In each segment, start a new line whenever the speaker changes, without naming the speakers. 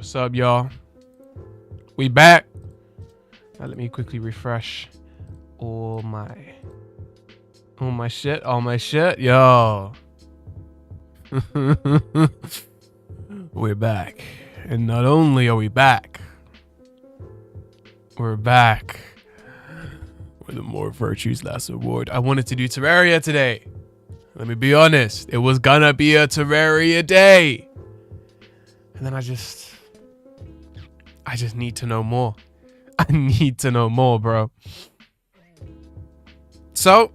What's up, y'all? We back. Now let me quickly refresh all my shit. Yo. We're back. And not only are we back, we're back with a More Virtues Less award. I wanted to do Terraria today. Let me be honest. It was gonna be a Terraria day. And then I just need to know more. I need to know more, bro. So,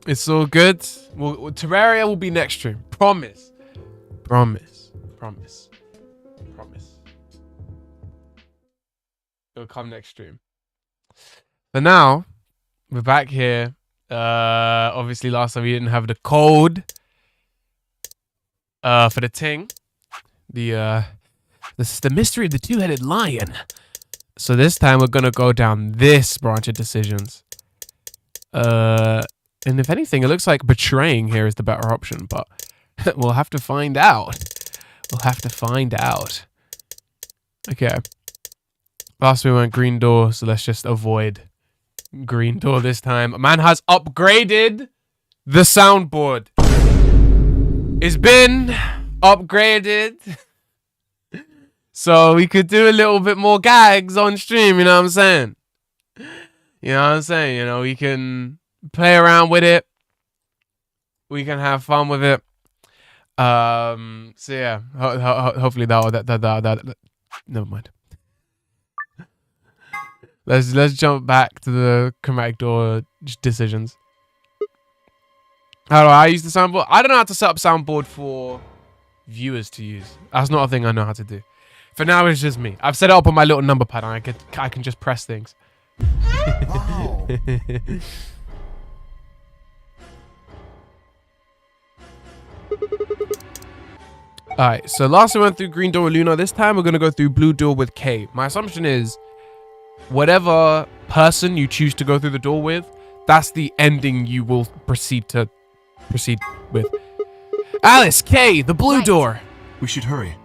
it's all good. Terraria will be next stream. Promise. It'll come next stream. For now, we're back here. Obviously, last time we didn't have the code for the ting. This is the mystery of the two-headed lion. So this time we're gonna go down this branch of decisions. And if anything, it looks like betraying here is the better option, but we'll have to find out. Okay. Last we went green door, so let's just avoid green door this time. A man has upgraded the soundboard. It's been upgraded. So we could do a little bit more gags on stream, you know what I'm saying? We can play around with it. We can have fun with it. So yeah, hopefully that never mind. Let's jump back to the chromatic door decisions. How do I use the soundboard? I don't know how to set up soundboard for viewers to use. That's not a thing I know how to do. For now, it's just me. I've set it up on my little number pad, and I can just press things.
Wow.
Alright, so last we went through green door with Luna. This time we're going to go through blue door with Kay. My assumption is whatever person you choose to go through the door with, that's the ending you will proceed with. Alice, Kay, the blue door.
We should hurry.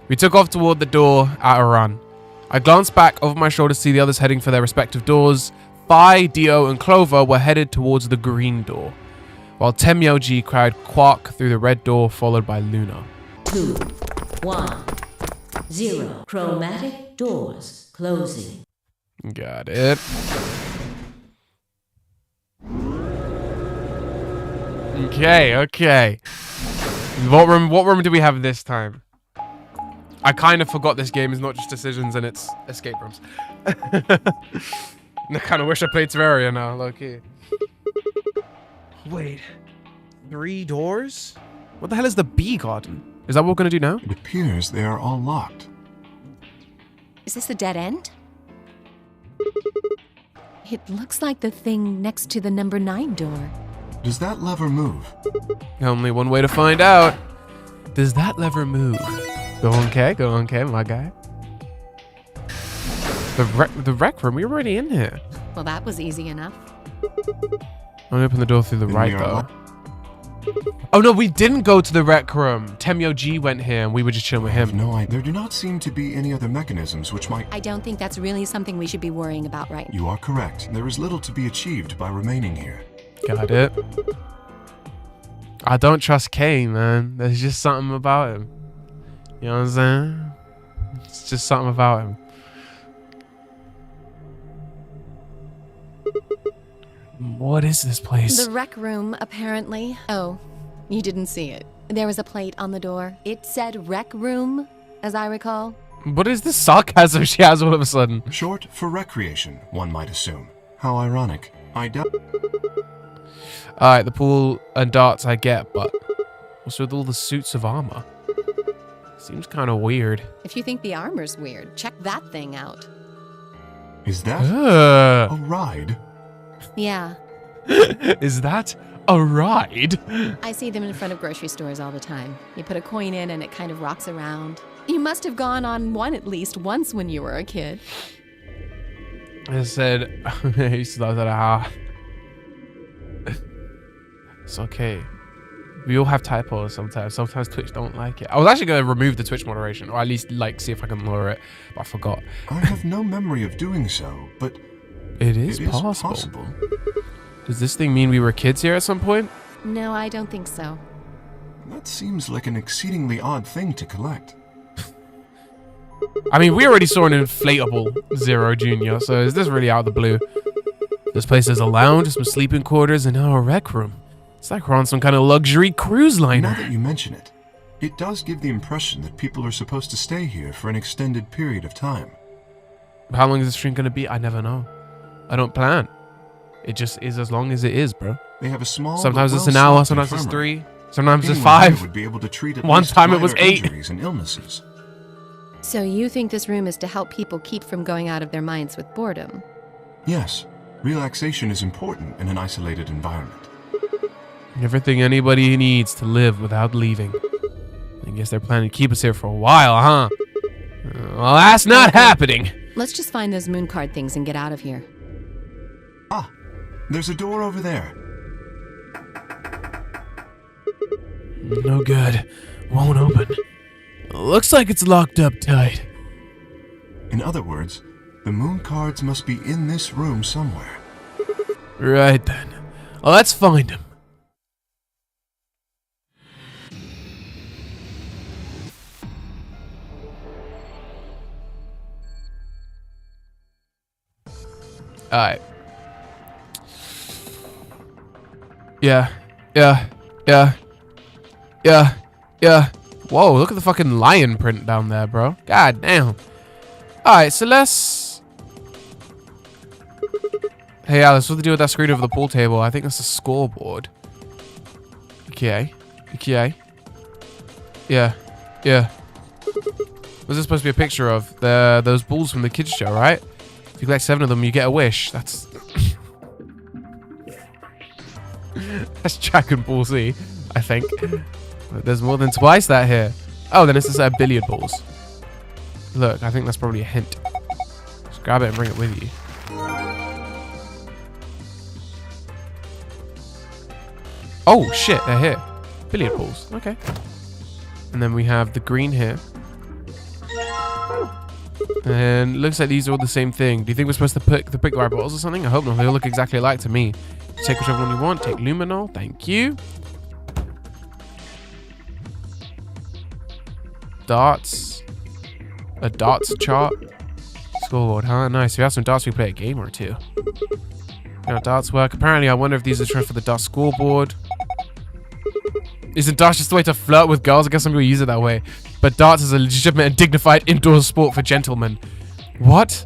We took off toward the door at a run. I glanced back over my shoulder to see the others heading for their respective doors. Phi, Dio, and Clover were headed towards the green door, while Temyoji cried Quark through the red door, followed by Luna.
2, 1, 0. Chromatic doors closing.
Got it. Okay. What room do we have this time? I kind of forgot this game is not just decisions and it's escape rooms. I kind of wish I played Terraria now, low-key. Wait. 3 doors? What the hell is the bee garden? Is that what we're going to do now?
It appears they are all locked.
Is this a dead end? It looks like the thing next to the number 9 door.
Does that lever move?
Only one way to find out. Does that lever move? Go on, K, my guy. The rec room, we're already in here.
Well, that was easy enough.
I'm gonna open the door through the
Then
right,
we are
though.
locked.
Oh, no, we didn't go to the rec room. Temyoji went here, and we were just chilling with him.
No, there do not seem to be any other mechanisms which might...
I don't think that's really something we should be worrying about right now.
You are correct. There is little to be achieved by remaining here.
Got it. I don't trust Kane, man. There's just something about him. You know what I'm saying? It's just something about him. What is this place?
The rec room, apparently. Oh, you didn't see it. There was a plate on the door. It said rec room, as I recall.
What is this sarcasm she has all of a sudden?
Short for recreation, one might assume. How ironic.
Alright, the pool and darts I get, but what's with all the suits of armor? Seems kind of weird.
If you think the armor's weird, check that thing out.
Is that a
Ugh.
ride?
Yeah,
Is that a ride?
I see them in front of grocery stores all the time. You put a coin in and it kind of rocks around. You must have gone on one at least once when you were a kid.
I said, I used to love that. It's okay. We all have typos sometimes. Sometimes Twitch don't like it. I was actually going to remove the Twitch moderation, or at least like see if I can lower it, but I forgot.
I have no memory of doing so, but
It is possible. Does this thing mean we were kids here at some point?
No, I don't think so.
That seems like an exceedingly odd thing to collect.
I mean, we already saw an inflatable Zero Junior, so is this really out of the blue? This place has a lounge, some sleeping quarters, and now a rec room. It's like we're on some kind of luxury cruise liner.
Now that you mention it, it does give the impression that people are supposed to stay here for an extended period of time.
How long is the stream going to be? I never know. I don't plan. It just is as long as it is, bro.
They have a small.
Sometimes
but
it's an hour,
well-stocked
sometimes it's
infirmary.
3, sometimes it's
Anyone here
5.
would be able to treat at
One
least
time it was
minor
8.
injuries and illnesses.
So you think this room is to help people keep from going out of their minds with boredom?
Yes, relaxation is important in an isolated environment.
Everything anybody needs to live without leaving. I guess they're planning to keep us here for a while, huh? Well, that's not happening.
Let's just find those moon card things and get out of here.
Ah, there's a door over there.
No good. Won't open. Looks like it's locked up tight.
In other words, the moon cards must be in this room somewhere.
Right then. Well, let's find them. Alright. Yeah. Whoa, look at the fucking lion print down there, bro. God damn. Alright, so let's... Hey, Alice, what's the deal with that screen over the pool table? I think that's a scoreboard. Okay. Yeah. What's this supposed to be a picture of? Those balls from the kids show, right? If you collect 7 of them, you get a wish. That's... That's Dragon Ball Z, I think. But there's more than twice that here. Oh, then it's a set of billiard balls. Look, I think that's probably a hint. Just grab it and bring it with you. Oh, shit, they're here. Billiard balls. Okay. And then we have the green here. And looks like these are all the same thing. Do you think we're supposed to pick the pick the right bottles or something? I hope not. They all look exactly alike to me. Take whichever one you want. Take luminol. Thank you. Darts. A darts chart. Scoreboard, huh? Nice. If we have some darts, we play a game or two. How darts work. Apparently, I wonder if these are true for the darts scoreboard. Isn't darts just a way to flirt with girls? I guess some people use it that way. But darts is a legitimate and dignified indoor sport for gentlemen. What?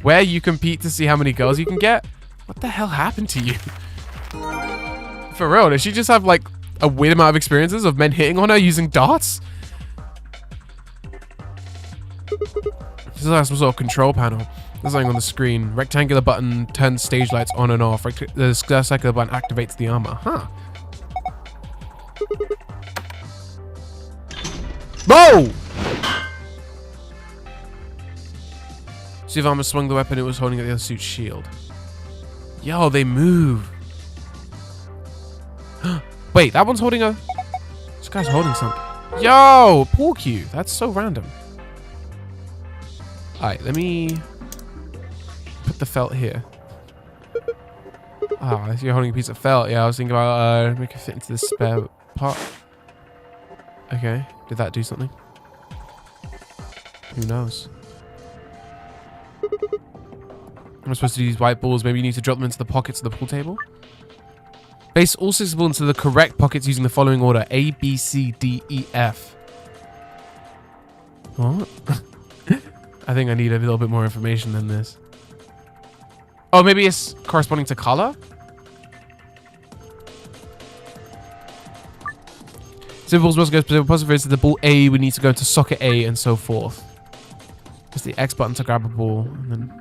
Where you compete to see how many girls you can get? What the hell happened to you? For real, does she just have like a weird amount of experiences of men hitting on her using darts? This is like some sort of control panel. There's something on the screen. Rectangular button turns stage lights on and off. The circular button activates the armor. Huh. Whoa! See if armor swung the weapon it was holding at the other suit's shield. Yo, they move. Wait, that one's holding a... This guy's holding something. Yo, pool cue. That's so random. Alright, let me put the felt here. Ah, you're holding a piece of felt. Yeah, I was thinking about make it fit into this spare part. Okay, did that do something? Who knows? I'm supposed to use white balls. Maybe you need to drop them into the pockets of the pool table. Place all 6 balls into the correct pockets using the following order: A, B, C, D, E, F. What? I think I need a little bit more information than this. Oh, maybe it's corresponding to color? So balls must go to positive to the ball A, we need to go to socket A and so forth. Press the X button to grab a ball, and then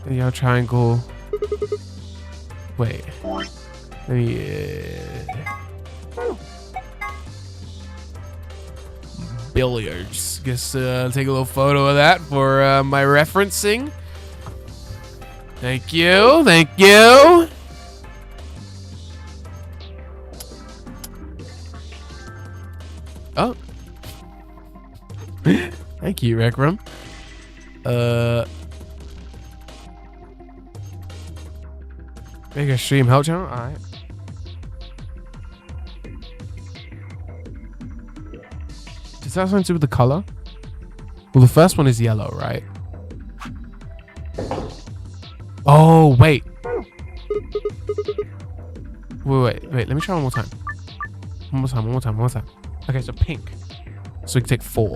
the yellow triangle. Wait. Let me billiards. Guess I'll take a little photo of that for my referencing. Thank you. Thank you. Oh. Thank you, Rec Room. Make a stream help channel? Alright. Does that have something to do with the color? Well, the first one is yellow, right? Oh, wait. Wait. Let me try one more time. One more time. Okay, so pink. So we can take 4.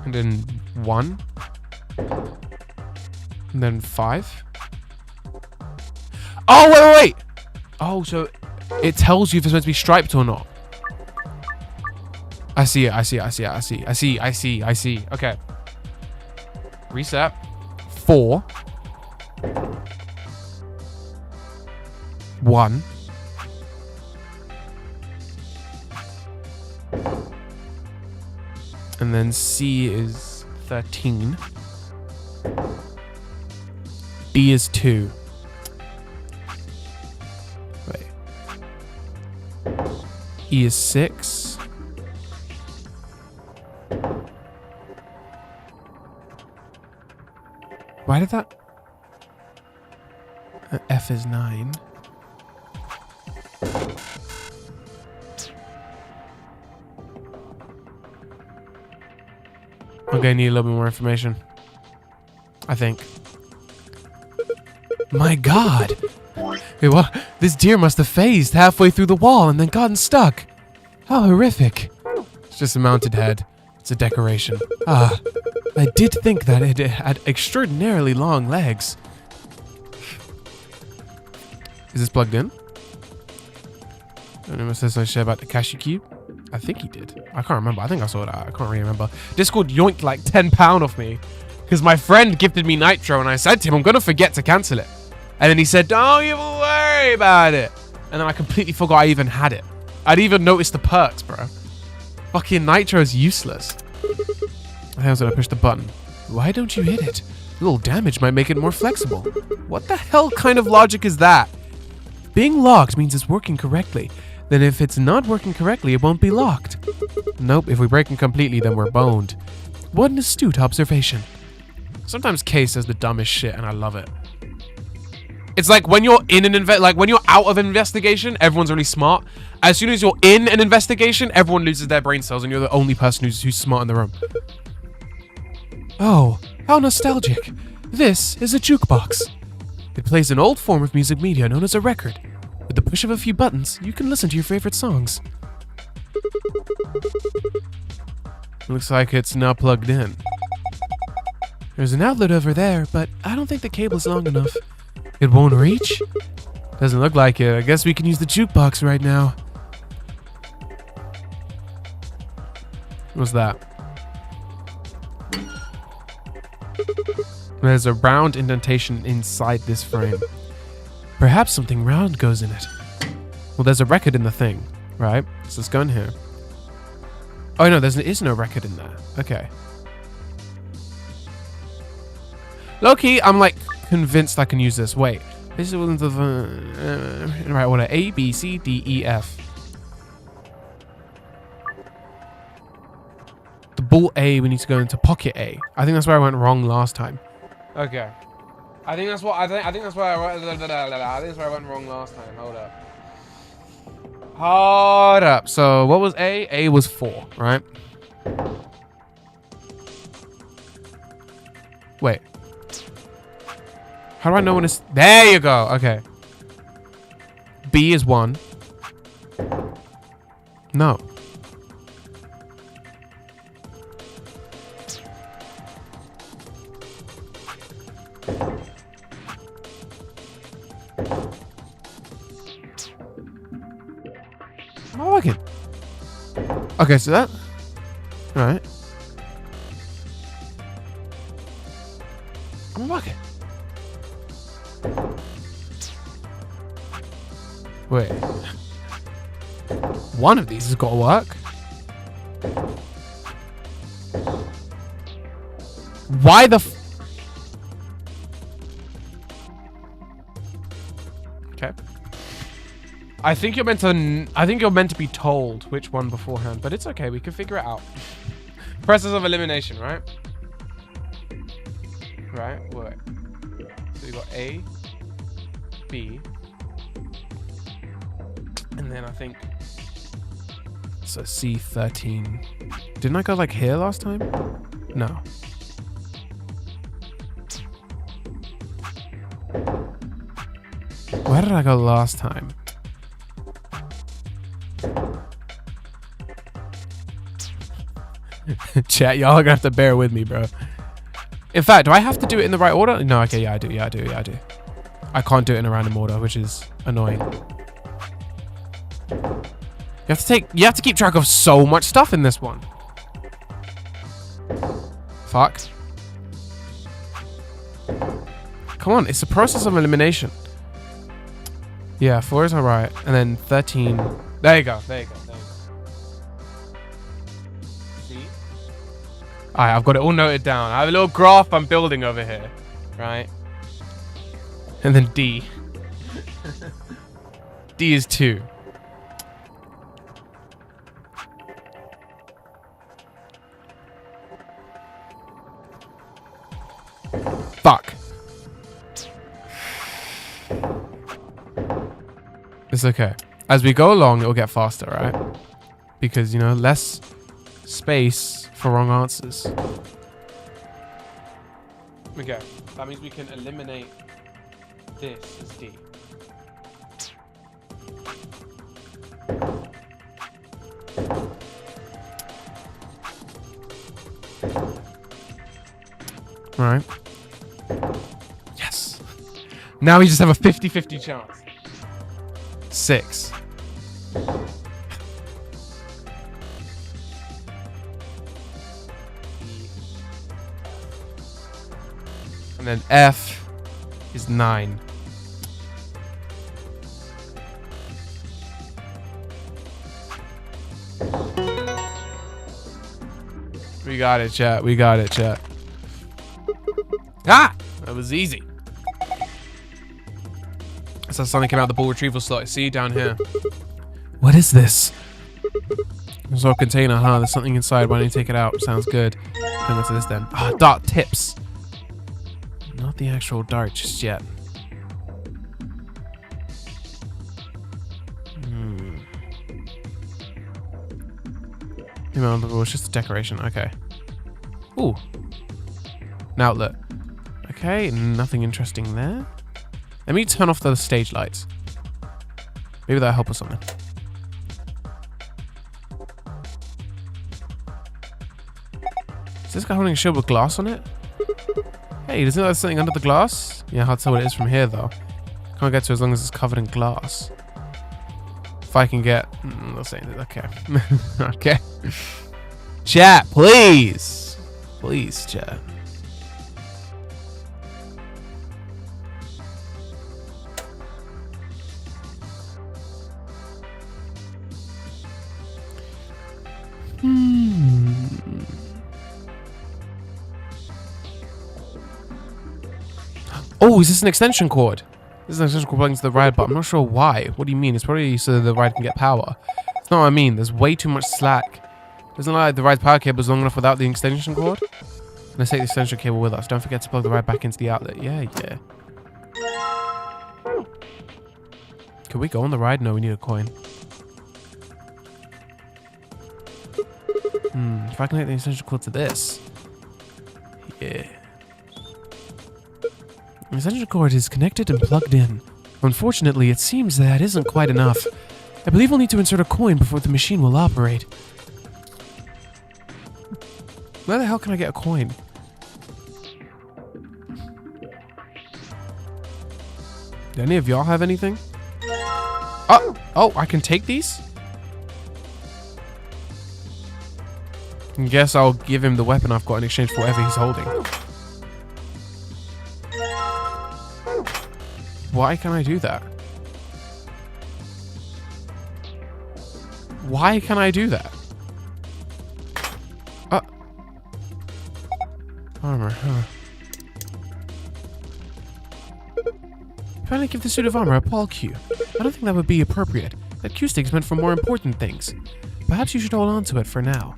And then 1. And then 5. Oh, wait. Oh, so it tells you if it's meant to be striped or not. I see. Okay. Reset. 4. 1. And then C is 13. D is 2. Wait. E is 6. Why did that? F is 9. Okay, I need a little bit more information. I think. My God! Wait, what? This deer must have phased halfway through the wall and then gotten stuck. How horrific. It's just a mounted head. It's a decoration. Ah, I did think that it had extraordinarily long legs. Is this plugged in? Anyone says some shit about the cashew cube? I think he did. I can't remember. I think I saw that. I can't really remember. Discord yoinked like £10 off me because my friend gifted me Nitro and I said to him, I'm going to forget to cancel it. And then he said, don't even worry about it. And then I completely forgot I even had it. I'd even noticed the perks, bro. Fucking Nitro is useless. I was going to push the button. Why don't you hit it? A little damage might make it more flexible. What the hell kind of logic is that? Being locked means it's working correctly. Then if it's not working correctly, it won't be locked. Nope, if we break it completely, then we're boned. What an astute observation. Sometimes Kay says the dumbest shit, and I love it. It's like when you're in an when you're out of an investigation, everyone's really smart. As soon as you're in an investigation, everyone loses their brain cells, and you're the only person who's smart in the room. Oh, how nostalgic. This is a jukebox. It plays an old form of music media known as a record. With the push of a few buttons, you can listen to your favorite songs. Looks like it's now plugged in. There's an outlet over there, but I don't think the cable's long enough. It won't reach? Doesn't look like it. I guess we can use the jukebox right now. What's that? There's a round indentation inside this frame. Perhaps something round goes in it. Well, there's a record in the thing, right? So let's go in here. Oh no, there is no record in there. Okay. Low-key, I'm like convinced I can use this. Wait. This is one of the right order. A, B, C, D, E, F. The ball A, we need to go into pocket A. I think that's where I went wrong last time. Okay. I think that's where I went wrong last time. Hold up. So what was A? A was 4, right? Wait. How do I know when it's... There you go. Okay. B is 1. No. Am I working? Okay, so that... Alright. I'm working. Wait. One of these has got to work. Why the f... Okay. I think you're meant to be told which one beforehand, but it's okay. We can figure it out. Process of elimination, right? Right. Wait. So we got A, B, and then I think so. C13. Didn't I go like here last time? No. Where did I go last time? Chat, y'all are gonna have to bear with me, bro. In fact, do I have to do it in the right order? No, okay, yeah, I do. I can't do it in a random order, which is annoying. You have to keep track of so much stuff in this one. Fuck. Come on, it's a process of elimination. Yeah, 4 is alright. And then 13. There you go. See? Alright, I've got it all noted down. I have a little graph I'm building over here. Right? And then D. D is 2. Fuck. It's okay. As we go along, it'll get faster, right? Because, you know, less space for wrong answers. Okay. That means we can eliminate this as D. Right. Yes. Now we just have a 50-50 chance. 6. And then F is 9. We got it, chat. Ah! That was easy. So Sonic came out the ball retrieval slot. See down here. What is this? It's a container, huh? There's something inside. Why don't you take it out? Sounds good. Hang on to this then. Ah, dart tips. Not the actual dart just yet. It's just a decoration. Okay. Ooh. An outlet. Okay, nothing interesting there. Let me turn off the stage lights. Maybe that'll help or something. Is this guy holding a shield with glass on it? Hey, doesn't it have something under the glass? Yeah, hard to tell what it is from here though. Can't get to it as long as it's covered in glass. If I can get... I'll say it. Okay. Okay. Chat, please. Please, chat. Oh, is this an extension cord? This is an extension cord plugged into the ride, but I'm not sure why. What do you mean? It's probably so the ride can get power. That's not what I mean. There's way too much slack. Doesn't look like the ride's power cable is long enough without the extension cord. Let's take the extension cable with us. Don't forget to plug the ride back into the outlet. Yeah. Can we go on the ride? No, we need a coin. If I connect the extension cord to this. Yeah. The extension cord is connected and plugged in. Unfortunately, it seems that isn't quite enough. I believe we'll need to insert a coin before the machine will operate. Where the hell can I get a coin? Do any of y'all have anything? Oh, I can take these? I guess I'll give him the weapon I've got in exchange for whatever he's holding. Why can I do that? Why can I do that? Armor, huh? Finally give the suit of armor a Paul Q. I don't think that would be appropriate. That Q stick's meant for more important things. Perhaps you should hold on to it for now.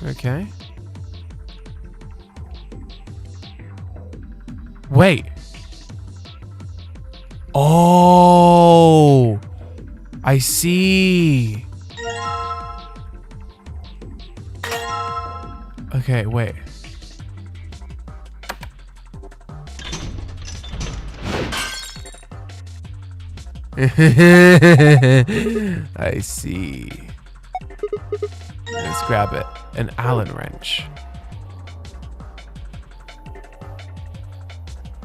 Okay. Wait. Oh, I see. Okay, wait. I see. Let's grab it. An Allen wrench.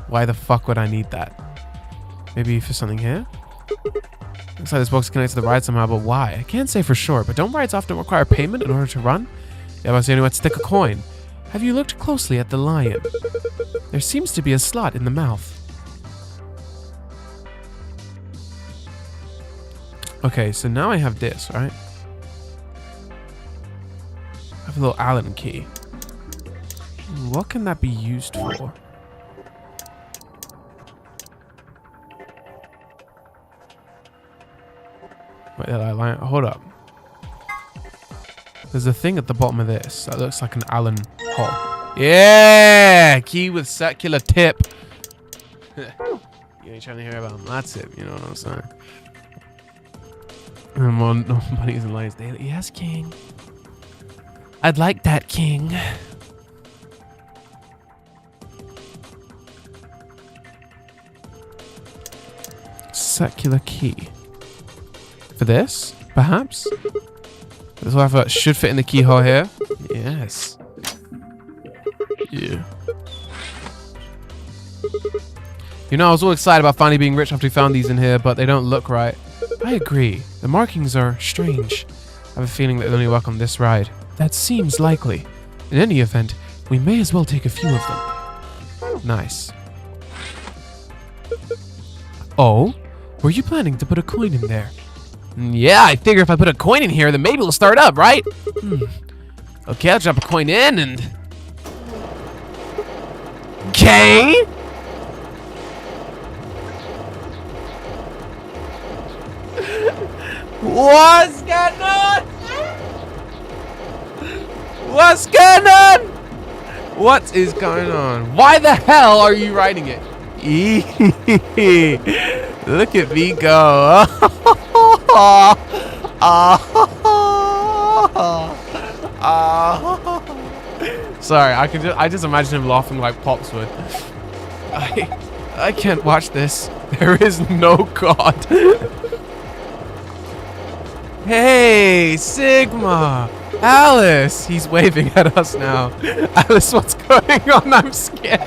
Why the fuck would I need that? Maybe for something here? Looks like this box connects to the ride somehow, but why? I can't say for sure, but don't rides often require payment in order to run? Yeah, I was the only one to stick a coin. Have you looked closely at the lion? There seems to be a slot in the mouth. Okay, so now I have this, right? I have a little Allen key. What can that be used for? Wait, hold up. There's a thing at the bottom of this that looks like an Allen hole. Yeah! Key with circular tip. You ain't trying to hear about that tip, you know what I'm saying? More bunnies and lions daily. Yes, King. I'd like that, King. Circular key. For this, perhaps? This one should fit in the keyhole here. Yes. Yeah. You know, I was all excited about finally being rich after we found these in here, but they don't look right. I agree. The markings are strange. I have a feeling that they only work on this ride. That seems likely. In any event, we may as well take a few of them. Nice. Oh? Were you planning to put a coin in there? Yeah, I figure if I put a coin in here, then maybe it'll start up, right? Okay, I'll drop a coin in and... Okay! What's going on? What's going on? What is going on? Why the hell are you writing it? Look at me go. Sorry, I just imagine him laughing like Pops would. I can't watch this. There is no God. Hey, Sigma! Alice! He's waving at us now. Alice, what's going on? I'm scared.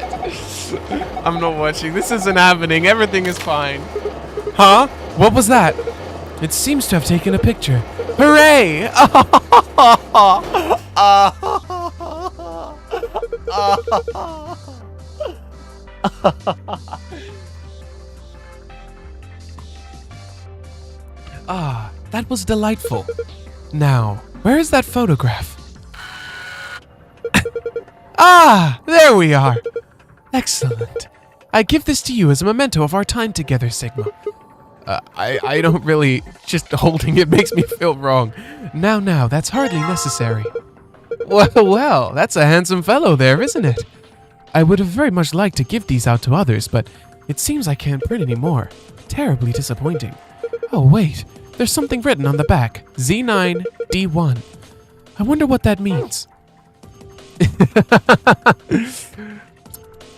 I'm not watching. This isn't happening. Everything is fine. Huh? What was that? It seems to have taken a picture. Hooray! Ah, that was delightful. Now, where is that photograph? Ah, there we are. Excellent. I give this to you as a memento of our time together, Sigma. I don't really... Just holding it makes me feel wrong. Now, that's hardly necessary. Well, that's a handsome fellow there, isn't it? I would have very much liked to give these out to others, but it seems I can't print anymore. Terribly disappointing. Oh, wait. There's something written on the back. Z9D1. I wonder what that means.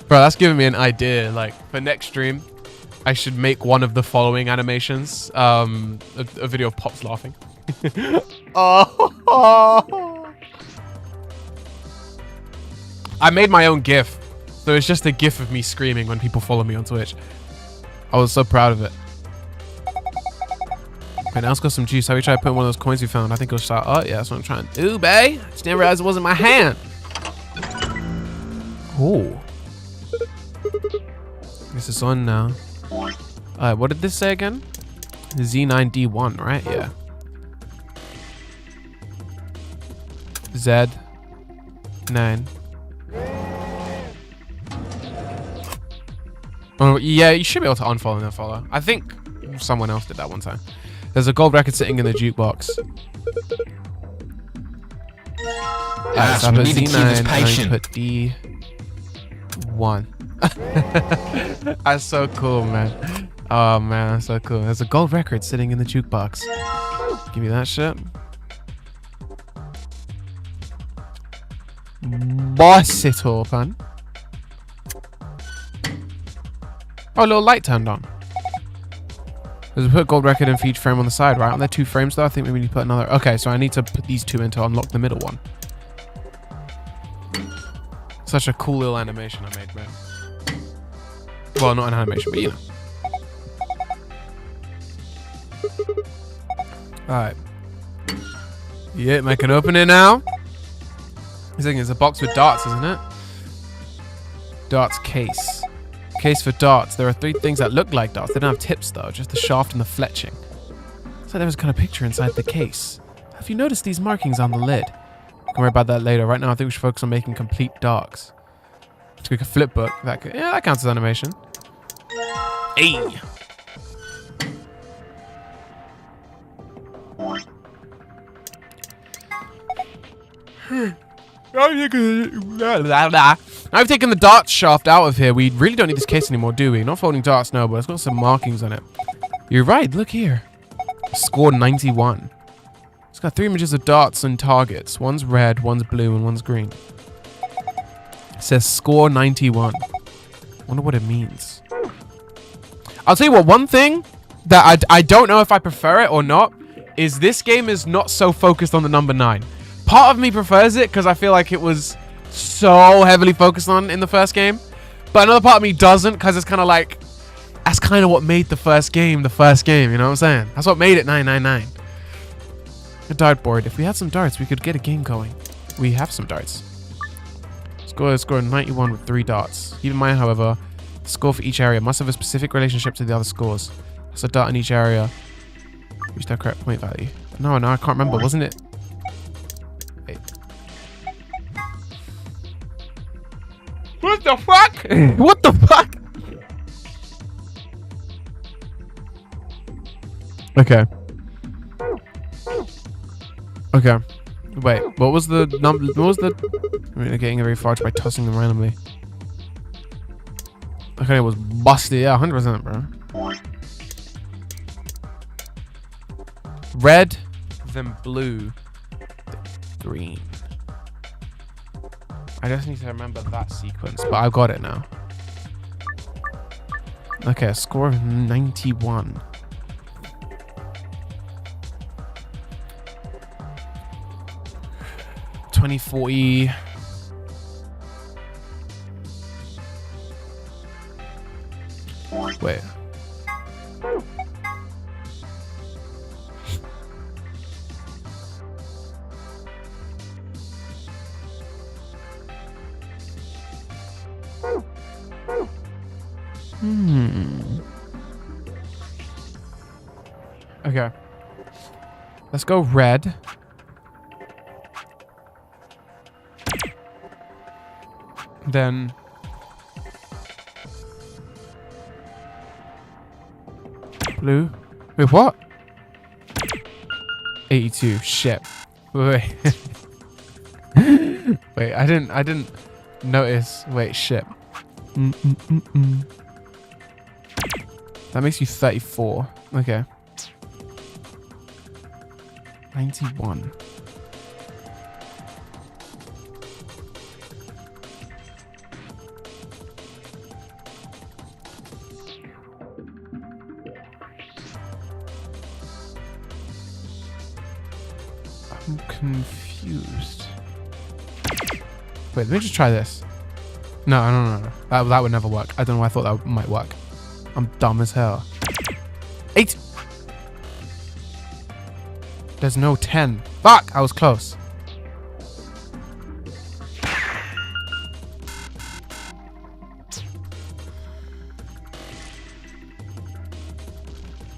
Bro, that's giving me an idea. Like, for next stream, I should make one of the following animations. A video of Pops laughing. Oh. I made my own GIF. So it's just a GIF of me screaming when people follow me on Twitch. I was so proud of it. Okay, now let's go some juice. How we try to put one of those coins we found? I think it'll start. Oh, yeah, that's what I'm trying to do, babe. I just didn't realize it wasn't my hand. Oh. This is on now. What did this say again? Z9D1, right? Yeah. Z9. Oh, yeah, you should be able to unfollow and then follow. I think someone else did that one time. There's a gold record sitting in the jukebox.
Yes,
I
we
put
need to keep
Z9
this
and I
patient.
put D1. That's so cool, man. Oh, man, that's so cool. There's a gold record sitting in the jukebox. Give me that shit. Boss it open. Oh, a little light turned on. There's a put gold record in for each frame on the side, right? Aren't there 2 frames though? I think maybe we need to put another. Okay, so I need to put these 2 in to unlock the middle one. Such a cool little animation I made, man. Well, not an animation, but you know. Alright. Yeah, I can open it now. I think it's a box with darts, isn't it? Darts case. Case for darts. There are 3 things that look like darts. They don't have tips though, just the shaft and the fletching. So there was kind of picture inside the case. Have you noticed these markings on the lid? We can worry about that later. Right now I think we should focus on making complete darks. So we can flip book. That could, yeah, that counts as animation. Hey! I've taken the dart shaft out of here. We really don't need this case anymore, do we? Not folding darts, no, but it's got some markings on it. You're right, look here. Score 91. It's got 3 images of darts and targets. One's red, one's blue, and one's green. It says score 91. Wonder what it means. I'll tell you what, one thing that I don't know if I prefer it or not is this game is not so focused on the number 9. Part of me prefers it because I feel like it was so heavily focused on in the first game. But another part of me doesn't because it's kind of like, that's kind of what made the first game, you know what I'm saying? That's what made it 999. A dartboard. If we had some darts, we could get a game going. We have some darts. Score 91 with 3 darts. Keep in mind, however, the score for each area must have a specific relationship to the other scores. That's a dart in each area. Reach that correct point value. No, I can't remember. Wasn't it? Wait. What the fuck? What the fuck? Okay. Okay. Wait, what was the number? What was the... I mean, they're getting very far by tossing them randomly. Okay, it was busted. Yeah, 100%, bro. Red, then blue, then green. I just need to remember that sequence, but I've got it now. Okay, a score of 91. $20.40. Wait. Okay. Let's go red. Then blue. Wait, what? 82. Shit. Wait. Wait, I didn't notice. Wait, shit. That makes you 34. Okay. 91. I'm confused. Wait, let me just try this. No. That would never work. I don't know why I thought that might work. I'm dumb as hell. 8. There's no 10. Fuck, I was close.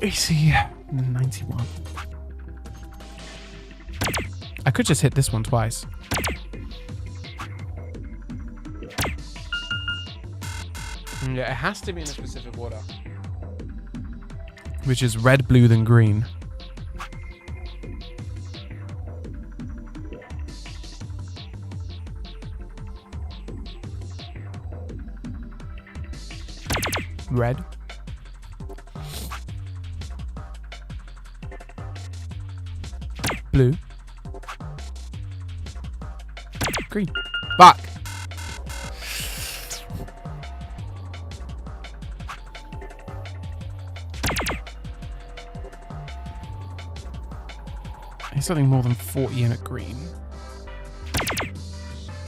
AC 91. I could just hit this one twice. Yeah, it has to be in a specific order. Which is red, blue, then green. Red. Blue. Green. Fuck. It's something more than 40 in a green.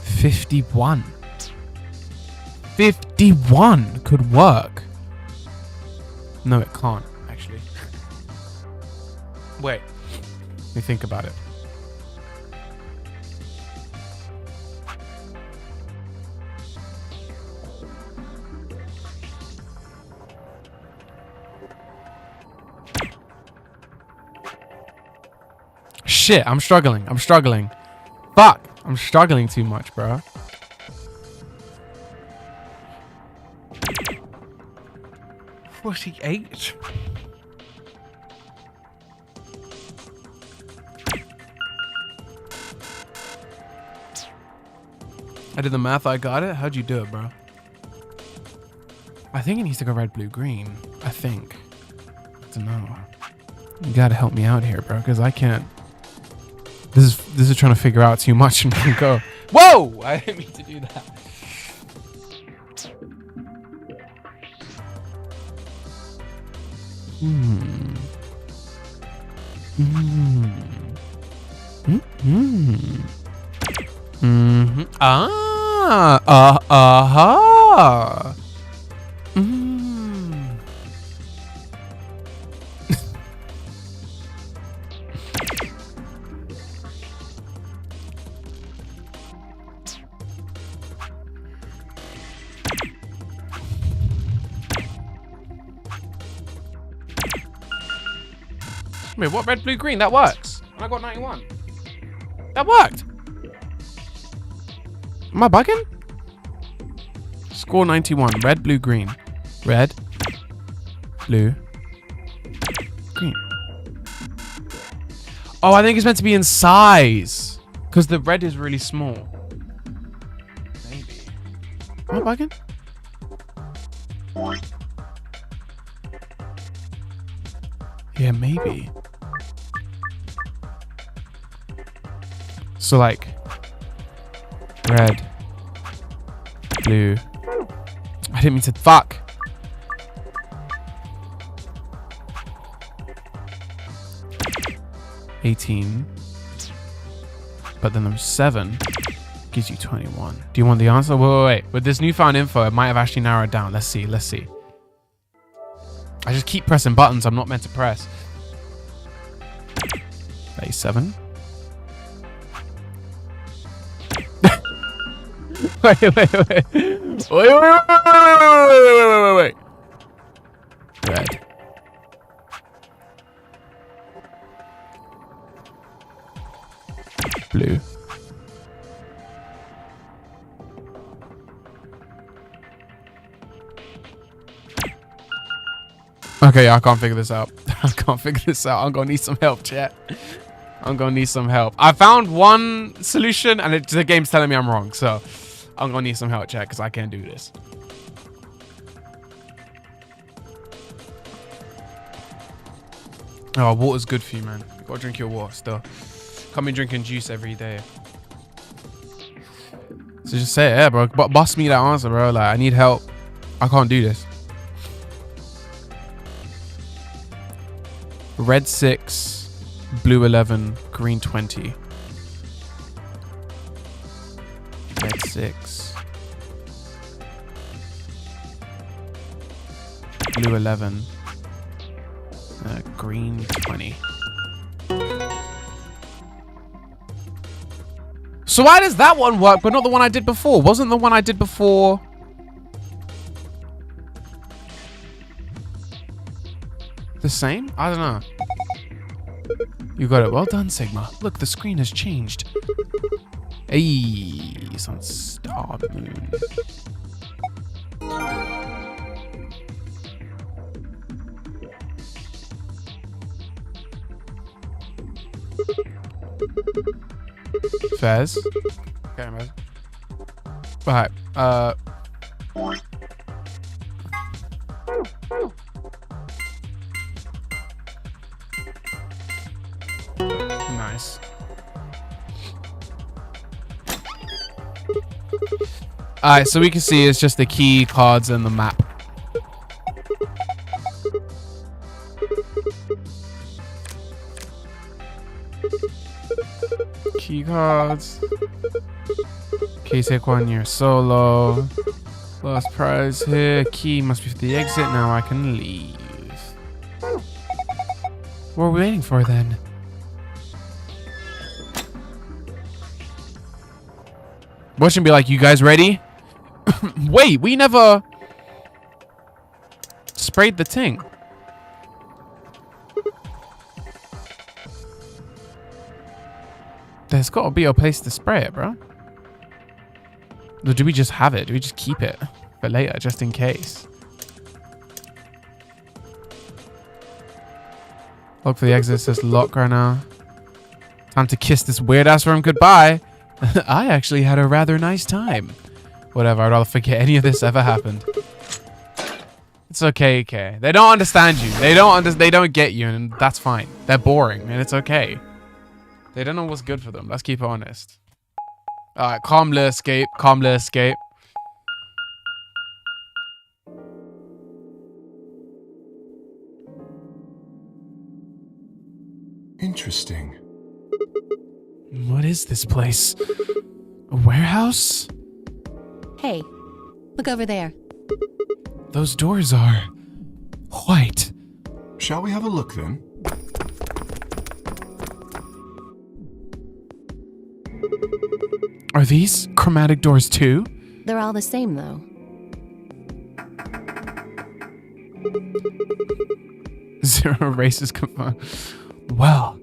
51. 51 could work. No, it can't, actually. Wait. Let me think about it. Shit, I'm struggling. I'm struggling. Fuck. I'm struggling too much, bro. $48. I did the math. I got it. How'd you do it, bro? I think it needs to go red, blue, green. I think. I don't know. You gotta help me out here, bro, because I can't. This is trying to figure out too much and go. Whoa! I didn't mean to do that. Wait, what? Red, blue, green? That works. And I got 91. That worked. Am I bugging? Score 91. Red, blue, green. Red, blue, green. Oh, I think it's meant to be in size. Because the red is really small. Maybe. Am I bugging? Yeah, maybe. So like red, blue. I didn't mean to fuck. $18. But then there's 7. Gives you 21. Do you want the answer? Wait. With this newfound info, it might have actually narrowed down. Let's see. Let's see. I just keep pressing buttons I'm not meant to press. 37. Wait. Red. Blue. Okay, I can't figure this out. I can't figure this out. I'm gonna need some help, chat. I'm gonna need some help. I found one solution and the game's telling me I'm wrong. So I'm gonna need some help, chat, because I can't do this. Oh, water's good for you, man. You gotta drink your water still. Can't be drinking juice every day. So just say it, yeah, bro. But bust me that answer, bro. Like, I need help. I can't do this. Red 6, blue 11, green 20. Red 6. Blue 11. Green 20. So why does that one work, but not the one I did before? Wasn't the one I did before the same? I don't know. You got it. Well done, Sigma. Look, the screen has changed. Hey, it's on Star Moon. Fez. Okay, man. Alright, nice. Alright, so we can see it's just the key cards and the map. Key cards. Key take one year solo. Last prize here. Key must be for the exit. Now I can leave. What are we waiting for then? Watch him be like, you guys ready? Wait, we never sprayed the thing. There's got to be a place to spray it, bro. Or do we just have it? Do we just keep it for later, just in case? Look for the exit. It says lock right now. Time to kiss this weird ass room goodbye. I actually had a rather nice time. Whatever, I'd rather forget any of this ever happened. It's okay, okay. They don't understand you. They don't get you, and that's fine. They're boring, and it's okay. They don't know what's good for them. Let's keep it honest. Alright, calmly escape. Calmly escape.
Interesting.
What is this place? A warehouse?
Hey, look over there.
Those doors are white.
Shall we have a look then?
Are these chromatic doors too?
They're all the same, though.
Zero races confirmed. Well,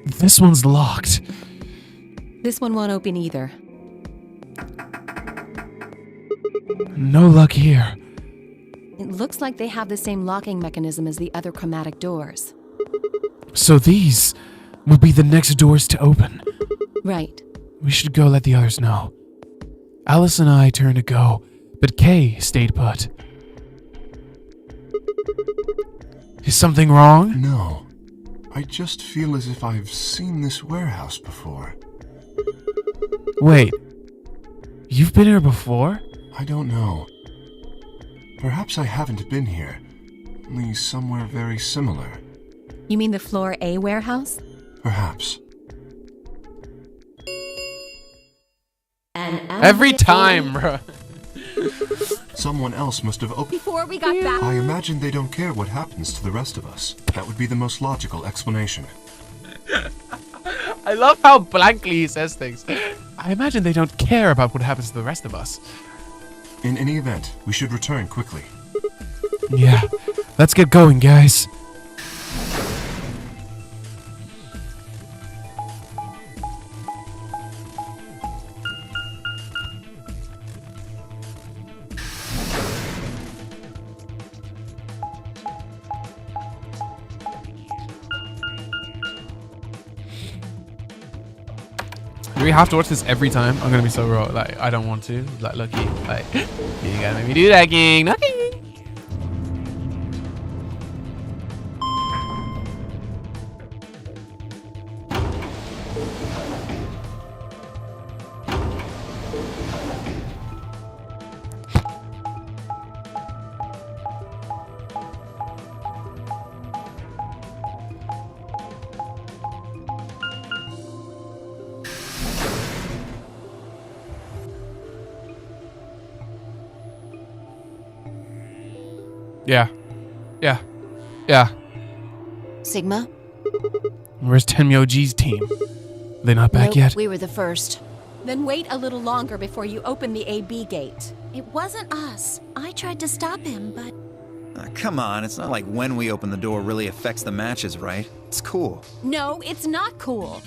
this one's locked.
This one won't open either.
No luck here.
It looks like they have the same locking mechanism as the other chromatic doors.
So these will be the next doors to open.
Right.
We should go let the others know. Alice and I turned to go, but Kay stayed put. Is something wrong?
No. I just feel as if I've seen this warehouse before.
Wait. You've been here before?
I don't know. Perhaps I haven't been here, only somewhere very similar.
You mean the Floor A warehouse?
Perhaps.
Every time, bro.
Someone else must have opened.
Before we got back.
I imagine they don't care what happens to the rest of us. That would be the most logical explanation.
I love how blankly he says things. I imagine they don't care about what happens to the rest of us.
In any event, we should return quickly.
Yeah, let's get going, guys. Do we have to watch this every time? I'm gonna be so raw. Like, I don't want to. Like, lucky. Like, you gotta make me do that, gang. No, gang. Yeah. Yeah. Yeah.
Sigma?
Where's Tenmyo G's team? They not back
Nope,
yet?
we were the first.
Then wait a little longer before you open the AB gate.
It wasn't us. I tried to stop him, but...
Come on, it's not like when we open the door really affects the matches, right? It's cool.
No, it's not cool.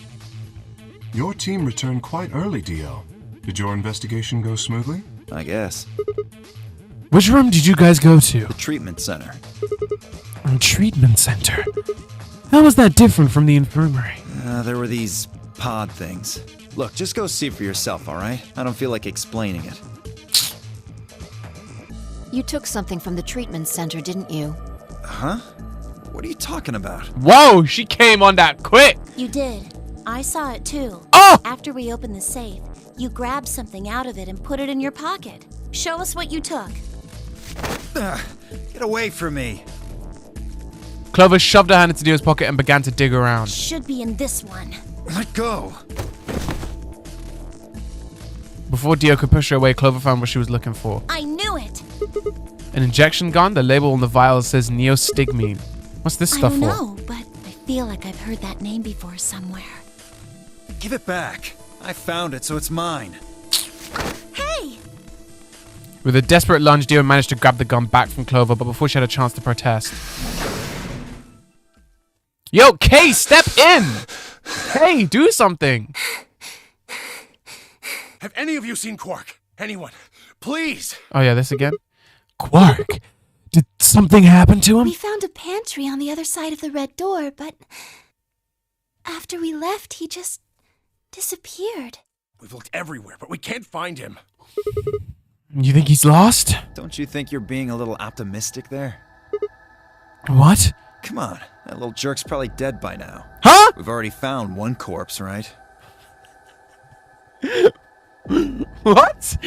Your team returned quite early, Dio. Did your investigation go smoothly?
I guess.
Which room did you guys go to?
The treatment center.
Treatment center. How was that different from the infirmary?
There were these pod things. Look, just go see for yourself, alright? I don't feel like explaining it.
You took something from the treatment center, didn't you?
Huh? What are you talking about?
Whoa, she came on that quick.
You did. I saw it too.
Oh!
After we opened the safe, you grabbed something out of it and put it in your pocket. Show us what you took.
Get away from me.
Clover shoved her hand into Dio's pocket and began to dig around.
Should be in this one.
Let go.
Before Dio could push her away, Clover found what she was looking for.
I knew it.
An injection gun. The label on the vial says neostigmine. What's this
I
stuff
don't
for?
know, but I feel like I've heard that name before somewhere.
Give it back. I found it, so it's mine.
Hey!
With a desperate lunge, Dio managed to grab the gun back from Clover, but before she had a chance to protest. Yo, Kay, step in! Hey, do something!
Have any of you seen Quark? Anyone? Please!
Oh yeah, this again? Quark! Did something happen to him?
We found a pantry on the other side of the red door, but after we left, he just disappeared.
We've looked everywhere, but we can't find him.
You think he's lost?
Don't you think you're being a little optimistic there?
What?
Come on, that little jerk's probably dead by now.
Huh?
We've already found one corpse, right?
What?
What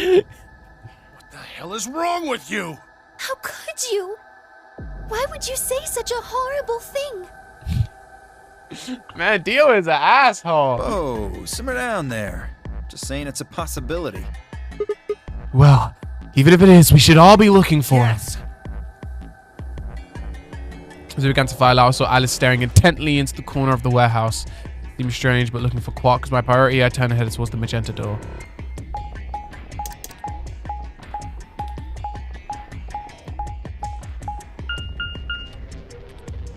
the hell is wrong with you?
How could you? Why would you say such a horrible thing?
Man, Dio is an asshole.
Oh, simmer down there. Just saying it's a possibility.
Well, even if it is, we should all be looking for him. As we began to file out, I saw Alice staring intently into the corner of the warehouse. Seemed strange, but looking for Quark was my priority. I turned and headed towards the magenta door.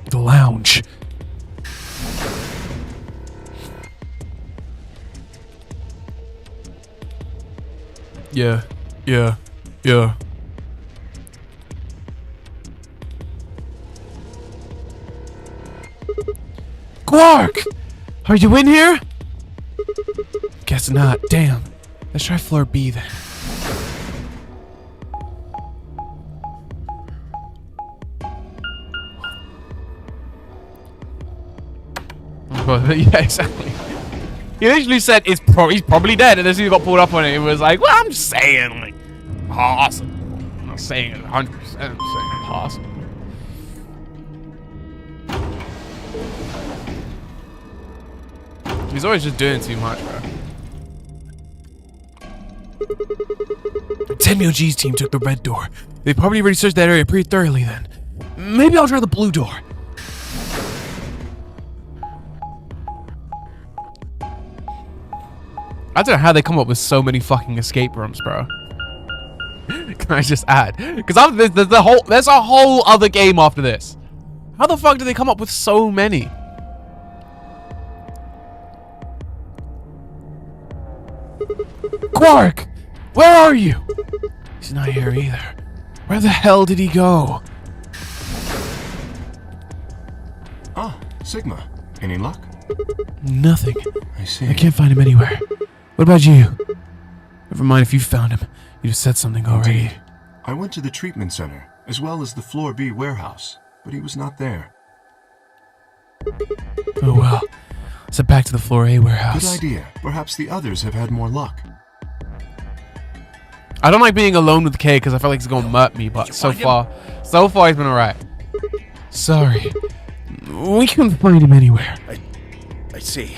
The lounge. Yeah. Quark! Are you in here? Guess not. Damn. Let's try floor B then. Well, yeah, exactly. He literally said he's probably dead, and then he got pulled up on it. It was like, well, I'm just saying, like, possible. I'm not saying it 100%. I'm saying possible. He's always just doing too much, bro. Tenmyo G's team took the red door. They probably researched that area pretty thoroughly then. Maybe I'll try the blue door. I don't know how they come up with so many fucking escape rooms, bro. Can I just add? Because there's a whole other game after this. How the fuck do they come up with so many? Quark! Where are you? He's not here either. Where the hell did he go?
Ah, Sigma. Any luck?
Nothing.
I see.
I can't find him anywhere. What about you? Never mind if you found him. You'd have said something already.
Indeed. I went to the treatment center, as well as the Floor B warehouse, but he was not there.
Oh well. Let's head back to the Floor A warehouse.
Good idea. Perhaps the others have had more luck.
I don't like being alone with Kay because I feel like he's gonna murk me, but so far he's been alright. Sorry. We couldn't find him anywhere.
I see.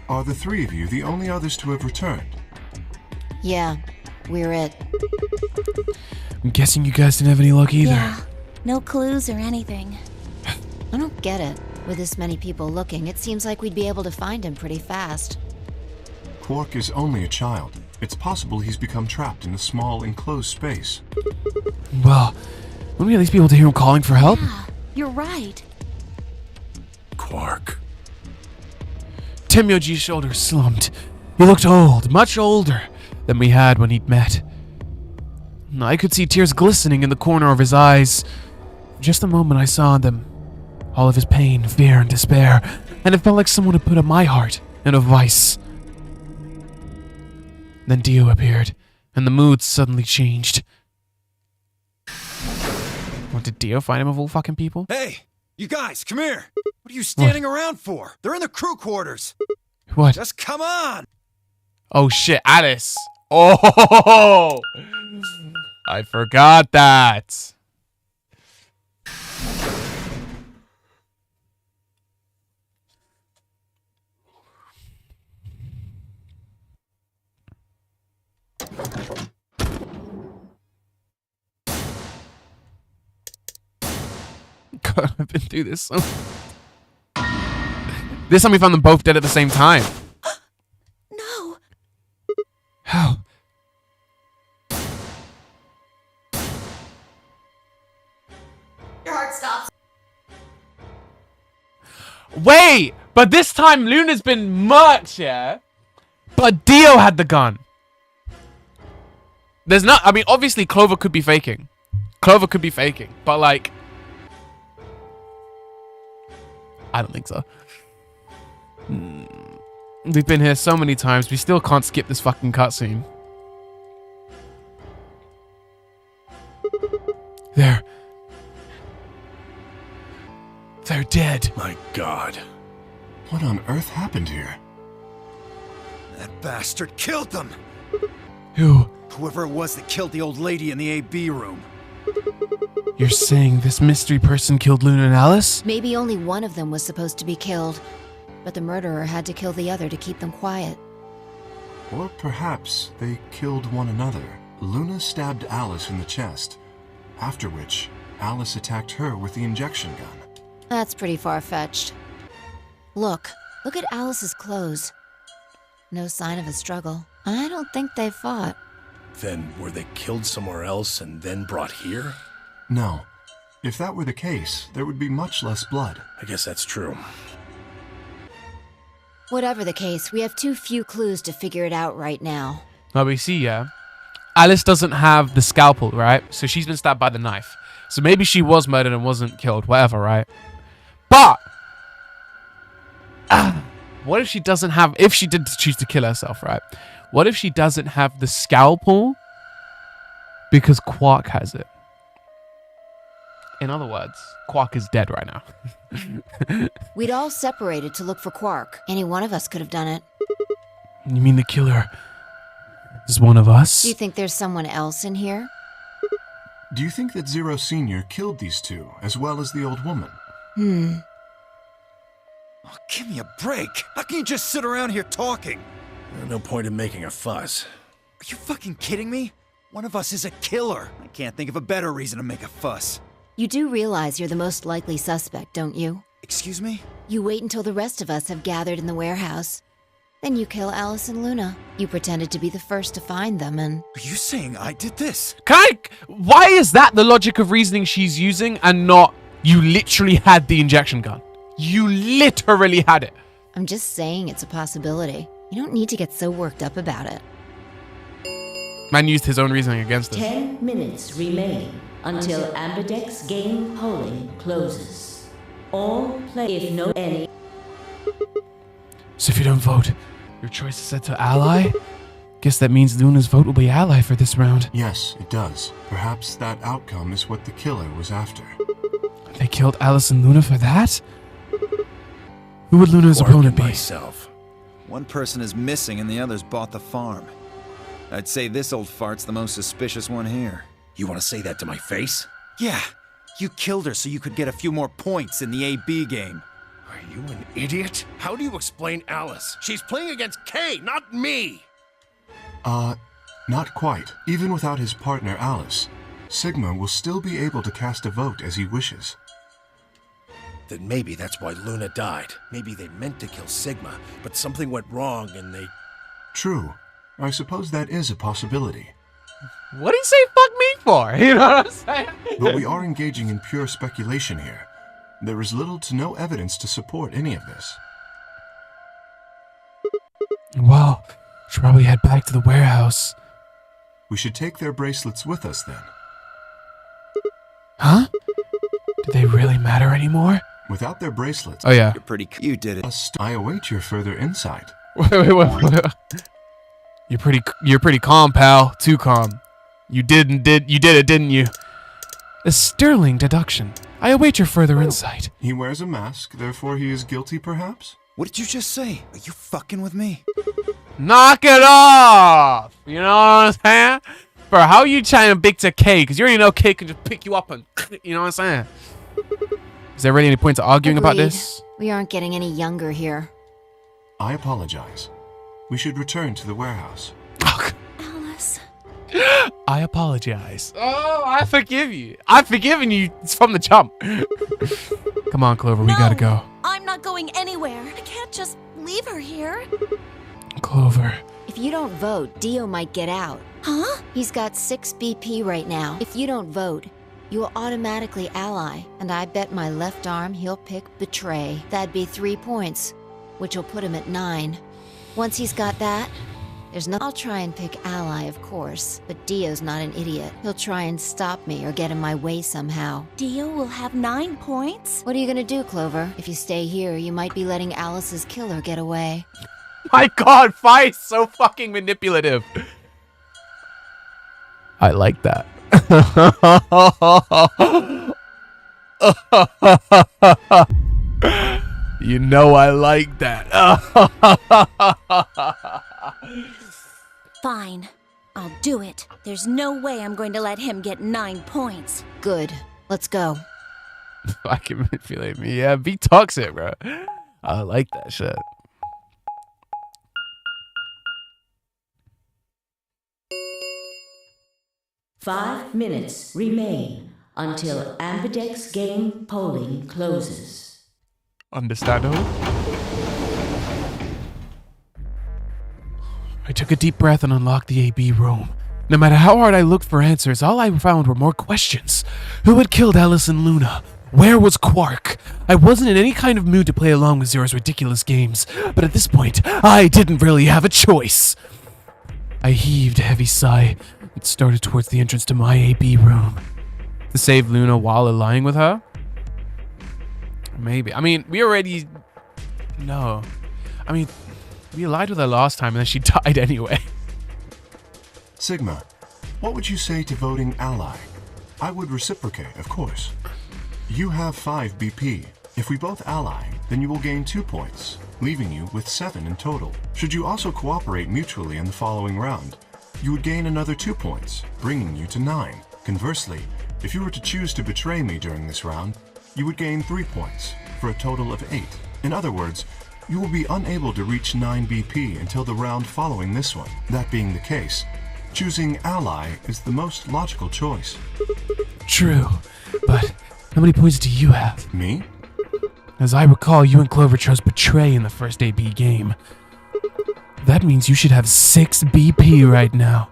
Are the three of you the only others to have returned?
Yeah, we're it.
I'm guessing you guys didn't have any luck either.
Yeah, no clues or anything.
I don't get it. With this many people looking, it seems like we'd be able to find him pretty fast.
Quark is only a child. It's possible he's become trapped in a small, enclosed space.
Well, wouldn't we at least be able to hear him calling for help?
Yeah, you're right.
Quark.
Tenmyo G's shoulders slumped. He looked old, much older than we had when he'd met. I could see tears glistening in the corner of his eyes. Just the moment I saw them, All of his pain, fear, and despair. And it felt like someone had put my heart in a vice. Then Dio appeared, and the mood suddenly changed. What, did Dio find him of all fucking people?
Hey, you guys, come here. What are you standing around for? They're in the crew quarters.
What?
Just come on.
Oh shit, Alice. Oh, I forgot that. God, I've been through this so. This time we found them both dead at the same time.
No.
How?
Your heart stops.
Wait, but this time Luna's been murked, yeah? But Dio had the gun. There's not, I mean, obviously Clover could be faking. But like, I don't think so. We've been here so many times, we still can't skip this fucking cutscene. They're dead.
My God.
What on earth happened here?
That bastard killed them.
Who?
Whoever it was that killed the old lady in the AB room.
You're saying this mystery person killed Luna and Alice?
Maybe only one of them was supposed to be killed, but the murderer had to kill the other to keep them quiet.
Or perhaps they killed one another. Luna stabbed Alice in the chest, after which Alice attacked her with the injection gun.
That's pretty far-fetched. Look at Alice's clothes. No sign of a struggle. I don't think they fought.
Then were they killed somewhere else and then brought here?
No. If that were the case, there would be much less blood.
I guess that's true.
Whatever the case, we have too few clues to figure it out right now.
Now we see, yeah, Alice doesn't have the scalpel, right? So she's been stabbed by the knife. So maybe she was murdered and wasn't killed, whatever, right? But what if she doesn't have, if she did choose to kill herself, right? What if she doesn't have the scalpel because Quark has it? In other words, Quark is dead right now.
We'd all separated to look for Quark. Any one of us could have done it.
You mean the killer is one of us?
Do you think there's someone else in here?
Do you think that Zero Sr. killed these two, as well as the old woman?
Oh, give me a break. How can you just sit around here talking?
No point in making a fuss.
Are you fucking kidding me? One of us is a killer. I can't think of a better reason to make a fuss.
You do realize you're the most likely suspect, don't you?
Excuse me?
You wait until the rest of us have gathered in the warehouse. Then you kill Alice and Luna. You pretended to be the first to find them and...
Are you saying I did this?
Why is that the logic of reasoning she's using and not you literally had the injection gun? You literally had it.
I'm just saying it's a possibility. You don't need to get so worked up about it.
Man used his own reasoning against us.
10 minutes remain until Ambidex game polling closes. All play if no any.
So if you don't vote, your choice is set to ally? Guess that means Luna's vote will be ally for this round.
Yes, it does. Perhaps that outcome is what the killer was after.
They killed Alice and Luna for that? Who would Luna's
Quark
opponent
and
be?
myself.
One person is missing and the others bought the farm. I'd say this old fart's the most suspicious one here.
You want to say that to my face?
Yeah, you killed her so you could get a few more points in the AB game.
Are you an idiot? How do you explain Alice? She's playing against Kay, not me!
Not quite. Even without his partner Alice, Sigma will still be able to cast a vote as he wishes.
Then maybe that's why Luna died. Maybe they meant to kill Sigma, but something went wrong and they...
True. I suppose that is a possibility.
What did he say fuck me for? You know what I'm saying?
But we are engaging in pure speculation here. There is little to no evidence to support any of this.
Well, should probably head back to the warehouse.
We should take their bracelets with us then.
Huh? Do they really matter anymore?
Without their bracelets,
Oh yeah.
You're pretty. You did it.
I await your further insight.
Wait. You're pretty calm, pal. Too calm. You did it, didn't you? A sterling deduction. I await your further insight.
He wears a mask, therefore he is guilty, perhaps?
What did you just say? Are you fucking with me?
Knock it off! You know what I'm saying? Bro, how are you trying to big to K? Because you already know K can just pick you up and, you know what I'm saying? Is there really any point to arguing about
Agreed.
this?
We aren't getting any younger here.
I apologize. We should return to the warehouse.
Alice.
I apologize. Oh, I forgive you. I've forgiven you from the jump. Come on, Clover, we gotta go.
I'm not going anywhere. I can't just leave her here.
Clover.
If you don't vote, Dio might get out.
Huh?
He's got 6 BP right now. If you don't vote, you will automatically ally, and I bet my left arm he'll pick Betray. That'd be 3 points, which will put him at 9. Once he's got that, there's no. I'll try and pick ally, of course, but Dio's not an idiot. He'll try and stop me or get in my way somehow.
Dio will have 9 points?
What are you gonna do, Clover? If you stay here, you might be letting Alice's killer get away.
My god, Fi's so fucking manipulative. I like that. You know I like that.
Fine. I'll do it. There's no way I'm going to let him get 9 points.
Good. Let's go.
Fucking manipulate me. Yeah, be toxic, bro. I like that shit.
Five minutes remain until Ambidex game polling closes.
Understandable. I took a deep breath and unlocked the AB room. No matter how hard I looked for answers, all I found were more questions. Who had killed Alice and Luna? Where was Quark? I wasn't in any kind of mood to play along with Zero's ridiculous games, but at this point, I didn't really have a choice. I heaved a heavy sigh and started towards the entrance to my AB room. To save Luna while allying with her? Maybe. I mean, we already... No. I mean, we lied with her last time and then she died anyway.
Sigma, what would you say to voting ally? I would reciprocate, of course. You have 5 BP. If we both ally, then you will gain 2 points, leaving you with 7 in total. Should you also cooperate mutually in the following round, you would gain another 2 points, bringing you to 9. Conversely, if you were to choose to betray me during this round, you would gain 3 points, for a total of 8. In other words, you will be unable to reach 9 BP until the round following this one. That being the case, choosing ally is the most logical choice.
True, but how many points do you have?
Me?
As I recall, you and Clover chose Betray in the first AB game. That means you should have 6 BP right now.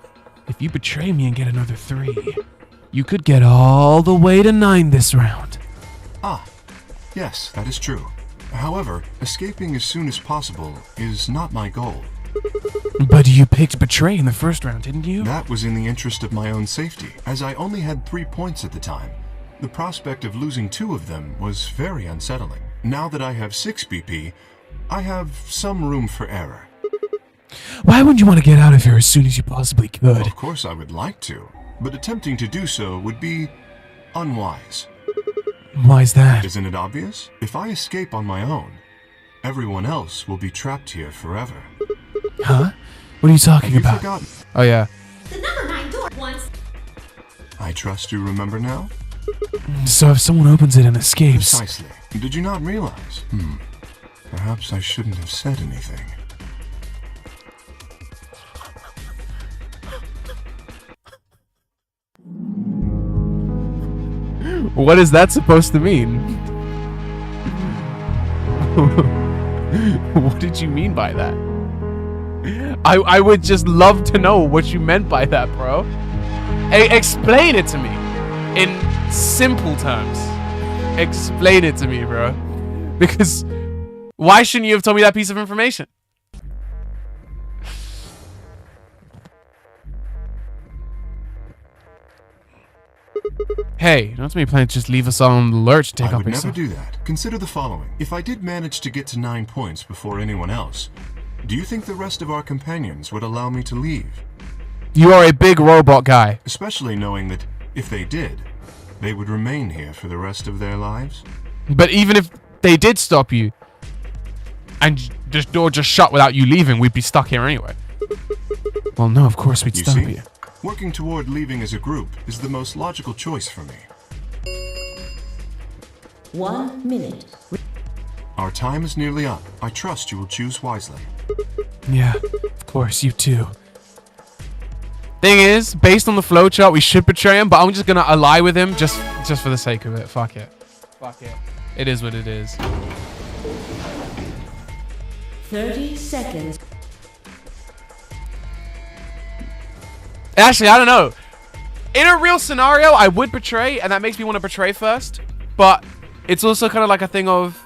If you betray me and get another 3, you could get all the way to 9 this round.
Ah, yes, that is true. However, escaping as soon as possible is not my goal.
But you picked Betray in the first round, didn't you?
That was in the interest of my own safety, as I only had 3 points at the time. The prospect of losing 2 of them was very unsettling. Now that I have 6 BP, I have some room for error.
Why wouldn't you want to get out of here as soon as you possibly could?
Of course I would like to, but attempting to do so would be unwise.
Why's that?
Isn't it obvious? If I escape on my own, everyone else will be trapped here forever.
Huh? What are you talking
Have you
about?
forgotten?
Oh yeah.
The number 9 door once.
I trust you remember now?
So if someone opens it and escapes...
Precisely. Did you not realize? Perhaps I shouldn't have said anything.
What is that supposed to mean? What did you mean by that? I would just love to know what you meant by that, bro. Explain it to me in simple terms. Explain it to me, bro. Because why shouldn't you have told me that piece of information? Hey, don't tell me you plan to just leave us all on the lurch to take
I
up
would never
yourself.
do that. Consider the following. If I did manage to get to 9 points before anyone else, do you think the rest of our companions would allow me to leave?
You are a big robot guy.
Especially knowing that if they did, they would remain here for the rest of their lives?
But even if they did stop you, and this door just shut without you leaving, we'd be stuck here anyway. Well, no, of course we'd
You
stop
see,
you.
working toward leaving as a group is the most logical choice for me.
1 minute.
Our time is nearly up. I trust you will choose wisely.
Yeah, of course, you too. Thing is, based on the flowchart, we should betray him, but I'm just gonna ally with him just for the sake of it. Fuck it. Fuck it. It is what it is.
30 seconds.
Actually, I don't know. In a real scenario, I would betray, and that makes me want to betray first. But it's also kind of like a thing of...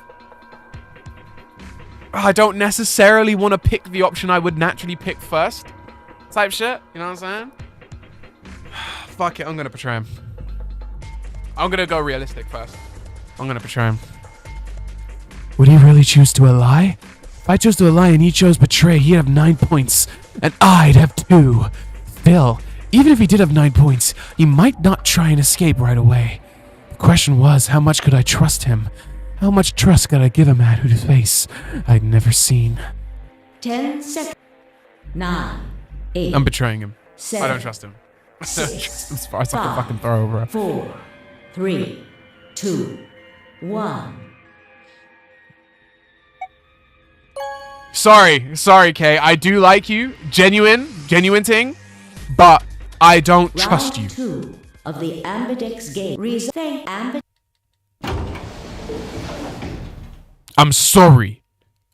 I don't necessarily want to pick the option I would naturally pick first. Type shit. You know what I'm saying? Fuck it. I'm going to betray him. I'm going to go realistic first. I'm going to betray him. Would he really choose to ally? If I chose to ally and he chose betray, he'd have 9 points. And I'd have 2. Still, even if he did have 9 points, he might not try and escape right away. The question was, how much could I trust him? How much trust could I give a man whose face I'd never seen?
10 seconds. 9, 8.
I'm betraying him.
7,
I don't trust him. I don't
6,
trust him as far as I can
5,
fucking throw over.
4, 3, 2, 1.
Sorry, Kay. I do like you. Genuine thing. But I don't trust you.
Round 2 of the Ambidex game. Thank Ambidex.
I'm sorry.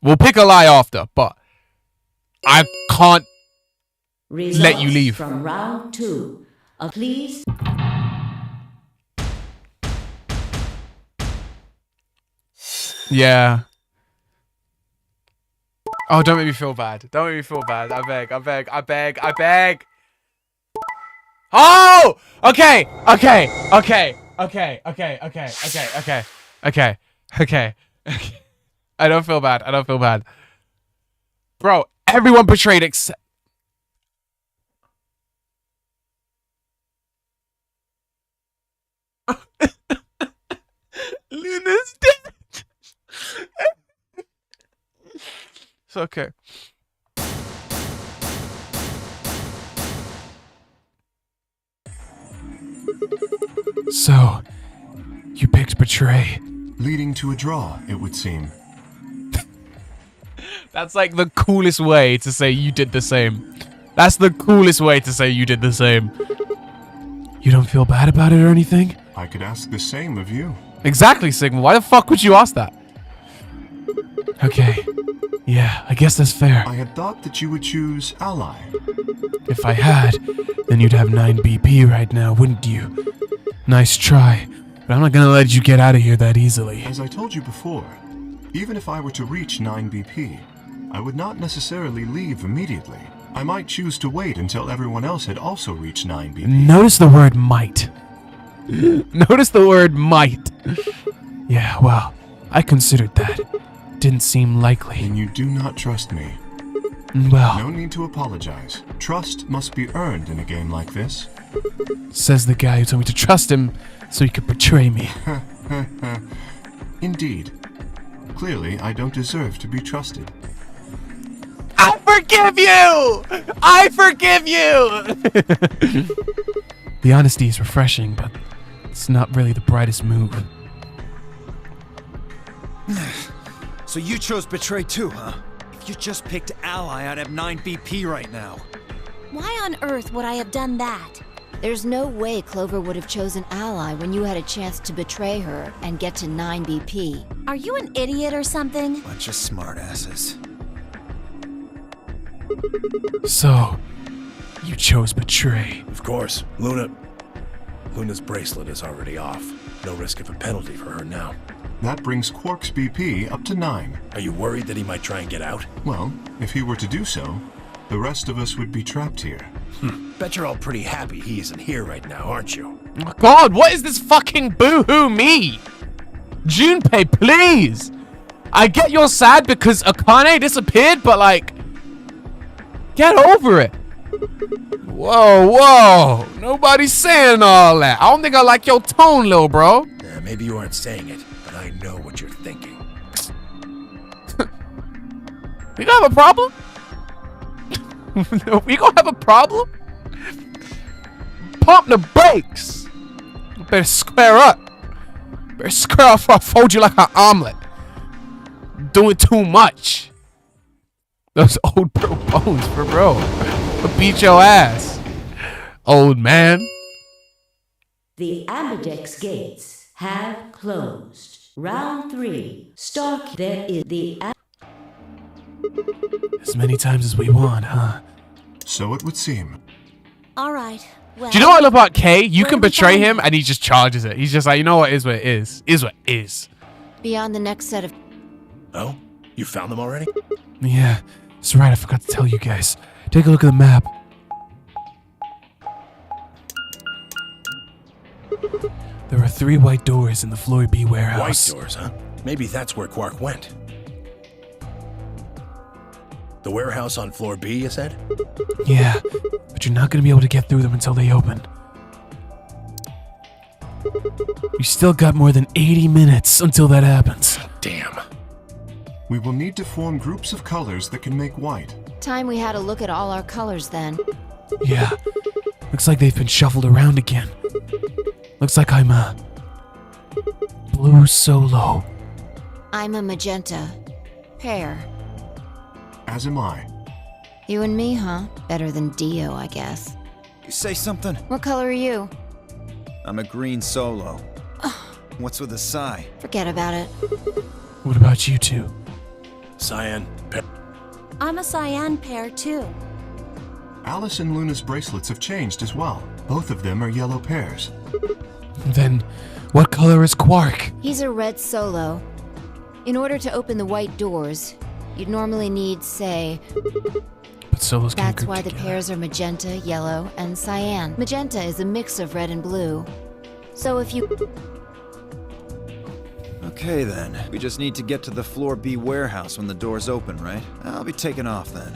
We'll pick a lie after, but I can't let you leave.
From round 2 of please.
Yeah. Oh, don't make me feel bad. Don't make me feel bad. I beg. Oh! Okay. I don't feel bad. Bro, everyone betrayed except... Luna's dead. It's okay. So, you picked betray.
Leading to a draw, it would seem.
That's like the coolest way to say you did the same. That's the coolest way to say you did the same. You don't feel bad about it or anything?
I could ask the same of you.
Exactly, Sigma. Why the fuck would you ask that? Okay. Yeah, I guess that's fair.
I had thought that you would choose ally.
If I had, then you'd have 9 BP right now, wouldn't you? Nice try, but I'm not gonna let you get out of here that easily.
As I told you before, even if I were to reach 9 BP, I would not necessarily leave immediately. I might choose to wait until everyone else had also reached 9 BP.
Notice the word might. Notice the word might. Yeah, well, I considered that. Didn't seem likely.
And you do not trust me.
Well,
No need to apologize. Trust must be earned in a game like this.
says the guy who told me to trust him so he could betray me.
Indeed. Clearly, I don't deserve to be trusted.
I forgive you! I forgive you! The honesty is refreshing, but it's not really the brightest move.
So you chose betray too, huh? If you just picked ally, I'd have 9 BP right now.
Why on earth would I have done that?
There's no way Clover would have chosen ally when you had a chance to betray her and get to 9 BP.
Are you an idiot or something?
Bunch of smartasses.
So, you chose betray.
Of course, Luna's bracelet is already off. No risk of a penalty for her now.
That brings Quark's BP up to 9.
Are you worried that he might try and get out?
Well, if he were to do so, The rest of us would be trapped here.
Bet you're all pretty happy he isn't here right now, aren't you?
Oh God, what is this fucking boo-hoo me? Junpei, please! I get you're sad because Akane disappeared, but like, get over it. Whoa, nobody's saying all that. I don't think I like your tone, little bro.
Maybe you aren't saying it, but I know what you're thinking.
We gonna have a problem? We gonna have a problem? Pump the brakes. You better square up. Better square up or I'll fold you like an omelet. Doing too much. Those old bro bones for bro. I'll beat your ass. Old man.
The Ambidex gates have closed. Round 3. Stark, there is the...
As many times as we want, huh?
So it would seem.
All right. Well,
Do you know what I love about Kay? You can betray him and he just charges it. He's just like, you know what, is what it is. Is what it is.
Beyond the next set of...
Oh? You found them already?
Yeah, that's right. I forgot to tell you guys. Take a look at the map. There are 3 white doors in the Floor B warehouse.
White doors, huh? Maybe that's where Quark went. The warehouse on floor B, you said?
Yeah, but you're not going to be able to get through them until they open. You still got more than 80 minutes until that happens.
Damn.
We will need to form groups of colors that can make white.
Time we had a look at all our colors then.
Yeah, looks like they've been shuffled around again. Looks like I'm a blue solo.
I'm a magenta. Pear.
As am I.
You and me, huh? Better than Dio, I guess.
You say something?
What color are you?
I'm a green solo. What's with the Psy?
Forget about it.
What about you two?
Cyan.
I'm a cyan pair too.
Alice and Luna's bracelets have changed as well. Both of them are yellow pairs.
Then, what color is Quark?
He's a red solo. In order to open the white doors, you'd normally need, say...
But solos can't
That's
group
why the
together.
pairs are magenta, yellow, and cyan. Magenta is a mix of red and blue. So if you...
Okay then. We just need to get to the Floor B warehouse when the doors open, right? I'll be taking off then.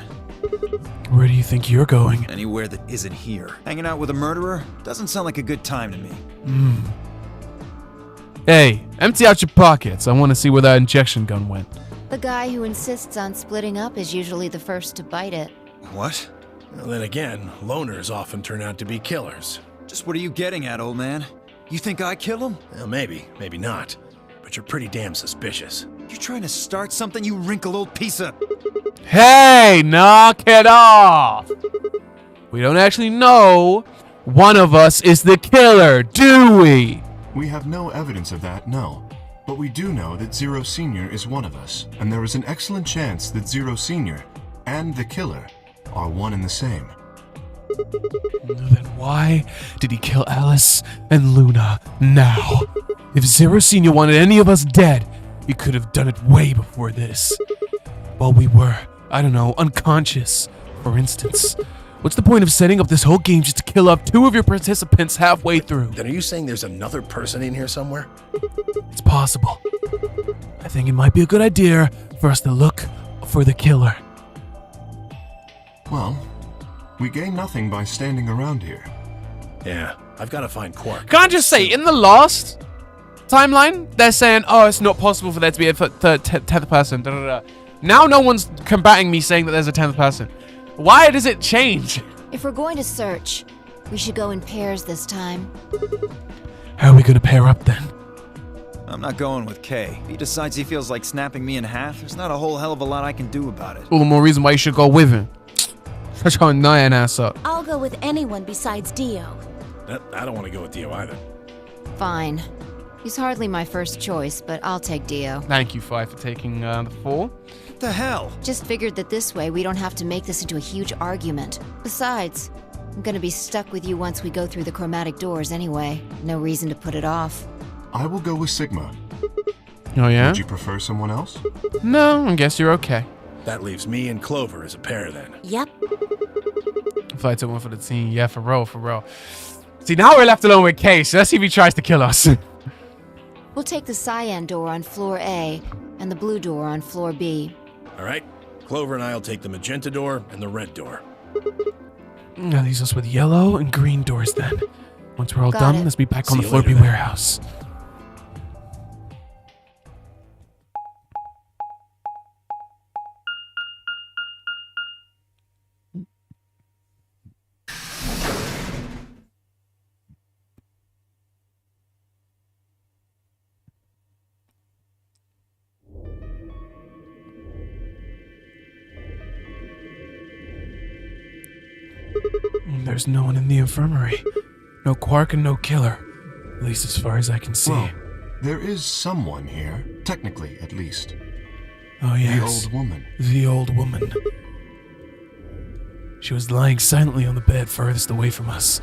Where do you think you're going?
Anywhere that isn't here. Hanging out with a murderer? Doesn't sound like a good time to me.
Hey, empty out your pockets. I want to see where that injection gun went.
The guy who insists on splitting up is usually the first to bite it.
What?
Well, then again, loners often turn out to be killers.
Just what are you getting at, old man? You think I kill him?
Well, maybe not. But you're pretty damn suspicious.
You trying to start something, you wrinkled old piece of...
Hey, knock it off! We don't actually know one of us is the killer, do we?
We have no evidence of that, no. But we do know that Zero Senior is one of us, and there is an excellent chance that Zero Senior and the killer are one and the same.
Then why did he kill Alice and Luna now? If Zero Senior wanted any of us dead, he could have done it way before this. While we were, I don't know, unconscious, for instance. What's the point of setting up this whole game just to kill off 2 of your participants halfway through?
Then are you saying there's another person in here somewhere?
It's possible. I think it might be a good idea for us to look for the killer.
Well, we gain nothing by standing around here.
Yeah, I've got to find Quark.
Can I just say, in the last timeline, they're saying, oh, it's not possible for there to be a 10th person. Da, da, da. Now no one's combating me saying that there's a 10th person. Why does it change?
If we're going to search, we should go in pairs this time.
How are we gonna pair up then?
I'm not going with Kay. If he decides he feels like snapping me in half, there's not a whole hell of a lot I can do about it.
All the more reason why you should go with him. Such a nine ass up.
I'll go with anyone besides Dio.
I don't want to go with Dio either.
Fine. He's hardly my first choice, but I'll take Dio.
Thank you, Fi, for taking the fall.
What the hell?
Just figured that this way we don't have to make this into a huge argument. Besides, I'm gonna be stuck with you once we go through the chromatic doors anyway. No reason to put it off.
I will go with Sigma.
Oh yeah?
Would you prefer someone else?
No, I guess you're okay.
That leaves me and Clover as a pair then.
Yep.
If I took one for the team, yeah, for real, for real. See, now we're left alone with Kay, so let's see if he tries to kill us.
We'll take the cyan door on floor A and the blue door on floor B.
All right? Clover and I'll take the magenta door and the red door.
That leaves us with yellow and green doors then. Once we're all
Got
done,
it.
let's be back on
See
the
you
floor
later,
B
then.
warehouse. There's no one in the infirmary. No Quark and no killer. At least as far as I can see.
Well, there is someone here, technically at least.
Oh
The
yes.
old woman.
The old woman. She was lying silently on the bed furthest away from us.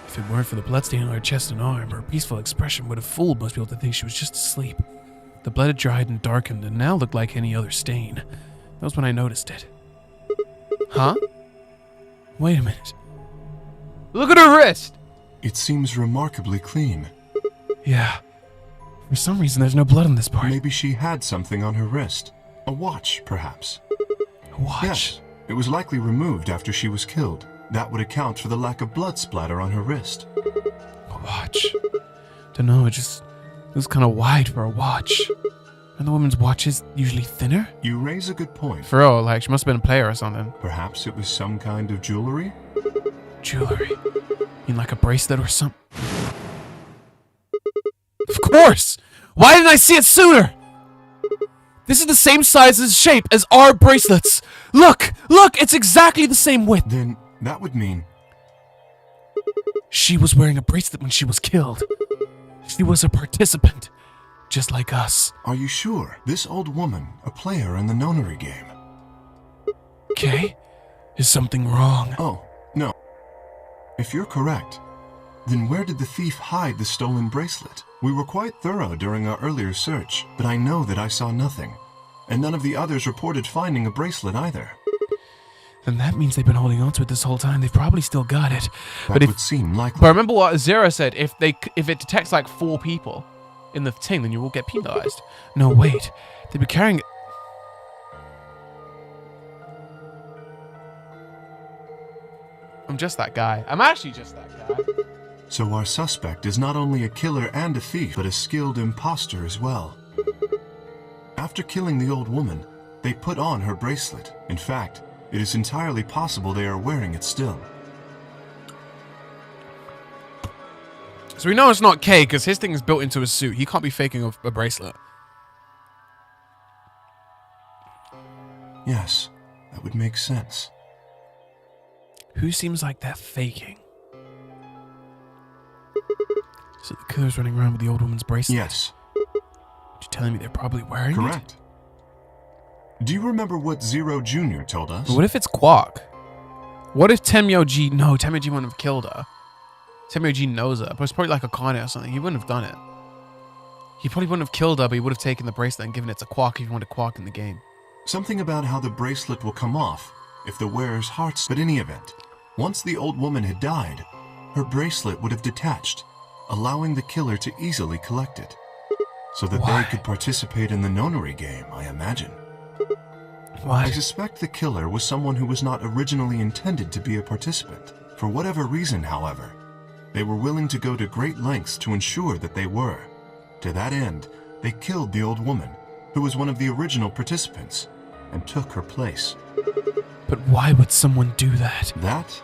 If it weren't for the bloodstain on her chest and arm, her peaceful expression would have fooled most people to think she was just asleep. The blood had dried and darkened and now looked like any other stain. That was when I noticed it. Huh? Wait a minute. Look at her wrist!
It seems remarkably clean.
Yeah. For some reason, there's no blood on this part.
Maybe she had something on her wrist. A watch, perhaps.
A watch.
Yes, it was likely removed after she was killed. That would account for the lack of blood splatter on her wrist.
A watch. Dunno, it was kind of wide for a watch. Are the woman's watches usually thinner?
You raise a good point.
For real, like she must have been a player or something.
Perhaps it was some kind of jewelry?
Jewelry. You mean like a bracelet or something? Of course! Why didn't I see it sooner? This is the same size and shape as our bracelets. Look! Look! It's exactly the same width.
Then that would mean
She was wearing a bracelet when she was killed. She was a participant, just like us.
Are you sure? This old woman, a player in the nonary game.
Okay? Is something wrong?
Oh, no. If you're correct, then where did the thief hide the stolen bracelet? We were quite thorough during our earlier search, but I know that I saw nothing. And none of the others reported finding a bracelet either.
Then that means they've been holding on to it this whole time. They've probably still got it.
That would seem likely.
But remember what Zero said, if it detects like 4 people in the thing, then you will get penalized. No, wait. They'd be carrying it. I'm just that guy. I'm actually just that guy.
So our suspect is not only a killer and a thief, but a skilled imposter as well. After killing the old woman, they put on her bracelet. In fact, it is entirely possible they are wearing it still.
So we know it's not Kay because his thing is built into his suit. He can't be faking a bracelet.
Yes, that would make sense.
Who seems like they're faking? So the killer's running around with the old woman's bracelet?
Yes,
You're telling me they're probably wearing it?
correct. Do you remember what Zero Jr. told us?
But what if it's Quark? What if Temyo-G... No, Temyo-G wouldn't have killed her. Temyo-G knows her, but it's probably like a con or something. He wouldn't have done it. He probably wouldn't have killed her, but he would have taken the bracelet and given it to Quark if he wanted Quark in the game.
Something about how the bracelet will come off if the wearer's heart's... But in any event, once the old woman had died, her bracelet would have detached, allowing the killer to easily collect it. So that
Why?
they could participate in the nonary game, I imagine.
Why?
I suspect the killer was someone who was not originally intended to be a participant. For whatever reason, however, they were willing to go to great lengths to ensure that they were. To that end, they killed the old woman, who was one of the original participants, and took her place.
But why would someone do that?
That?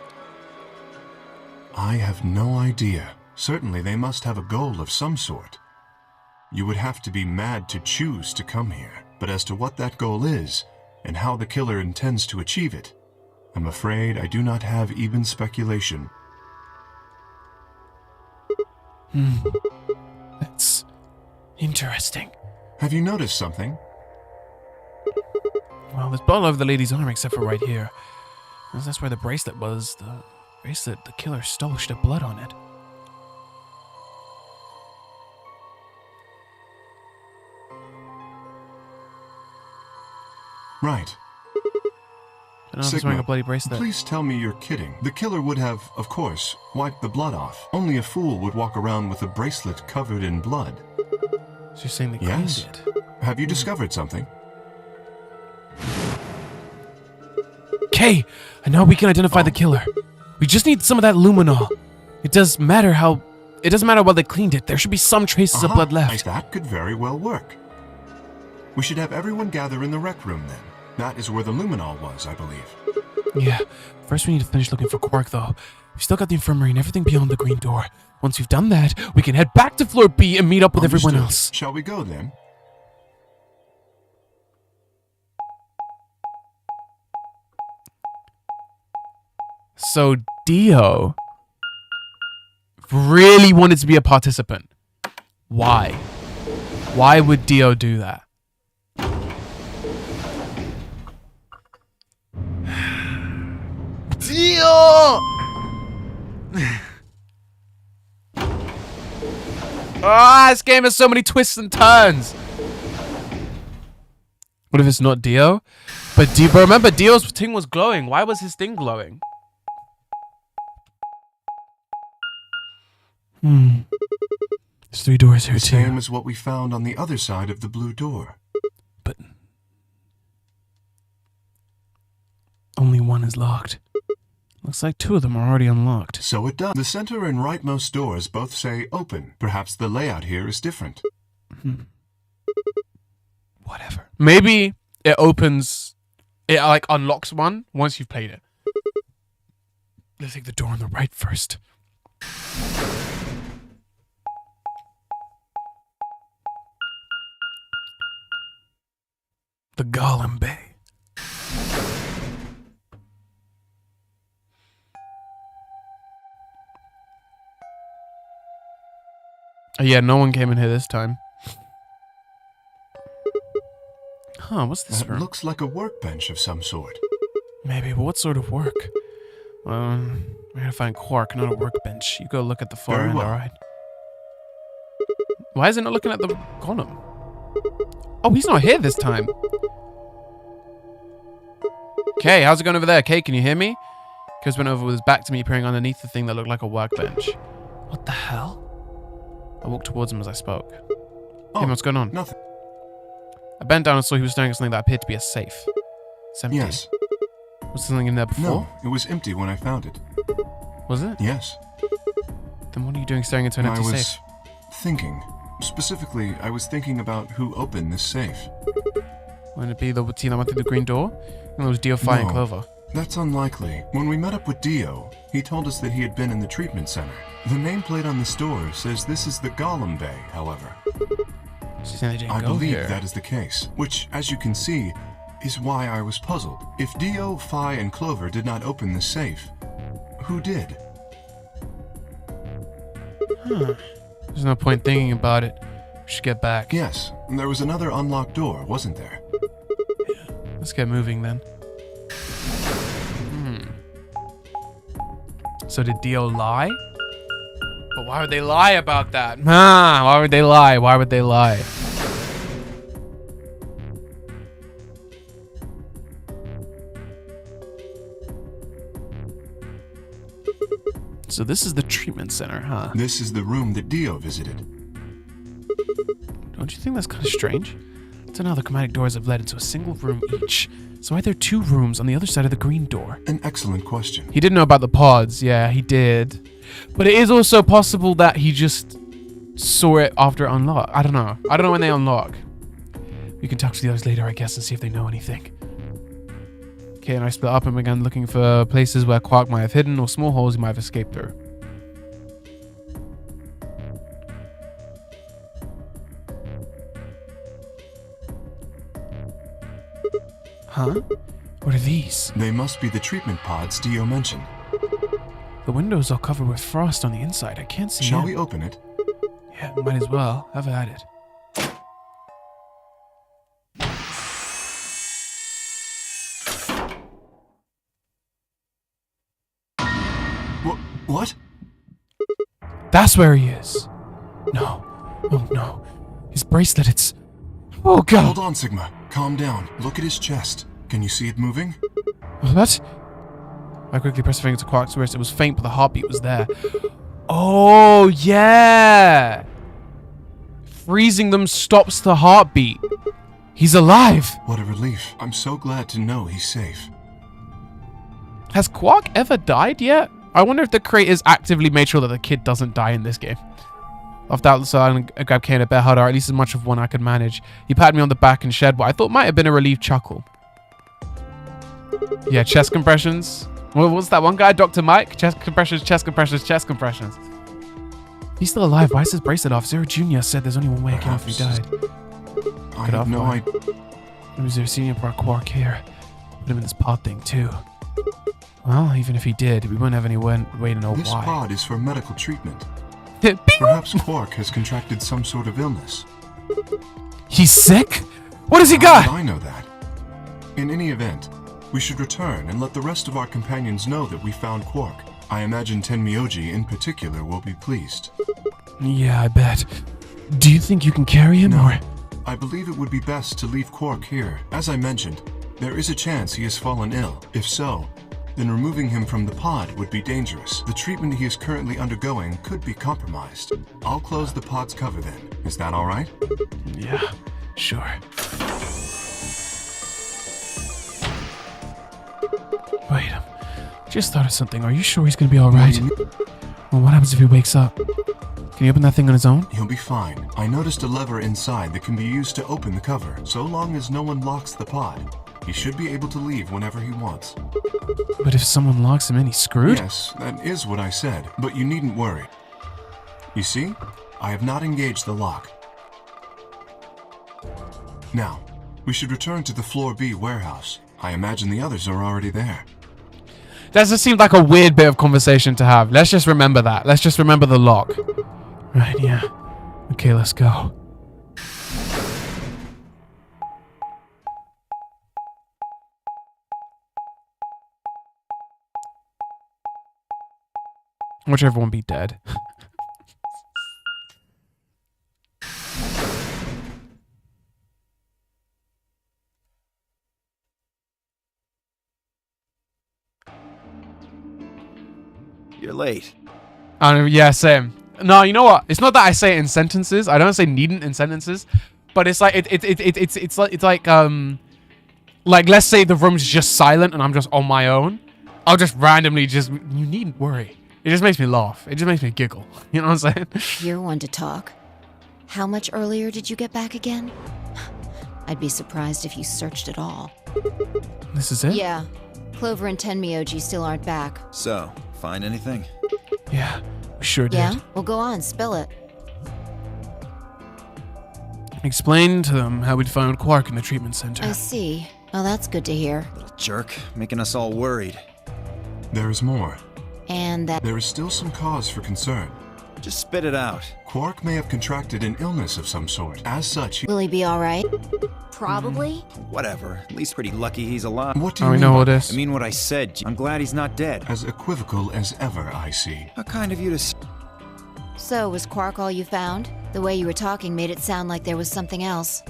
I have no idea. Certainly they must have a goal of some sort. You would have to be mad to choose to come here. But as to what that goal is, and how the killer intends to achieve it, I'm afraid I do not have even speculation.
That's interesting.
Have you noticed something?
Well, there's blood all over the lady's arm except for right here. Because that's where the bracelet was. The bracelet the killer stole should have blood on it.
Right.
I don't know if he's wearing a bloody bracelet.
Please tell me you're kidding. The killer would have, of course, wiped the blood off. Only a fool would walk around with a bracelet covered in blood.
So you're saying they
Yes.
cleaned it?
Have you discovered something?
Okay, and now we can identify the killer. We just need some of that luminol. It doesn't matter what they cleaned it. There should be some traces of blood left.
That could very well work. We should have everyone gather in the rec room then. That is where the luminol was, I believe.
Yeah. First we need to finish looking for Quark though. We've still got the infirmary and everything beyond the green door. Once we've done that, we can head back to floor B and meet up with everyone
Understood.
else.
Shall we go then?
So Dio really wanted to be a participant. Why? Why would Dio do that?
Dio!
This game has so many twists and turns. What if it's not Dio? But remember, Dio's thing was glowing. Why was his thing glowing? There's 3 doors here
The
too.
same as what we found on the other side of the blue door.
But only one is locked. Looks like 2 of them are already unlocked.
So it does. The center and rightmost doors both say open. Perhaps the layout here is different.
Whatever. Maybe it opens, it like unlocks one once you've played it. Let's take the door on the right first. The Golem Bay. Oh, yeah, no one came in here this time. Huh, what's this
That
room?
looks like a workbench of some sort.
Maybe, but what sort of work? Well, we're gonna find Quark, not a workbench. You go look at the far
Very
end,
well.
alright? Why is it not looking at the column? Oh, he's not here this time. Okay, how's it going over there? Kay, can you hear me? Chris went over with his back to me, peering underneath the thing that looked like a workbench. What the hell? I walked towards him as I spoke.
Oh,
Hey, what's going on?
Nothing.
I bent down and saw he was staring at something that appeared to be a safe. It's empty.
Yes.
Was there something in there before?
No, it was empty when I found it.
Was it?
Yes.
Then what are you doing staring into an
I
empty
was
safe?
thinking. Specifically, I was thinking about who opened this safe.
Wouldn't it be the team that went through the green door? And it was Dio, Phi, and
No.
Clover.
That's unlikely. When we met up with Dio, he told us that he had been in the treatment center. The nameplate on this door says this is the Golem Bay, however.
She's saying they didn't
I
go
believe
here.
that is the case, which, as you can see, is why I was puzzled. If Dio, Phi, and Clover did not open the safe, who did?
There's no point thinking about it. We should get back.
Yes, there was another unlocked door, wasn't there?
Let's get moving then. So did Dio lie? But why would they lie about that? Why would they lie? Why would they lie? So this is the treatment center, huh?
This is the room that Dio visited.
Don't you think that's kind of strange? So now the chromatic doors have led into a single room each. So why are there 2 rooms on the other side of the green door?
An excellent question.
He did know about the pods, yeah, he did. But it is also possible that he just saw it after it unlocked. I don't know. I don't know when they unlock. We can talk to the others later, I guess, and see if they know anything. Okay, and I split up and began looking for places where Quark might have hidden or small holes he might have escaped through. Huh? What are these?
They must be the treatment pods Dio mentioned.
The windows are covered with frost on the inside. I can't see
Shall
in.
we open it?
Yeah, might as well. Have at it.
What?
That's where he is. No. Oh no. His bracelet, it's... Oh god.
Hold on, Sigma. Calm down. Look at his chest. Can you see it moving?
What? I quickly pressed a finger to Quark's wrist. It was faint, but the heartbeat was there. Oh, yeah! Freezing them stops the heartbeat. He's alive!
What a relief. I'm so glad to know he's safe.
Has Quark ever died yet? I wonder if the creators actively made sure that the kid doesn't die in this game. Off that side, I grabbed Kane a bit harder, or at least as much of one I could manage. He patted me on the back and shed what I thought might have been a relieved chuckle. Yeah, chest compressions. What was that one guy, Dr. Mike? Chest compressions, chest compressions, chest compressions. He's still alive. Why is his bracelet off? Zero Jr. said there's only one way I can off if he died.
I have no idea.
It was Zero Senior brought Quark here. Put him in this pod thing, too. Well, even if he did, we wouldn't have any way to know
This
why.
pod is for medical treatment.
Bing!
Perhaps Quark has contracted some sort of illness.
He's sick? What has he
How
got?
did I know that? In any event, we should return and let the rest of our companions know that we found Quark. I imagine Tenmyoji in particular will be pleased.
Yeah, I bet. Do you think you can carry him,
No.
or...?
I believe it would be best to leave Quark here. As I mentioned, there is a chance he has fallen ill. If so, then removing him from the pod would be dangerous. The treatment he is currently undergoing could be compromised. I'll close the pod's cover then. Is that all right?
Yeah, sure. Wait, just thought of something. Are you sure he's gonna be alright? Well, what happens if he wakes up? Can he open that thing on his own?
He'll be fine. I noticed a lever inside that can be used to open the cover. So long as no one locks the pod, he should be able to leave whenever he wants.
But if someone locks him in, he's screwed?
Yes, that is what I said, but you needn't worry. You see, I have not engaged the lock. Now, we should return to the Floor B warehouse. I imagine the others are already there.
That just seemed like a weird bit of conversation to have. Let's just remember that. Let's just remember the lock. Right, yeah. Okay, let's go. Watch everyone be dead.
You're late.
Yeah, same. No, you know what? It's not that I say it in sentences. I don't say needn't in sentences, but it's like it's like let's say the room's just silent and I'm just on my own. I'll just randomly you needn't worry. It just makes me laugh. It just makes me giggle. You know what I'm saying?
You're one to talk. How much earlier did you get back again? I'd be surprised if you searched at all.
This is it?
Yeah. Clover and Tenmyoji still aren't back.
So, find anything?
Yeah, we sure did.
Yeah? Well, go on, spill it.
Explain to them how we'd found Quark in the treatment center.
I see. Well, that's good to hear.
Little jerk, making us all worried.
There is more.
And that...
There is still some cause for concern.
Just spit it out.
Quark may have contracted an illness of some sort. As such,
Will he be alright? Probably.
Whatever. At least pretty lucky he's alive.
what do
Oh,
you
we
mean
know
by
what it is.
I mean what I said. I'm glad he's not dead.
as equivocal as ever, I see.
How kind of you to...
So, was Quark all you found? The way you were talking made it sound like there was something else.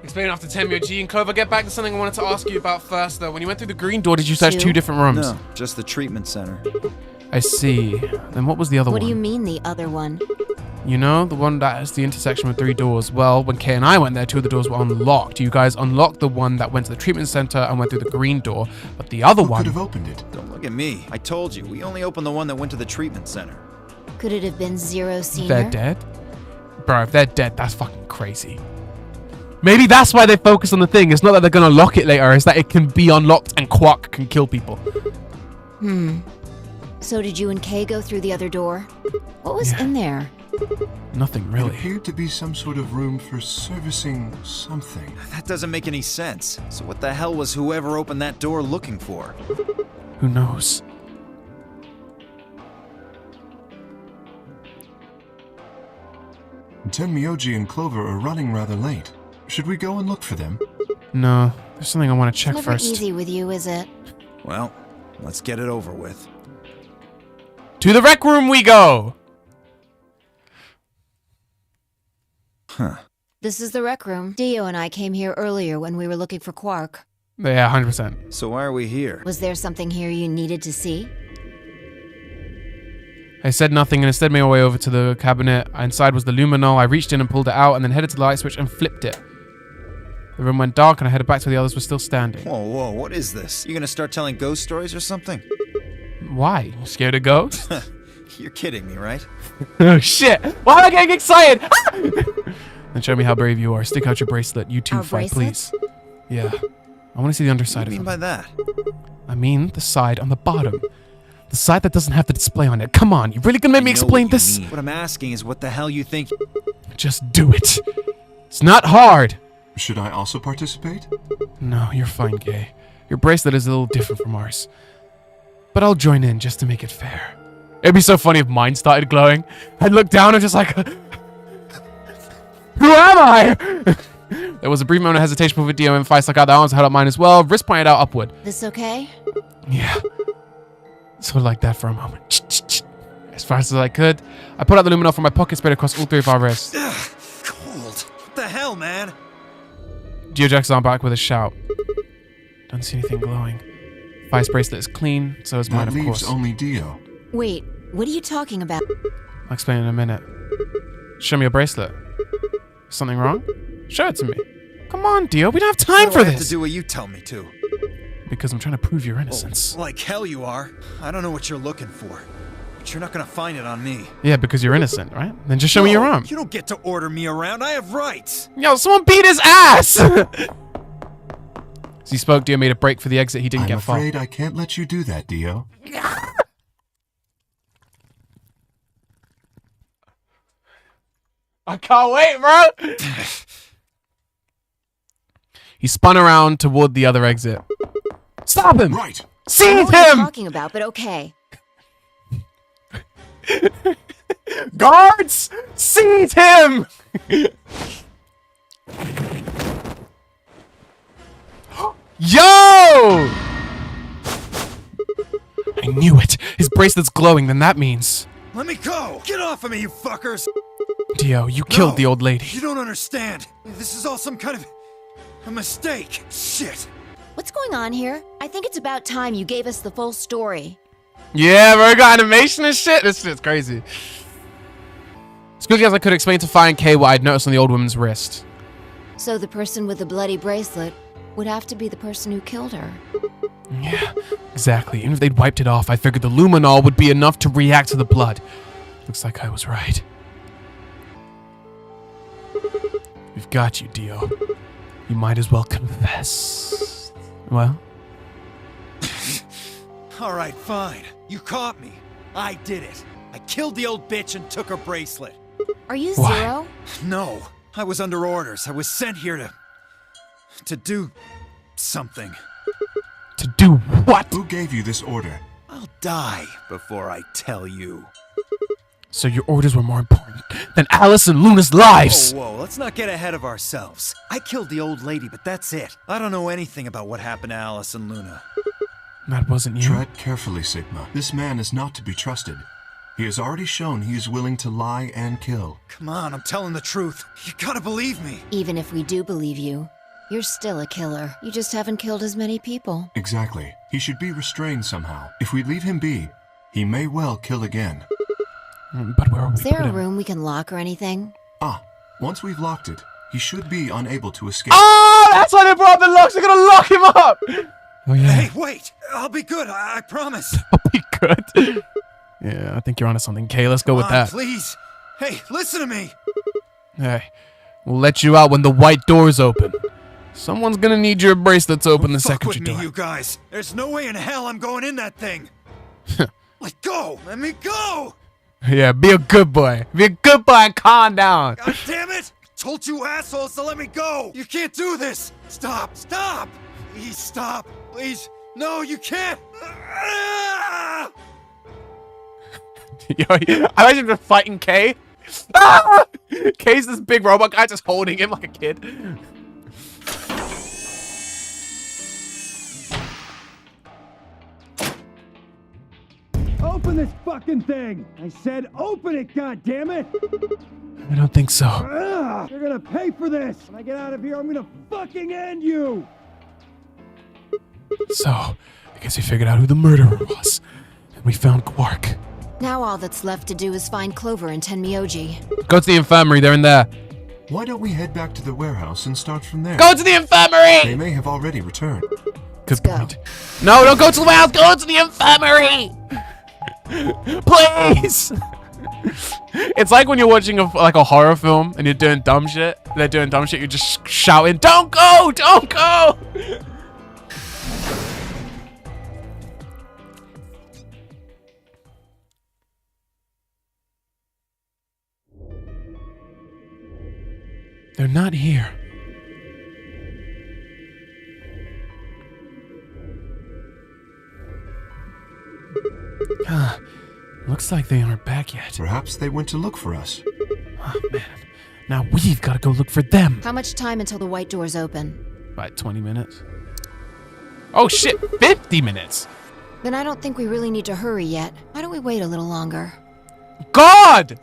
Explain after Tenmyoji and Clover. Get back to something I wanted to ask you about first, though. When you went through the green door, did you search 2 different rooms?
No, just the treatment center.
I see. Then what was the other
What
one?
do you mean, the other one?
You know, the one that has the intersection with 3 doors. Well, when Kay and I went there, 2 of the doors were unlocked. You guys unlocked the one that went to the treatment center and went through the green door, but the other
Who
one...
could have opened it?
Don't look at me. I told you, we only opened the one that went to the treatment center.
Could it have been Zero Senior?
They're dead? Bro, if they're dead, that's fucking crazy. Maybe that's why they focus on the thing. It's not that they're gonna lock it later, it's that it can be unlocked and Quark can kill people.
So did you and Kay go through the other door? What was
Yeah.
in there?
Nothing
It
really.
appeared to be some sort of room for servicing something.
That doesn't make any sense. So what the hell was whoever opened that door looking for?
Who knows?
Tenmyoji and Clover are running rather late. Should we go and look for them?
No, there's something I want to check
Never
first.
easy with you, is it?
Well, let's get it over with.
To the rec room we go!
Huh.
This is the rec room. Dio and I came here earlier when we were looking for Quark.
Yeah, 100%.
So why are we here?
Was there something here you needed to see?
I said nothing and instead made my way over to the cabinet. Inside was the luminol. I reached in and pulled it out and then headed to the light switch and flipped it. The room went dark and I headed back to where the others were still standing.
Whoa, what is this? You gonna start telling ghost stories or something?
Why? You scared of ghosts?
You're kidding me, right?
Oh shit! Why am I getting excited? Then show me how brave you are. Stick out your bracelet. You two
Our
fight,
bracelet?
please. Yeah. I want to see the underside
What do you
of
mean
them.
by that?
I mean the side on the bottom. The side that doesn't have the display on it. Come on, you really gonna make me
I know
explain
what you
this?
mean. What I'm asking is what the hell you think.
Just do it. It's not hard.
Should I also participate?
No, you're fine, Gay. Your bracelet is a little different from ours. But I'll join in just to make it fair. It'd be so funny if mine started glowing. I'd look down and just like... Who am I? There was a brief moment of hesitation before Dio and Feist stuck out their arms and held up mine as well. Wrist pointed out upward.
This okay?
Yeah. Sort of like that for a moment. As fast as I could, I pulled out the luminol from my pocket, spread it across all three of our wrists.
Cold. What the hell, man?
Dio jacks arm back with a shout. Don't see anything glowing. Feist's bracelet is clean, so is mine,
That
of
leaves
course.
only Dio.
Wait, what are you talking about?
I'll explain in a minute. Show me your bracelet. Something wrong? Show it to me. Come on, Dio. We don't have time
Why
for
do I have
this.
to do what you tell me to?
Because I'm trying to prove your innocence.
Like hell you are. I don't know what you're looking for. But you're not gonna find it on me.
Yeah, because you're innocent, right? Then just show me your arm.
You don't get to order me around. I have rights.
Yo, someone beat his ass! As he spoke, Dio made a break for the exit. He didn't
I'm
get far.
afraid I can't let you do that, Dio.
I can't wait, bro! He spun around toward the other exit. Stop him!
Right.
I know
Seize
what you're
him!
talking about, but okay.
Guards! Seize him! Yo! I knew it. His bracelet's glowing, then that means...
Let me go. Get off of me, you fuckers.
Dio, you killed
No,
the old lady.
You don't understand. This is all some kind of a mistake. Shit.
What's going on here? I think it's about time you gave us the full story.
Yeah, bro, got animation and shit. This shit's crazy. As quickly as I could explain to Fi and Kay what I'd noticed on the old woman's wrist.
So the person with the bloody bracelet would have to be the person who killed her.
Yeah, exactly. Even if they'd wiped it off, I figured the luminol would be enough to react to the blood. Looks like I was right. We've got you, Dio. You might as well confess. Well?
All right, fine. You caught me. I did it. I killed the old bitch and took her bracelet.
Are you
Why?
Zero?
No, I was under orders. I was sent here to do something.
To do what?
Who gave you this order?
I'll die before I tell you.
So your orders were more important than Alice and Luna's lives!
Whoa, let's not get ahead of ourselves. I killed the old lady, but that's it. I don't know anything about what happened to Alice and Luna.
That wasn't you.
Tread carefully, Sigma. This man is not to be trusted. He has already shown he is willing to lie and kill.
Come on, I'm telling the truth. You gotta believe me.
Even if we do believe you, you're still a killer. You just haven't killed as many people.
Exactly. He should be restrained somehow. If we leave him be, he may well kill again.
But where are we
Is there
put
a
him?
room we can lock or anything?
Ah, once we've locked it, he should be unable to escape.
Oh, that's why they brought the locks. They're gonna lock him up. Oh yeah.
Hey, wait! I'll be good, I promise.
I'll be good. Yeah, I think you're onto something, Kay. Let's go with
Come on,
that.
please. Hey, listen to me.
Hey, we'll let you out when the white doors open. Someone's gonna need your bracelet to open the
Fuck
second
with
you
me,
do
you
it.
guys. There's no way in hell I'm going in that thing. Let go. Let me go.
Yeah, be a good boy. Be a good boy and calm down.
God damn it! Told you assholes to let me go. You can't do this. Stop. Stop. Please stop. Please. No, you can't. Ah!
Yo, I imagine they're fighting Kay. Ah! Kay's this big robot guy just holding him like a kid.
Open this fucking thing! I said open it, goddammit!
I don't think so.
You're gonna pay for this! When I get out of here, I'm gonna fucking end you!
So, I guess we figured out who the murderer was. And we found Quark.
Now all that's left to do is find Clover and Tenmyoji.
Go to the infirmary, they're in there.
Why don't we head back to the warehouse and start from there?
Go to the infirmary!
They may have already returned.
Good
go.
point. No, don't go to the warehouse, go to the infirmary! Please! It's like when you're watching a horror film and you're doing dumb shit. They're doing dumb shit, you're just shouting, don't go! Don't go! They're not here. Looks like they aren't back yet.
Perhaps they went to look for us.
Oh, man. Now we've got to go look for them.
How much time until the white doors open?
About 20 minutes. Oh, shit. 50 minutes.
Then I don't think we really need to hurry yet. Why don't we wait a little longer?
God!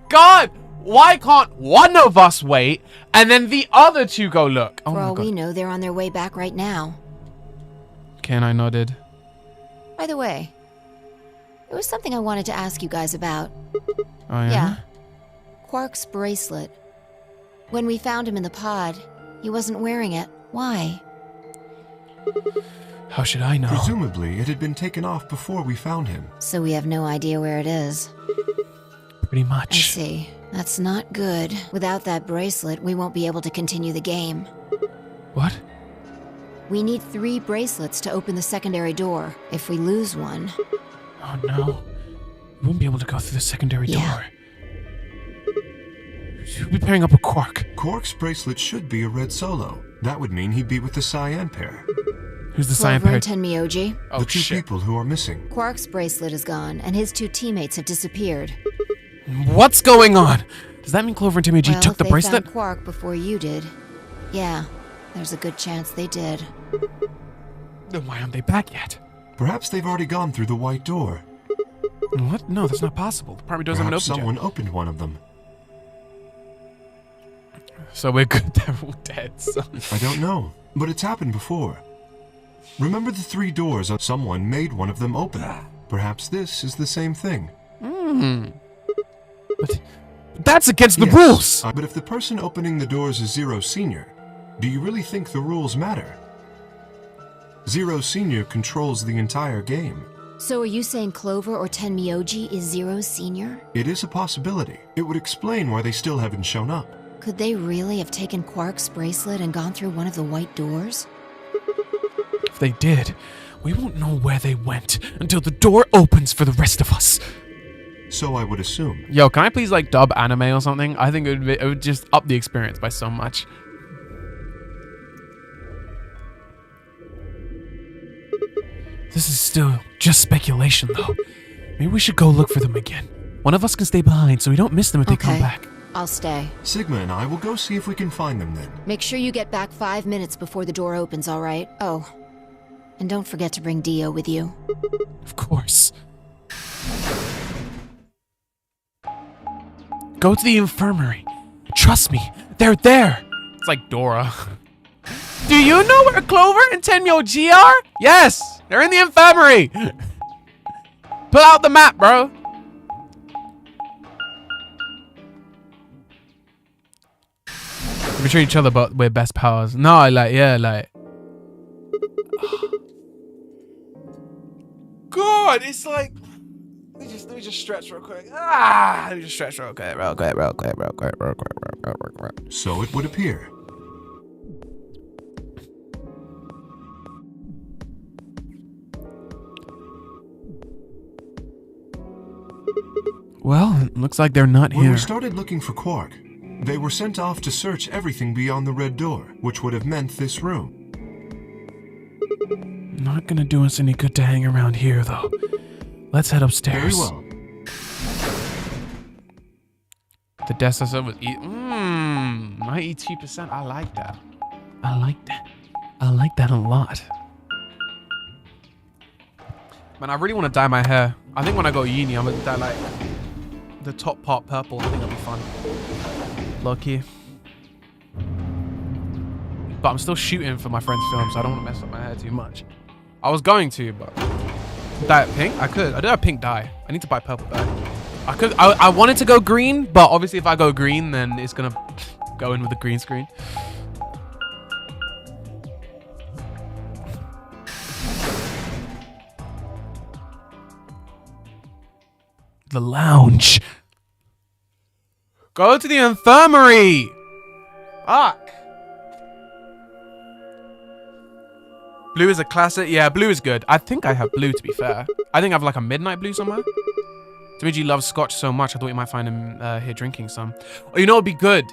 God! Why can't one of us wait and then the other two go look? Oh
For
my
all
God.
we know, they're on their way back right now.
Ken, I nodded.
By the way, there was something I wanted to ask you guys about.
Oh, yeah?
Yeah. Quark's bracelet. When we found him in the pod, he wasn't wearing it. Why?
How should I know?
Presumably, it had been taken off before we found him.
So we have no idea where it is.
Pretty
I
much.
see. That's not good. Without that bracelet, we won't be able to continue the game.
What?
We need 3 bracelets to open the secondary door. If we lose one...
Oh no. We won't be able to go through the secondary
Yeah.
door. Should we be pairing up with Quark?
Quark's bracelet should be a red solo. That would mean he'd be with the cyan pair.
Who's the cyan
Clover
pair?
and Tenmyoji.
Oh,
The two
shit.
people who are missing.
Quark's bracelet is gone, and his 2 teammates have disappeared.
What's going on? Does that mean Clover and Timmy
Well,
took the
if they
bracelet?
found Quark before you did. Yeah, there's a good chance they did.
Then why aren't they back yet?
Perhaps they've already gone through the white door.
What? No, that's not possible. The apartment doesn't
Perhaps
open
someone opened one of them.
yet. So we're good. They're all dead. So.
I don't know, but it's happened before. Remember the 3 doors? Someone made one of them open. Perhaps this is the same thing.
But that's against the
Yes,
rules.
but if the person opening the doors is Zero Senior, do you really think the rules matter? Zero Senior controls the entire game.
So are you saying Clover or Tenmyoji is Zero Senior?
It is a possibility. It would explain why they still haven't shown up.
Could they really have taken Quark's bracelet and gone through one of the white doors?
If they did, we won't know where they went until the door opens for the rest of us.
So I would assume.
Yo, can I please like dub anime or something? I think it would just up the experience by so much. This is still just speculation though. Maybe we should go look for them again. One of us can stay behind so we don't miss them if they come
Okay.
back.
I'll stay.
Sigma and I will go see if we can find them then.
Make sure you get back 5 minutes before the door opens, all right? Oh, and don't forget to bring Dio with you.
Of course. Go to the infirmary. Trust me, they're there. It's like Dora. Do you know where Clover and Tenmyoji are? Yes, they're in the infirmary. Pull out the map, bro. We treat each other, but we're best pals. No, like, yeah, like. God, it's like. Let me just stretch real quick. Let me just stretch real quick.
So it would appear.
Well, it looks like they're not
When
here.
we started looking for Quark, they were sent off to search everything beyond the red door, which would have meant this room.
Not gonna do us any good to hang around here, though. Let's head upstairs.
Very well.
The desk is with 92%. I like that. I like that. I like that a lot. Man, I really want to dye my hair. I think when I go to uni, I'm gonna dye like the top part purple. I think it'll be fun. Low key. but I'm still shooting for my friend's film, so I don't want to mess up my hair too much. I was going to, but dye it pink? I could. I do have pink dye. I need to buy purple dye. I wanted to go green, but obviously if I go green, then it's gonna go in with the green screen. The lounge. Go to the infirmary. Fuck. Blue is a classic. Yeah, blue is good. I think I have blue, to be fair. I think I have like a midnight blue somewhere. Dimitri loves scotch so much, I thought you might find him here drinking some. Oh, you know what would be good?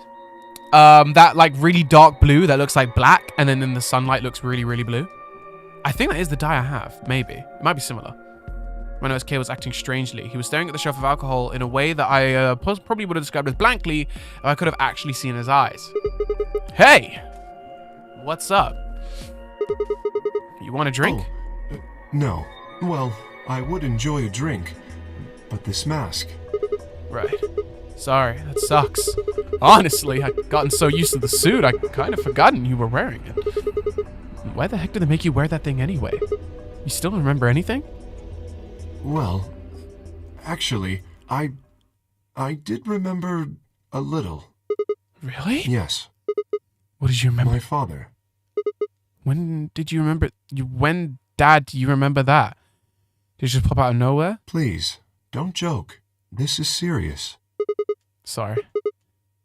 That like really dark blue that looks like black, and then in the sunlight looks really, really blue. I think that is the dye I have. Maybe. It might be similar. When I was Kay was acting strangely. He was staring at the shelf of alcohol in a way that I probably would have described as blankly if I could have actually seen his eyes. Hey! What's up? You want a drink?
Oh, no. Well, I would enjoy a drink, but this mask...
Right. Sorry, that sucks. Honestly, I've gotten so used to the suit, I kind of forgotten you were wearing it. Why the heck did they make you wear that thing anyway? You still don't remember anything?
Well, actually, I did remember a little.
Really?
Yes.
What did you remember?
My father.
When did you remember? When, Dad, do you remember that? Did it just pop out of nowhere?
Please, don't joke. This is serious.
Sorry.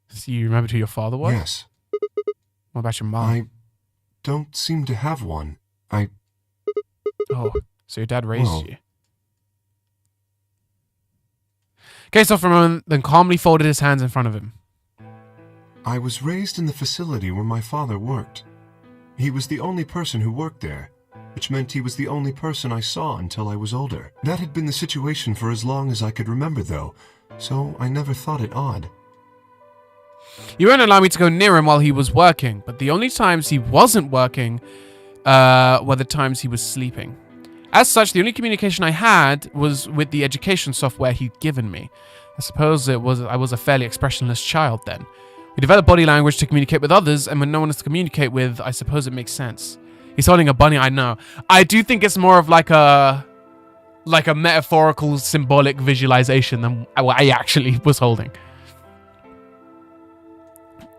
So you remembered who your father was?
Yes.
What about your mom?
I don't seem to have one.
Oh, so your dad raised you. Okay, so for a moment, then calmly folded his hands in front of him.
I was raised in the facility where my father worked. He was the only person who worked there, which meant he was the only person I saw until I was older. That had been the situation for as long as I could remember, though, so I never thought it odd.
You wouldn't allow me to go near him while he was working, but the only times he wasn't working were the times he was sleeping. As such, the only communication I had was with the education software he'd given me. I suppose I was a fairly expressionless child then. We developed body language to communicate with others, and when no one is to communicate with, I suppose it makes sense. He's holding a bunny, I know. I do think it's more of like a metaphorical, symbolic visualization than what I actually was holding.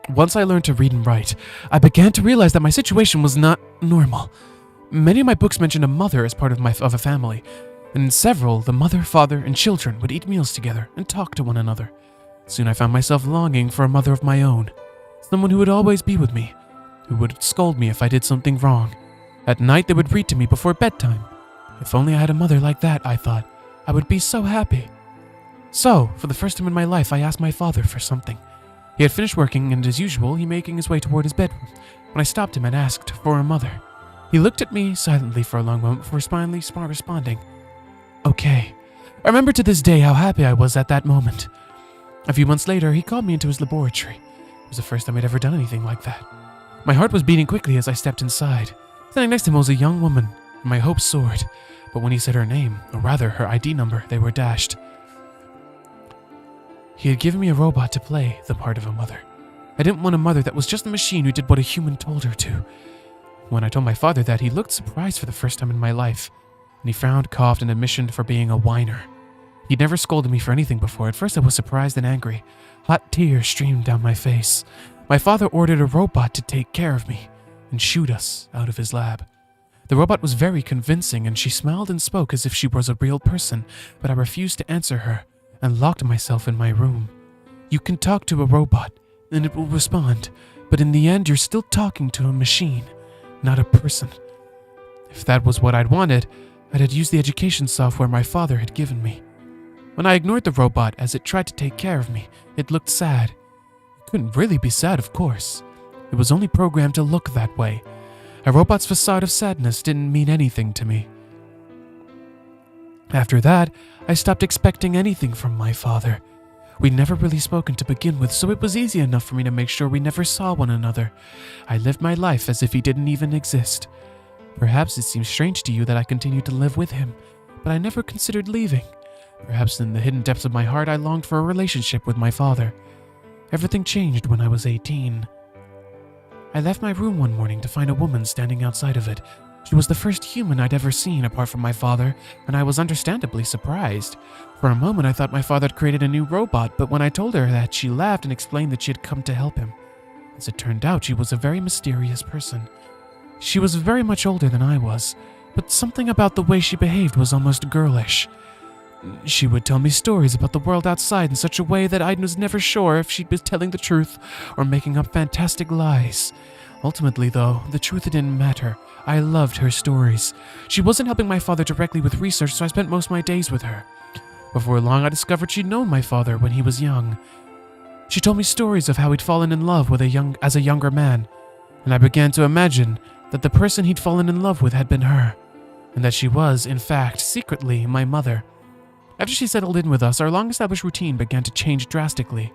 Once I learned to read and write, I began to realize that my situation was not normal. Many of my books mentioned a mother as part of a family, and in several, the mother, father, and children would eat meals together and talk to one another. Soon I found myself longing for a mother of my own, someone who would always be with me, who would scold me if I did something wrong. At night, they would read to me before bedtime. If only I had a mother like that, I thought, I would be so happy. So, for the first time in my life, I asked my father for something. He had finished working, and as usual, he making his way toward his bedroom, when I stopped him and asked for a mother. He looked at me silently for a long moment before finally responding, "Okay." I remember to this day how happy I was at that moment. A few months later, he called me into his laboratory. It was the first time I'd ever done anything like that. My heart was beating quickly as I stepped inside. Standing next to him was a young woman, and my hopes soared. But when he said her name, or rather her ID number, they were dashed. He had given me a robot to play the part of a mother. I didn't want a mother that was just a machine who did what a human told her to. When I told my father that, he looked surprised for the first time in my life, and he frowned, coughed, and admission for being a whiner. He'd never scolded me for anything before. At first I was surprised and angry. Hot tears streamed down my face. My father ordered a robot to take care of me and shoot us out of his lab. The robot was very convincing, and she smiled and spoke as if she was a real person, but I refused to answer her and locked myself in my room. You can talk to a robot, and it will respond, but in the end you're still talking to a machine, not a person. If that was what I'd wanted, I'd have used the education software my father had given me. When I ignored the robot as it tried to take care of me, it looked sad. It couldn't really be sad, of course. It was only programmed to look that way. A robot's facade of sadness didn't mean anything to me. After that, I stopped expecting anything from my father. We'd never really spoken to begin with, so it was easy enough for me to make sure we never saw one another. I lived my life as if he didn't even exist. Perhaps it seems strange to you that I continued to live with him, but I never considered leaving. Perhaps in the hidden depths of my heart I longed for a relationship with my father. Everything changed when I was 18. I left my room one morning to find a woman standing outside of it. She was the first human I'd ever seen apart from my father, and I was understandably surprised. For a moment I thought my father had created a new robot, but when I told her that, she laughed and explained that she had come to help him. As it turned out, she was a very mysterious person. She was very much older than I was, but something about the way she behaved was almost girlish. She would tell me stories about the world outside in such a way that I was never sure if she was telling the truth or making up fantastic lies. Ultimately, though, the truth didn't matter. I loved her stories. She wasn't helping my father directly with research, so I spent most of my days with her. Before long, I discovered she'd known my father when he was young. She told me stories of how he'd fallen in love with as a younger man, and I began to imagine that the person he'd fallen in love with had been her, and that she was, in fact, secretly my mother. After she settled in with us, our long-established routine began to change drastically.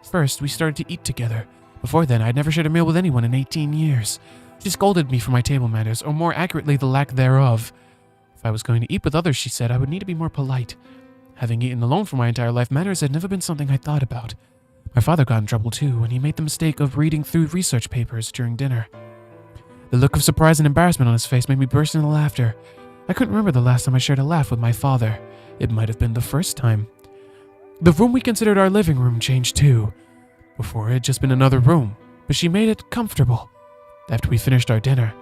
First, we started to eat together. Before then, I'd never shared a meal with anyone in 18 years. She scolded me for my table manners, or more accurately, the lack thereof. If I was going to eat with others, she said, I would need to be more polite. Having eaten alone for my entire life, manners had never been something I thought about. My father got in trouble too, and he made the mistake of reading through research papers during dinner. The look of surprise and embarrassment on his face made me burst into laughter. I couldn't remember the last time I shared a laugh with my father. It might have been the first time. The room we considered our living room changed too. Before, it had just been another room, but she made it comfortable. After we finished our dinner,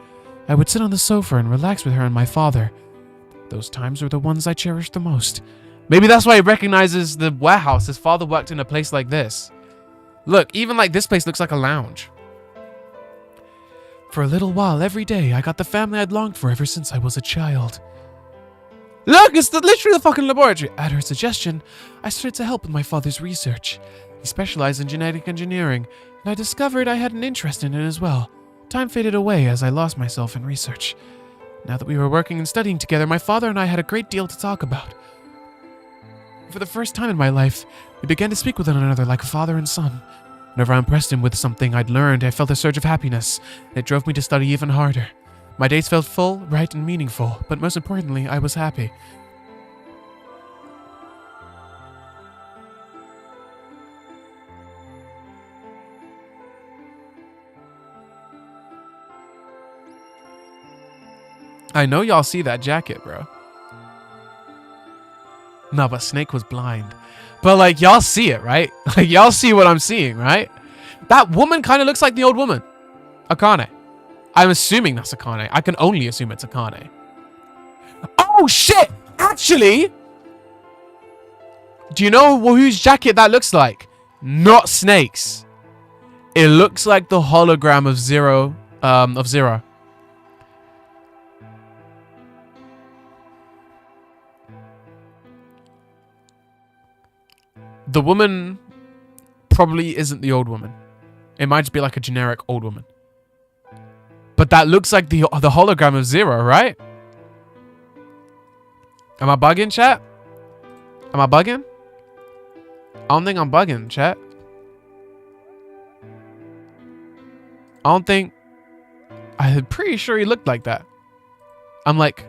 I would sit on the sofa and relax with her and my father. Those times were the ones I cherished the most. Maybe that's why he recognizes the warehouse. His father worked in a place like this. Look, even like this place looks like a lounge. For a little while, every day, I got the family I'd longed for ever since I was a child. Look, it's literally the fucking laboratory. At her suggestion, I started to help with my father's research. He specialized in genetic engineering, and I discovered I had an interest in it as well. Time faded away as I lost myself in research. Now that we were working and studying together, my father and I had a great deal to talk about. For the first time in my life, we began to speak with one another like father and son. Whenever I impressed him with something I'd learned, I felt a surge of happiness, and it drove me to study even harder. My days felt full, bright, and meaningful, but most importantly, I was happy. I know y'all see that jacket, bro. No, but Snake was blind. But, like, y'all see it, right? Like, y'all see what I'm seeing, right? That woman kind of looks like the old woman. Akane. I'm assuming that's Akane. I can only assume it's Akane. Oh, shit! Actually, do you know whose jacket that looks like? Not Snake's. It looks like the hologram of Zero. The woman probably isn't the old woman. It might just be like a generic old woman. But that looks like the hologram of Zero, right? Am I bugging, chat? Am I bugging? I don't think I'm bugging, chat. I don't think... I'm pretty sure he looked like that. I'm like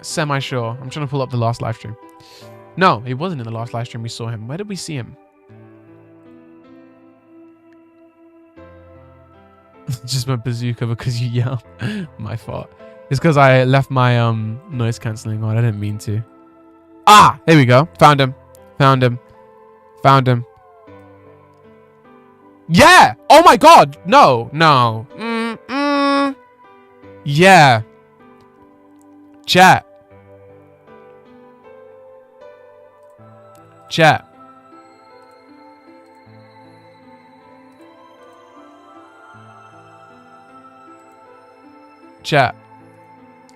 semi-sure. I'm trying to pull up the last live stream. No, he wasn't in the last live stream we saw him. Where did we see him? Just my bazooka because you yelled. My fault. It's because I left my noise cancelling on. I didn't mean to. Ah, here we go. Found him. Found him. Found him. Yeah. Oh my god. No. No. Yeah. Chat. Chat. Chat.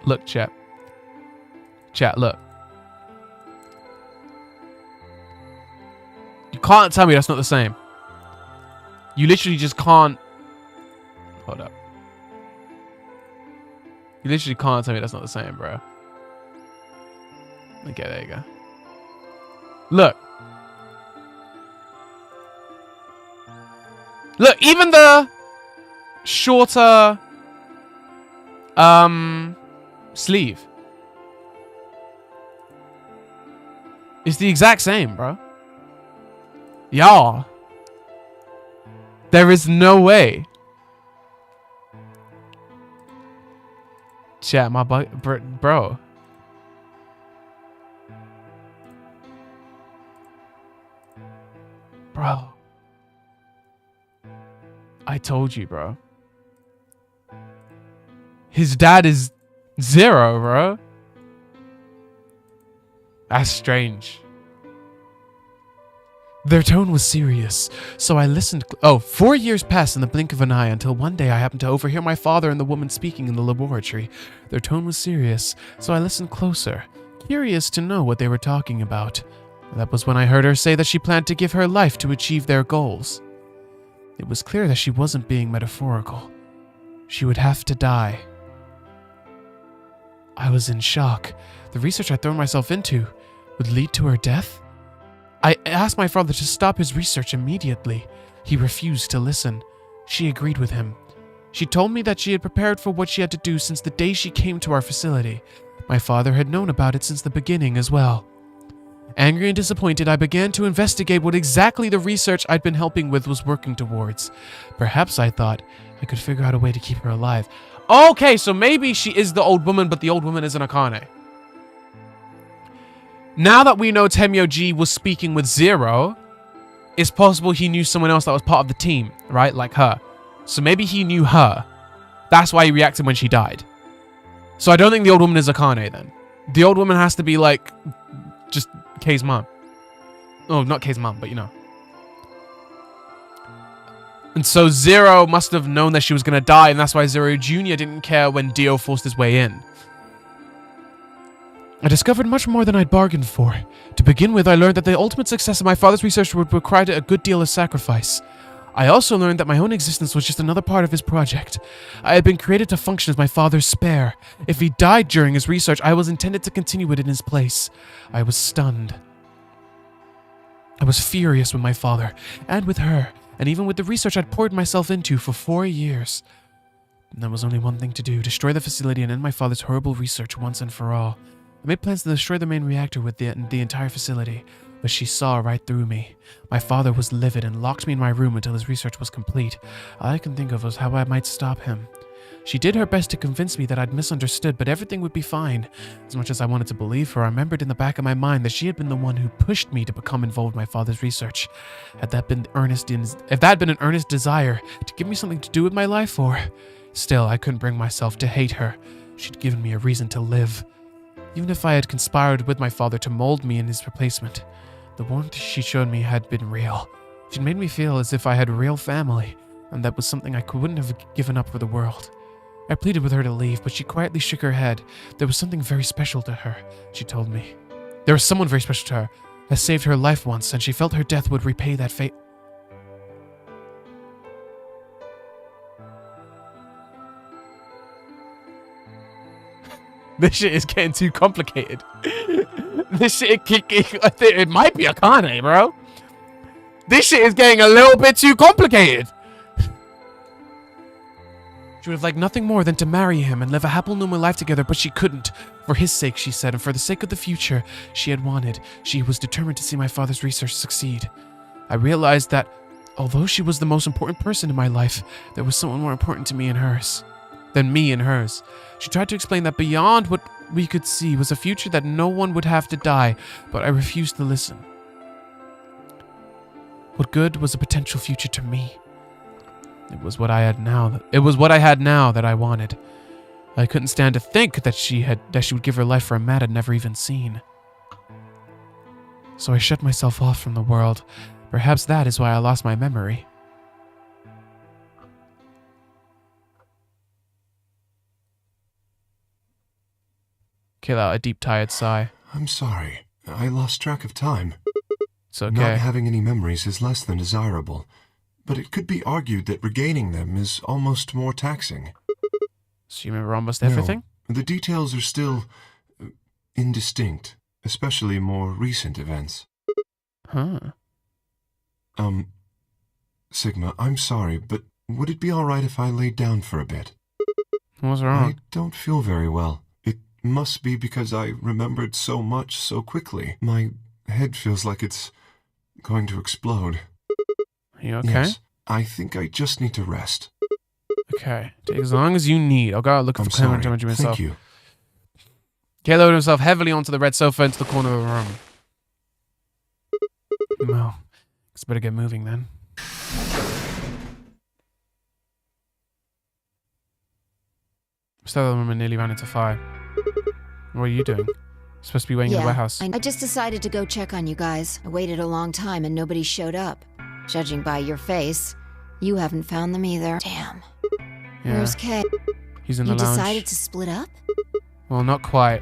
Look, chat. Chat, look. You can't tell me that's not the same. You literally just can't. Hold up. You literally can't tell me that's not the same, bro. Okay, there you go. Look. Look, even the shorter sleeve. It's the exact same, bro. Y'all. There is no way. Chat, my bro. Bro. I told you, bro. His dad is 0, bro. That's strange. Their tone was serious, so I listened. 4 years passed in the blink of an eye until one day I happened to overhear my father and the woman speaking in the laboratory. Their tone was serious, so I listened closer, curious to know what they were talking about. That was when I heard her say that she planned to give her life to achieve their goals. It was clear that she wasn't being metaphorical. She would have to die. I was in shock. The research I'd thrown myself into would lead to her death? I asked my father to stop his research immediately. He refused to listen. She agreed with him. She told me that she had prepared for what she had to do since the day she came to our facility. My father had known about it since the beginning as well. Angry and disappointed, I began to investigate what exactly the research I'd been helping with was working towards. Perhaps, I thought, I could figure out a way to keep her alive. Okay, so maybe she is the old woman, but the old woman isn't Akane. Now that we know Temyoji was speaking with 0, it's possible he knew someone else that was part of the team, right? Like her. So maybe he knew her. That's why he reacted when she died. So I don't think the old woman is Akane then. The old woman has to be like, just Kei's mom. Oh, not Kei's mom, but you know. And so 0 must have known that she was going to die, and that's why 0 Jr. didn't care when Dio forced his way in. I discovered much more than I'd bargained for. To begin with, I learned that the ultimate success of my father's research would require a good deal of sacrifice. I also learned that my own existence was just another part of his project. I had been created to function as my father's spare. If he died during his research, I was intended to continue it in his place. I was stunned. I was furious with my father, and with her, and even with the research I'd poured myself into for 4 years. And there was only one thing to do: destroy the facility and end my father's horrible research once and for all. I made plans to destroy the main reactor with the entire facility, but she saw right through me. My father was livid and locked me in my room until his research was complete. All I can think of was how I might stop him. She did her best to convince me that I'd misunderstood, but everything would be fine. As much as I wanted to believe her, I remembered in the back of my mind that she had been the one who pushed me to become involved in my father's research. If that had been an earnest desire to give me something to do with my life, or... Still, I couldn't bring myself to hate her. She'd given me a reason to live. Even if I had conspired with my father to mold me in his replacement, the warmth she showed me had been real. She'd made me feel as if I had a real family, and that was something I wouldn't have given up for the world. I pleaded with her to leave, but she quietly shook her head. There was something very special to her, she told me. There was someone very special to her. I saved her life once, and she felt her death would repay that fate. This shit is getting too complicated. This shit, it might be Akane, bro. This shit is getting a little bit too complicated. She would have liked nothing more than to marry him and live a happy normal life together, but she couldn't. For his sake, she said, and for the sake of the future she had wanted, she was determined to see my father's research succeed. I realized that, although she was the most important person in my life, there was someone more important to me and hers. Than me and hers. She tried to explain that beyond what we could see was a future that no one would have to die, but I refused to listen. What good was a potential future to me? It was what I had now. It was what I had now that I wanted. I couldn't stand to think that she would give her life for a man I'd never even seen. So I shut myself off from the world. Perhaps that is why I lost my memory. Kayla, a deep, tired sigh.
I'm sorry. I lost track of time.
It's okay.
Not having any memories is less than desirable, but it could be argued that regaining them is almost more taxing.
So you remember almost everything?
No, the details are still indistinct, especially more recent events.
Huh.
Sigma, I'm sorry, but would it be alright if I laid down for a bit?
What's wrong?
I don't feel very well. Must be because I remembered so much so quickly. My head feels like it's going to explode.
Are you okay?
Yes, I think I just need to rest.
Okay. Take as long as you need. I'll go out looking
I'm
for Clement
sorry.
to myself.
Thank you.
Kay loaded himself heavily onto the red sofa into the corner of the room. Well, guess better get moving then. Stella and the woman nearly ran into fire. What are you doing? You're supposed to be waiting in the warehouse.
I just decided to go check on you guys. I waited a long time and nobody showed up. Judging by your face, you haven't found them either. Damn.
Yeah.
Where's Kay?
He's in
You
the lounge.
decided to split up?
Well, not quite.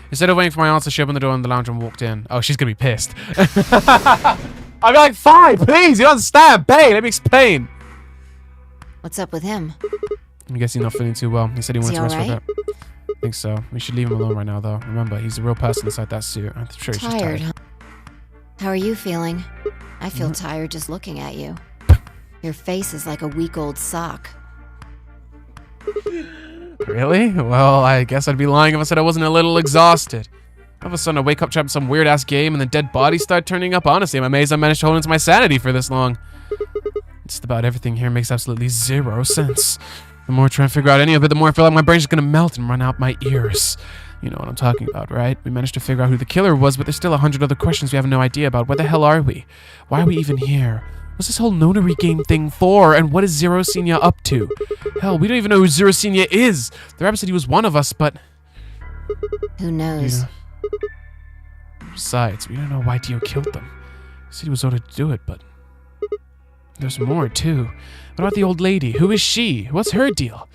Instead of waiting for my answer, she opened the door in the lounge and walked in. Oh, she's gonna be pissed. I'd be like, fine, please, you don't understand. Babe, let me explain.
What's up with him?
I guess he's not feeling too well. He said he wanted to rest for a
alright?
bit. I think so. We should leave him alone right now, though. Remember, he's a real person inside that suit. I'm sure he's just
Tired,
tired.
huh? How are you feeling? I feel tired just looking at you. Your face is like a week-old sock.
Really? Well, I guess I'd be lying if I said I wasn't a little exhausted. All of a sudden, I wake up trapped in some weird-ass game and the dead bodies start turning up. Honestly, I'm amazed I managed to hold into my sanity for this long. Just about everything here makes absolutely zero sense. The more I try and figure out any of it, the more I feel like my brain's just gonna melt and run out my ears. You know what I'm talking about, right? We managed to figure out who the killer was, but there's still 100 other questions we have no idea about. Where the hell are we? Why are we even here? What's this whole notary game thing for? And what is Zero Senior up to? Hell, we don't even know who Zero Senior is. The rabbit said he was one of us, but...
Who knows?
Yeah. Besides, we don't know why Dio killed them. He said he was ordered to do it, but... There's more, too. What about the old lady? Who is she? What's her deal?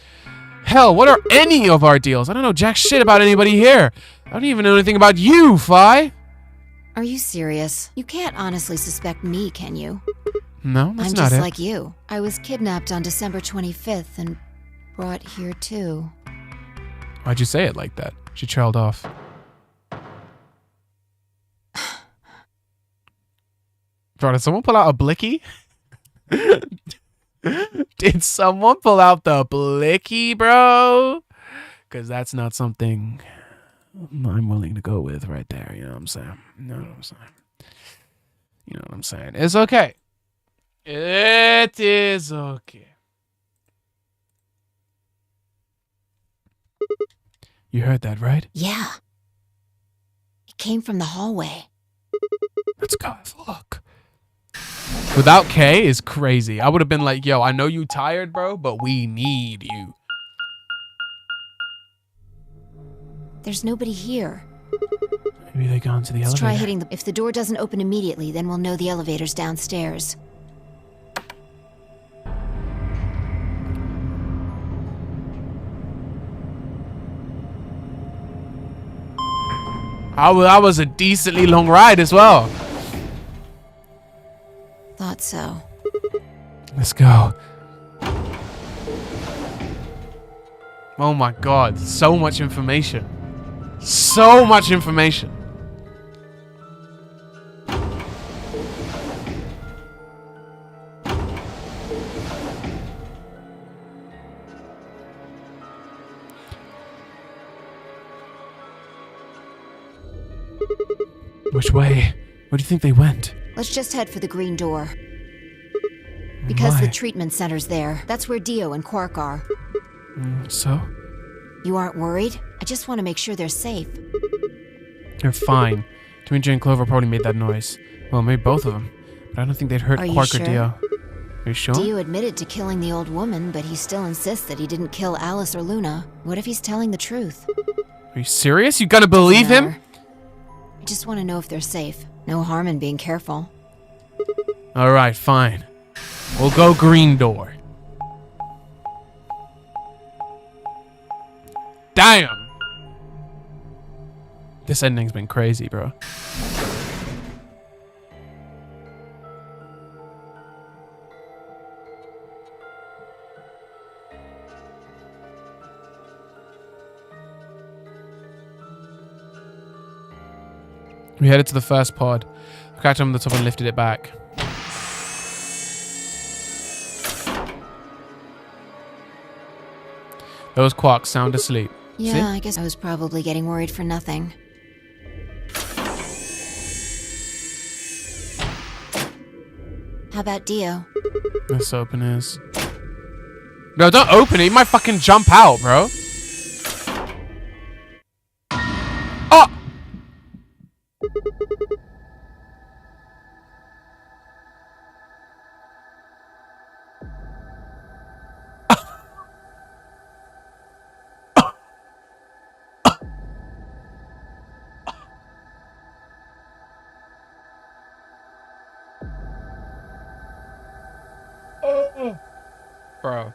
Hell, what are any of our deals? I don't know jack shit about anybody here. I don't even know anything about you, Fi.
Are you serious? You can't honestly suspect me, can you?
No, that's
I'm
not
just
it.
like you. I was kidnapped on December 25th and brought here too.
Why'd you say it like that? She trailed off. Bro, did someone pull out a blicky? Did someone pull out the blicky, bro? Because that's not something I'm willing to go with right there. You know what I'm saying? You know what I'm saying? You know what I'm saying? It's okay. It is okay. You heard that, right?
Yeah. It came from the hallway.
Let's go have a look. Without K is crazy. I would have been like, yo, I know you tired, bro, but we need you.
There's nobody here.
Maybe they gone to the
Let's
elevator.
try hitting the... If the door doesn't open immediately, then we'll know the elevator's downstairs.
That was a decently long ride as well.
Thought so.
Let's go. Oh my god, so much information. So much information. Which way? Where do you think they went?
Let's just head for the green door. Because
Why?
the treatment center's there. That's where Dio and Quark are.
So?
You aren't worried? I just want to make sure they're safe.
They're fine. Dimitri and Clover probably made that noise. Well, maybe both of them. But I don't think they'd hurt
Are you
Quark or
sure?
Dio. Are you sure?
Dio admitted to killing the old woman, but he still insists that he didn't kill Alice or Luna. What if he's telling the truth?
Are you serious? You gonna believe him?
Matter. I just want to know if they're safe. No harm in being careful.
Alright, fine. We'll go green door. Damn! This ending's been crazy, bro. We headed to the first pod. I cracked on the top and lifted it back. Those Quarks sound asleep.
Yeah,
See?
I guess I was probably getting worried for nothing. How about Dio?
Let's open his. No, don't open it. He might fucking jump out, bro. Oh! Bro.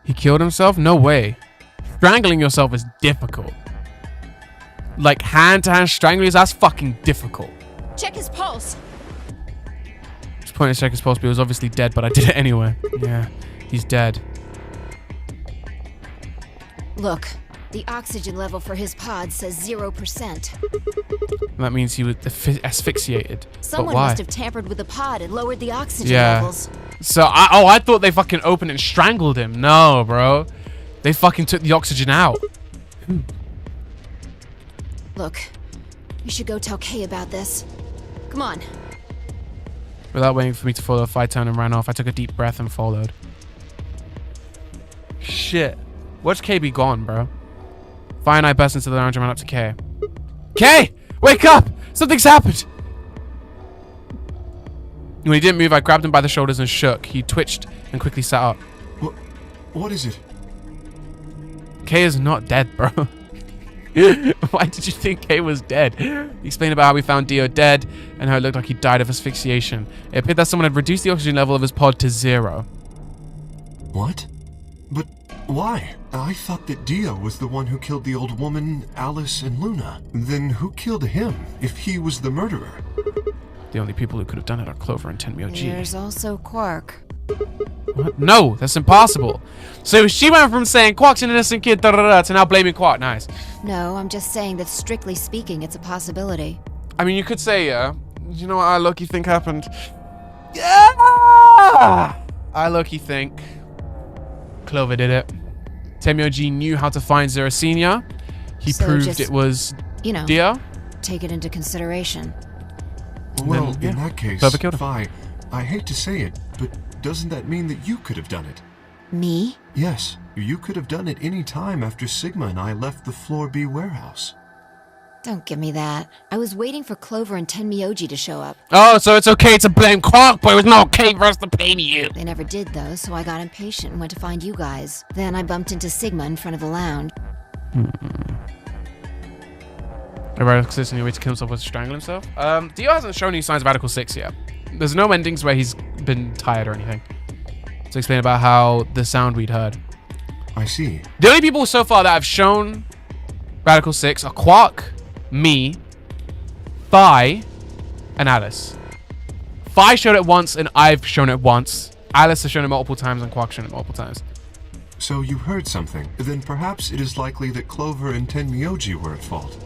He killed himself? No way. Strangling yourself is difficult. Like hand-to-hand strangling, that's fucking difficult.
Check his pulse.
Just pointing to check his pulse, but he was obviously dead, but I did it anyway. Yeah, he's dead.
Look, the oxygen level for his pod says 0%.
That means he was asphyxiated.
Someone
but why?
must have tampered with the pod and lowered the oxygen
Yeah.
levels.
So, I thought they fucking opened and strangled him. No, bro. They fucking took the oxygen out.
Look, we should go tell Kay about this. Come on.
Without waiting for me to follow, I turned and ran off. I took a deep breath and followed. Shit. Watch Kay be gone, bro. Fi and I burst into the lounge and ran up to Kay. Kay! Wake up! Something's happened! When he didn't move, I grabbed him by the shoulders and shook. He twitched and quickly sat up.
What is it?
Kay is not dead, bro. Why did you think Kay was dead? He explained about how we found Dio dead and how it looked like he died of asphyxiation. It appeared that someone had reduced the oxygen level of his pod to 0.
What? But why? I thought that Dio was the one who killed the old woman, Alice, and Luna. Then who killed him, if he was the murderer?
The only people who could have done it are Clover and Tenmyo G.
There's also Quark.
What? No, that's impossible. So she went from saying Quark's an innocent kid to now blaming Quark. Nice.
No, I'm just saying that strictly speaking, it's a possibility.
I mean, you could say, you know what I low-key think happened? Yeah! I low-key think Clover did it. Tenmyo G knew how to find Zero Senior. He
So
proved
just,
it was
you know,
Dio.
take it into consideration.
Well,
Then,
in
yeah,
that case,
Clover killed him.
Fi, I hate to say it, but doesn't that mean that you could have done it?
Me?
Yes, you could have done it any time after Sigma and I left the Floor B warehouse.
Don't give me that. I was waiting for Clover and Tenmyoji to show up.
Oh, so it's okay to blame Quark, but it was not okay for us to blame you.
They never did, though, so I got impatient and went to find you guys. Then I bumped into Sigma in front of the lounge.
A consistently way to kill himself was to strangle himself. Dio hasn't shown any signs of Radical 6 yet. There's no endings where he's been tired or anything. To explain about how the sound we'd heard.
I see.
The only people so far that have shown Radical 6 are Quark, me, Fi, and Alice. Fi showed it once and I've shown it once. Alice has shown it multiple times and Quark's shown it multiple times.
So you heard something. Then perhaps it is likely that Clover and Tenmyoji were at fault.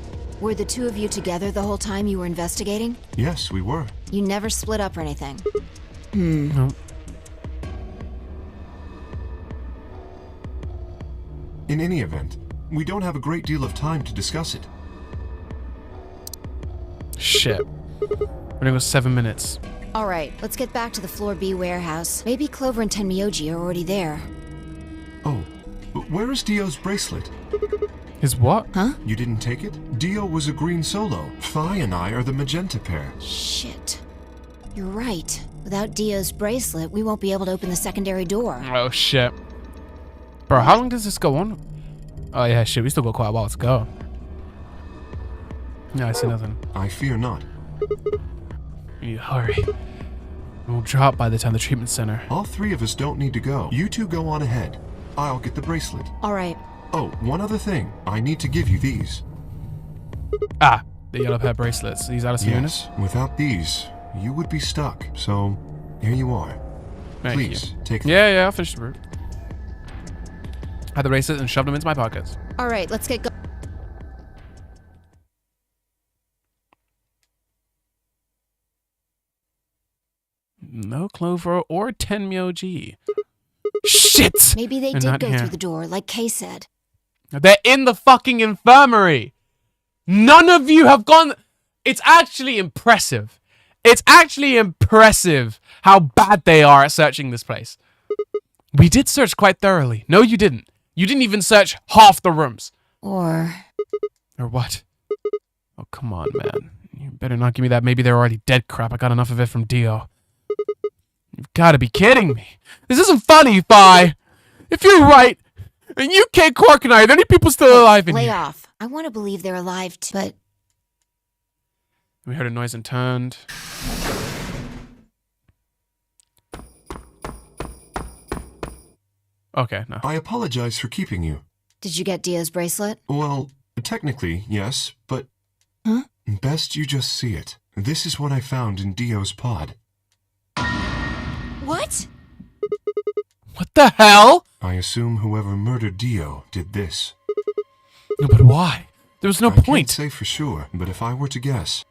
Were the two of you together the whole time you were investigating?
Yes, we were.
You never split up or anything?
No.
In any event, we don't have a great deal of time to discuss it.
Shit. We're gonna go 7 minutes.
All right, let's get back to the Floor B warehouse. Maybe Clover and Tenmyoji are already there.
Oh, where is Dio's bracelet?
His what?
Huh?
You didn't take it? Dio was a green solo. Fi and I are the magenta pair.
Shit. You're right. Without Dio's bracelet, we won't be able to open the secondary door.
Oh shit. Bro, how long does this go on? Oh yeah, shit, we still got quite a while to go. No, I see nothing.
I fear not.
We need to hurry. We'll drop by the time the treatment center.
All three of us don't need to go. You two go on ahead. I'll get the bracelet.
All right.
Oh, one other thing. I need to give you these.
Ah, the yellow pair bracelets. These Alice units?
Yes, without these, you would be stuck. So, here you are.
Thank
Please,
you.
take them.
Yeah, I'll finish the route. Had the bracelets and shoved them into my pockets.
All right, let's get going.
No Clover or Tenmyoji. Shit!
Maybe they
They're
did
not
go
here.
through the door, like Kay said.
They're in the fucking infirmary. None of you have gone. It's actually impressive. It's actually impressive how bad they are at searching this place. We did search quite thoroughly. No, you didn't. You didn't even search half the rooms.
Or
what? Oh, come on, man. You better not give me that maybe they're already dead crap. I got enough of it from Dio. You've got to be kidding me. This isn't funny, Phi. If you're right, and you can't Quark and I, are there any people still alive in
lay
here?
off. I want to believe they're alive too, but
We heard a noise and turned. Okay, no.
I apologize for keeping you.
did you get Dio's bracelet?
Well, technically, yes, but
Huh?
best you just see it. This is what I found in Dio's pod.
What?
What the hell?
I assume whoever murdered Dio did this.
No, but why? There was no
I can't
point.
say for sure, but if I were to guess,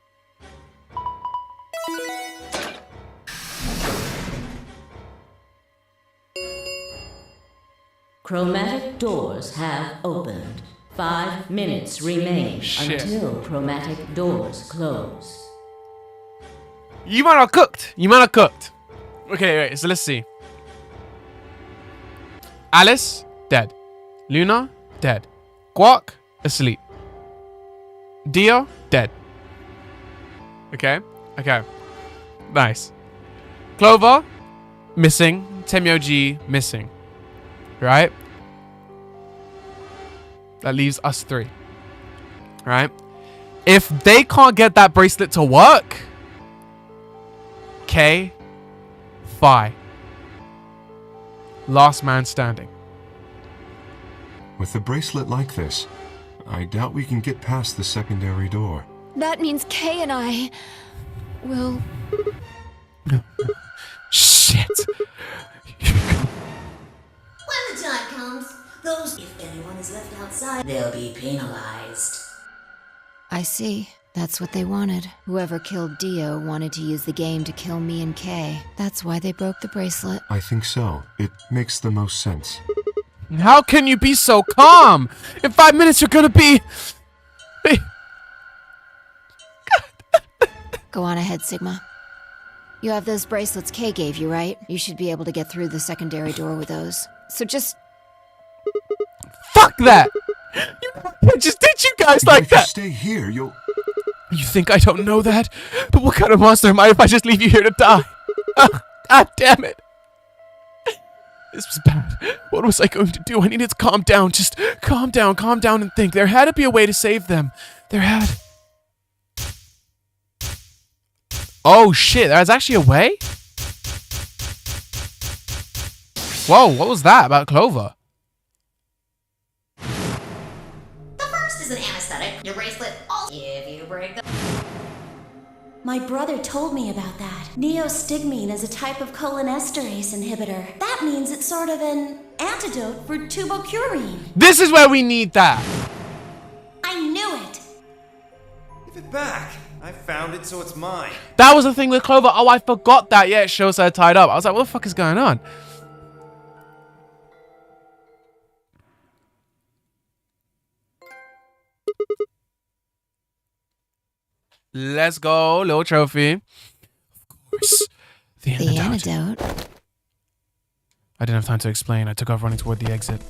Chromatic doors have opened. 5 minutes remain
Shit.
until chromatic doors close.
You might have cooked. You might have cooked. Okay, wait, so let's see. Alice, dead. Luna, dead. Quark, asleep. Dio, dead. Okay, okay. Nice. Clover, missing. Temyoji, missing. Right? That leaves us 3. Right? If they can't get that bracelet to work, K, Phi. Last man standing.
with a bracelet like this, I doubt we can get past the secondary door.
That means Kay and I will.
Shit.
When the time comes, those, if anyone is left outside, they'll be penalized.
I see. That's what they wanted. Whoever killed Dio wanted to use the game to kill me and Kay. That's why they broke the bracelet.
I think so. It makes the most sense.
How can you be so calm? In 5 minutes you're gonna be...
Go on ahead, Sigma. You have those bracelets Kay gave you, right? You should be able to get through the secondary door with those. So just...
Fuck that! I just did you guys
But
like
if you
that!
stay here, you'll...
You think I don't know that? But what kind of monster am I if I just leave you here to die? God damn it! This was bad. What was I going to do? I needed to calm down. Just calm down and think. There had to be a way to save them. There had... Oh shit, there's actually a way? Whoa, what was that about Clover?
The first is an anesthetic. Your bracelet also. If you break the...
My brother told me about that. Neostigmine is a type of cholinesterase inhibitor. That means it's sort of an antidote for tubocurine.
This is where we need that.
I knew it.
Give it back. I found it, so it's mine.
That was the thing with Clover. Oh, I forgot that. Yeah, it shows her tied up. I was like, what the fuck is going on? Let's go, little trophy. Of course. The antidote. I didn't have time to explain. I took off running toward the exit.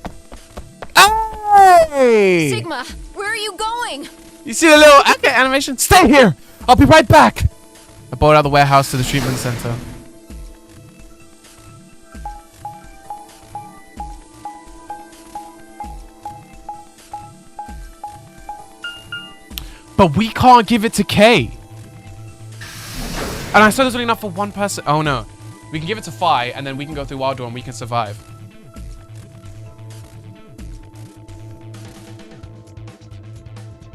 Hey!
Sigma, where are you going?
You see the little animation? Stay here! I'll be right back! I bought out of the warehouse to the treatment center. But we can't give it to Kay. And I said there's only enough for one person. Oh no. We can give it to Phi, and then we can go through Wild Door and we can survive.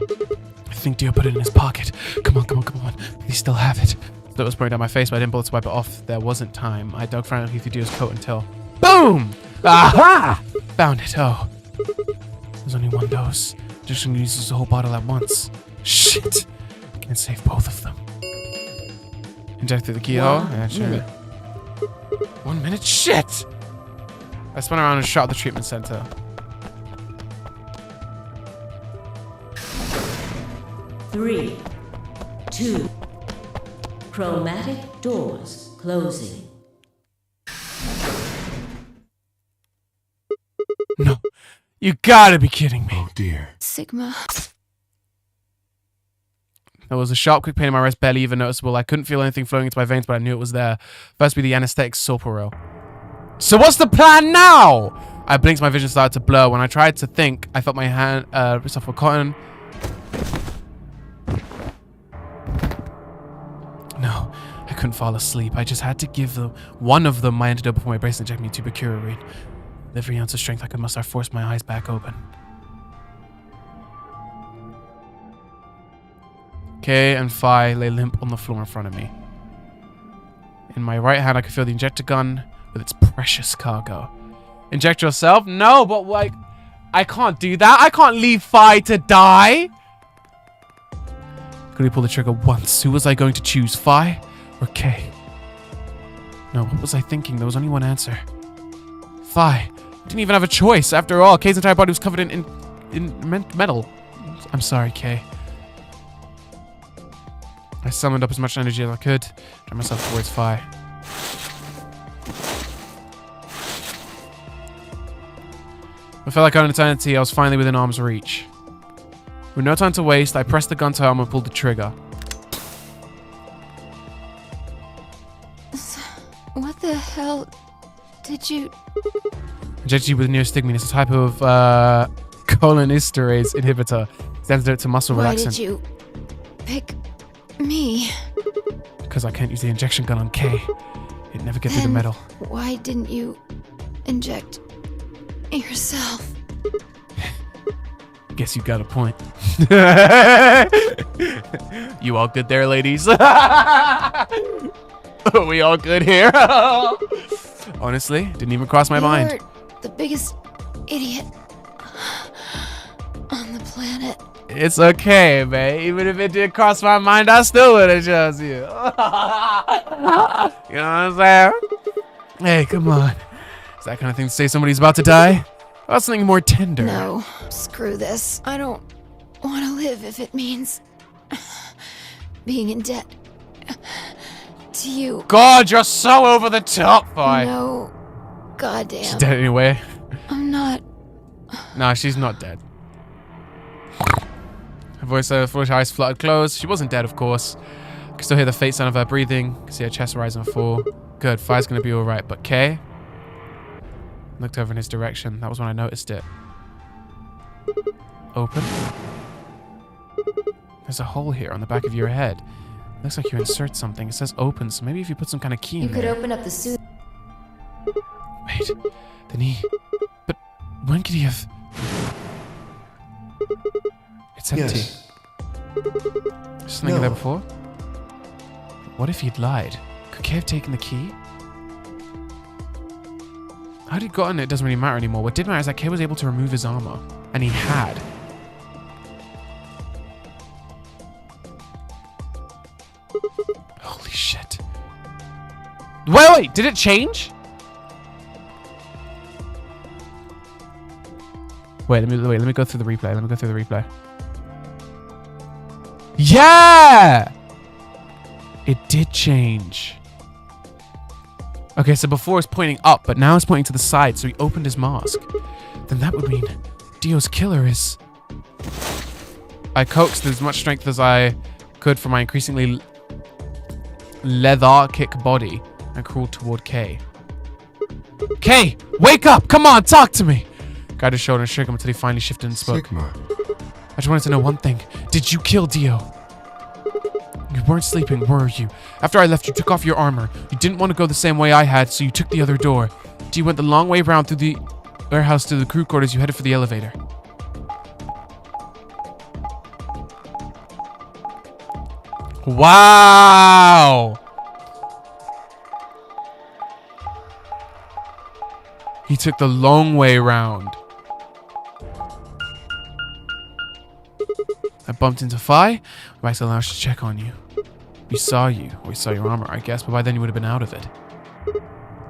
I think Dio put it in his pocket. Come on, come on, come on. Please still have it. That was spraying down my face, but I didn't bother to wipe it off. There wasn't time. I dug frantically through Dio's coat until... Boom! Aha! Found it. Oh. There's only one dose. Just gonna use the whole bottle at once. Shit. I can't save both of them. Injected the keyhole. Yeah, sure. 1 minute? Shit! I spun around and shot the treatment center.
Three, two. Chromatic doors closing.
No. You gotta be kidding me.
Oh dear.
Sigma.
There was a sharp, quick pain in my wrist, barely even noticeable. I couldn't feel anything flowing into my veins, but I knew it was there. First be the anesthetic Sorporo. So what's the plan now? I blinked, my vision started to blur. When I tried to think, I felt my hand wrist off for cotton. No, I couldn't fall asleep. I just had to give one of them my antidote before my bracelet injected me tubicurine. With every ounce of strength I could muster, I forced my eyes back open. Kay and Phi lay limp on the floor in front of me. In my right hand, I could feel the injector gun with its precious cargo. Inject yourself? No, but like, I can't do that. I can't leave Phi to die. Could we pull the trigger once? Who was I going to choose, Phi or Kay? No, what was I thinking? There was only one answer. Phi. Didn't even have a choice. After all, Kay's entire body was covered in metal. I'm sorry, Kay. I summoned up as much energy as I could, drew myself towards Phi. I felt like on an eternity, I was finally within arm's reach. With no time to waste, I pressed the gun to her arm and pulled the trigger.
What the hell did you...
Injected you with neostigmine. It's a type of cholinesterase inhibitor. It's antidote to muscle relaxant.
Why did you pick me?
Because I can't use the injection gun on Kay. It'd never get through the metal.
Why didn't you inject yourself?
Guess you got a point. You all good there, ladies? Are we all good here? Honestly, didn't even cross my mind.
You're the biggest idiot on the planet.
It's okay, man. Even if it did cross my mind, I still would have chose you. You know what I'm saying? Hey, come on. Is that kind of thing to say somebody's about to die? How about something more tender?
No, screw this. I don't want to live if it means being in debt to you.
God, you're so over the top, Phi.
No, goddamn.
She's dead anyway.
I'm not.
Nah, she's not dead. Her voice, her foolish eyes fluttered closed. She wasn't dead, of course. I could still hear the faint sound of her breathing. I could see her chest rise and fall. Good, Phi's gonna be alright, but Kay? Looked over in his direction. That was when I noticed it. Open. There's a hole here on the back of your head. Looks like you insert something. It says open, so maybe if you put some kind of key in there.
You could open up the suit.
Wait, then he... But when could he have... It's empty.
Yes.
There's something in there before? What if he'd lied? Could Kay have taken the key? How he'd gotten it doesn't really matter anymore. What did matter is that Kay was able to remove his armor. And he had. Holy shit. Wait, did it change? Wait, let me go through the replay. Yeah! It did change. Okay, so before it was pointing up, but now it's pointing to the side, so he opened his mask. Then that would mean Dio's killer is... I coaxed as much strength as I could from my increasingly lethargic body and crawled toward Kay. Kay, wake up! Come on, talk to me! Guided his shoulder and shook him until he finally shifted and spoke.
Sigma.
I just wanted to know one thing. Did you kill Dio? You weren't sleeping, were you? After I left, you took off your armor. You didn't want to go the same way I had, so you took the other door. You went the long way around through the warehouse to the crew quarters. You headed for the elevator. Wow! He took the long way around. I bumped into Phi. Went back to the lounge to check on you. We saw you. Or we saw your armor, I guess, but by then you would have been out of it.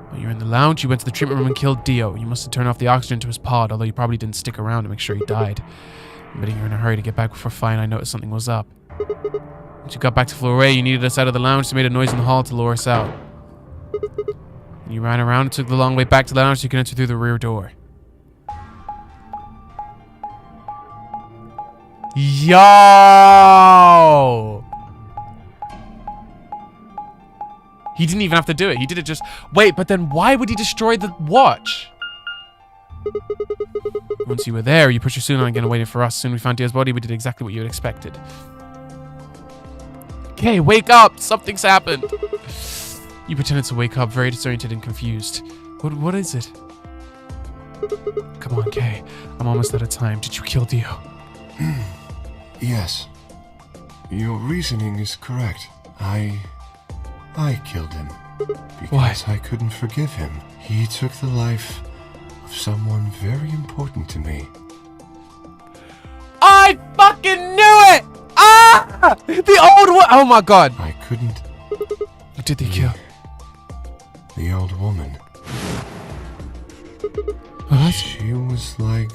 When you were in the lounge, you went to the treatment room and killed Dio. You must have turned off the oxygen to his pod, although you probably didn't stick around to make sure he died. Admitting you were in a hurry to get back before Phi and I noticed something was up. Once you got back to floor A, you needed us out of the lounge, so you made a noise in the hall to lure us out. You ran around and took the long way back to the lounge so you could enter through the rear door. Yo! He didn't even have to do it. He did it just... Wait, but then why would he destroy the watch? Once you were there, you pushed your suit on again and waited for us. Soon we found Dio's body. We did exactly what you had expected. Okay, wake up! Something's happened. You pretended to wake up, very disoriented and confused. What is it? Come on, Kay. I'm almost out of time. Did you kill Dio?
Yes. Your reasoning is correct. I killed him. Because I couldn't forgive him. He took the life of someone very important to me.
I fucking knew it! Ah! The old one! Oh my god.
I couldn't...
What did they kill?
The old woman.
What?
She was like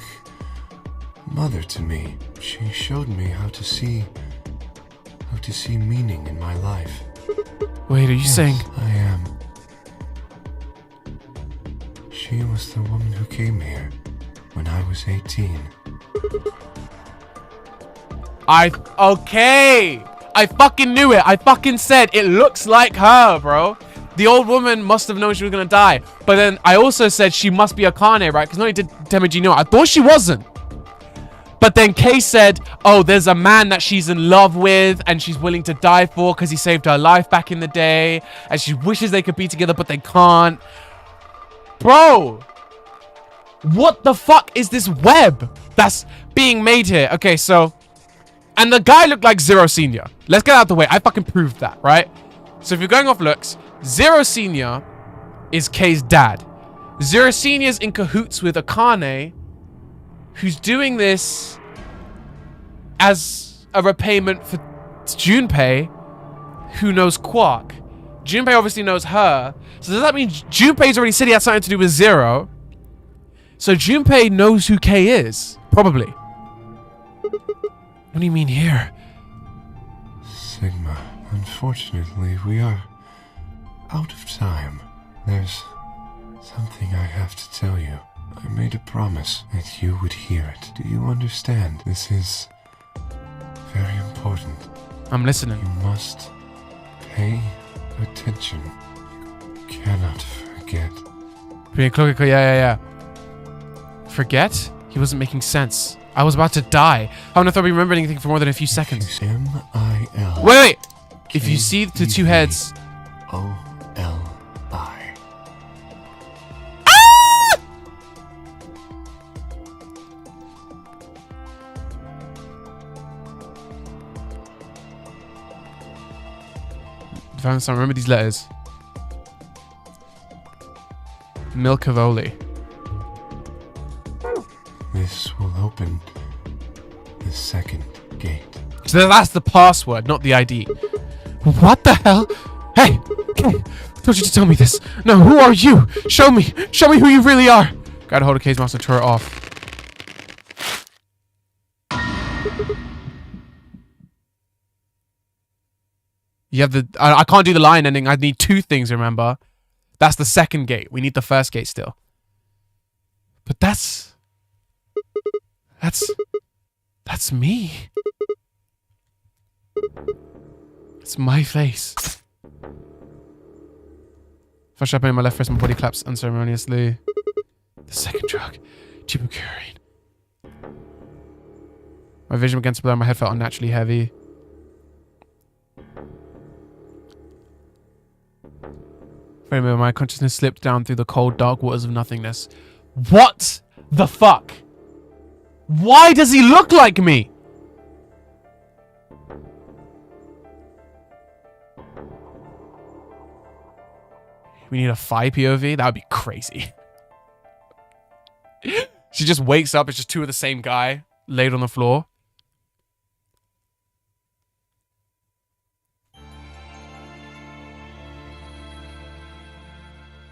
mother to me. She showed me how to see meaning in my life.
Wait, are you saying?
I am. She was the woman who came here when I was 18.
Okay! I fucking knew it. I fucking said it looks like her, bro. The old woman must have known she was gonna die. But then I also said she must be Akane, right? Because not only did Temujin know, I thought she wasn't. But then Kay said, oh, there's a man that she's in love with and she's willing to die for because he saved her life back in the day. And she wishes they could be together, but they can't. Bro, what the fuck is this web that's being made here? Okay, so, and the guy looked like Zero Senior. Let's get out of the way. I fucking proved that, right? So if you're going off looks, Zero Senior is Kay's dad. Zero Senior's in cahoots with Akane, who's doing this as a repayment for Junpei, who knows Quark. Junpei obviously knows her. So does that mean Junpei's already said he had something to do with Zero? So Junpei knows who Kay is. Probably. What do you mean here?
Sigma, unfortunately, we are out of time. There's something I have to tell you. I made a promise that you would hear it. Do you understand? This is very important.
I'm listening.
You must pay attention. You cannot forget.
Yeah. Forget? He wasn't making sense. I was about to die. How on earth will I remember anything for more than a few seconds?
M-I-L.
Wait! If you see the two heads...
O-L-I. If I understand, remember these letters. Milkavoli. This will open the second gate.
So that's the password, not the ID. What the hell? Hey! Okay, I told you to tell me this. No, who are you? Show me! Show me who you really are! Grab a hold of Kay's mouse and turn it off. You have the... I can't do the line ending. I need two things, remember? That's the second gate. We need the first gate still. But that's me. It's my face. First sharpening my left wrist, my body claps unceremoniously. The second drug, Chibukurin. My vision began to blur, my head felt unnaturally heavy. For a moment, my consciousness slipped down through the cold, dark waters of nothingness. What the fuck? Why does he look like me? We need a 5 POV? That would be crazy. She just wakes up, it's just two of the same guy laid on the floor.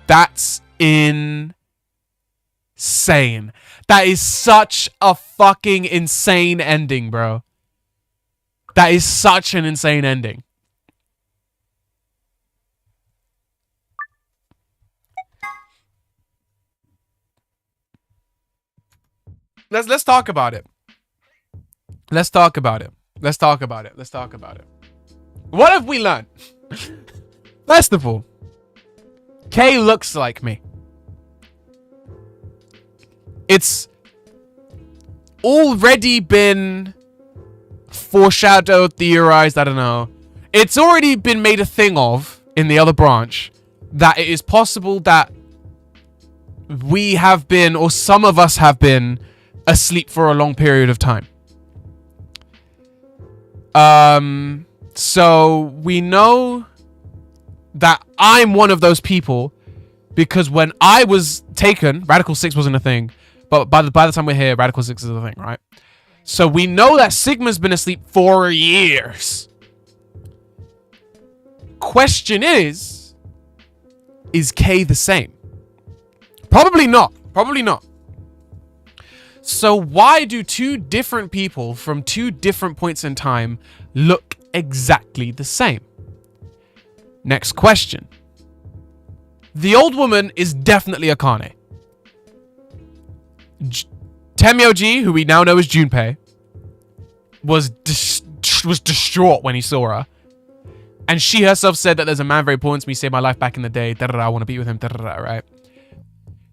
That's insane. That is such a fucking insane ending, bro. That is such an insane ending. Let's talk about it. Let's talk about it. Let's talk about it. Let's talk about it. What have we learned? First of all, Kay looks like me. It's already been foreshadowed, theorized, I don't know. It's already been made a thing of in the other branch that it is possible that we have been, or some of us have been, asleep for a long period of time. So we know that I'm one of those people because when I was taken, Radical 6 wasn't a thing, but by the time we're here, Radical 6 is a thing, right? So we know that Sigma's been asleep for years. Question is Kay the same? Probably not. Probably not. So why do two different people from two different points in time look exactly the same? Next question. The old woman is definitely Akane. Temyoji, who we now know as Junpei, was distraught when he saw her. And she herself said that there's a man very important to me, saved my life back in the day, I want to be with him, right?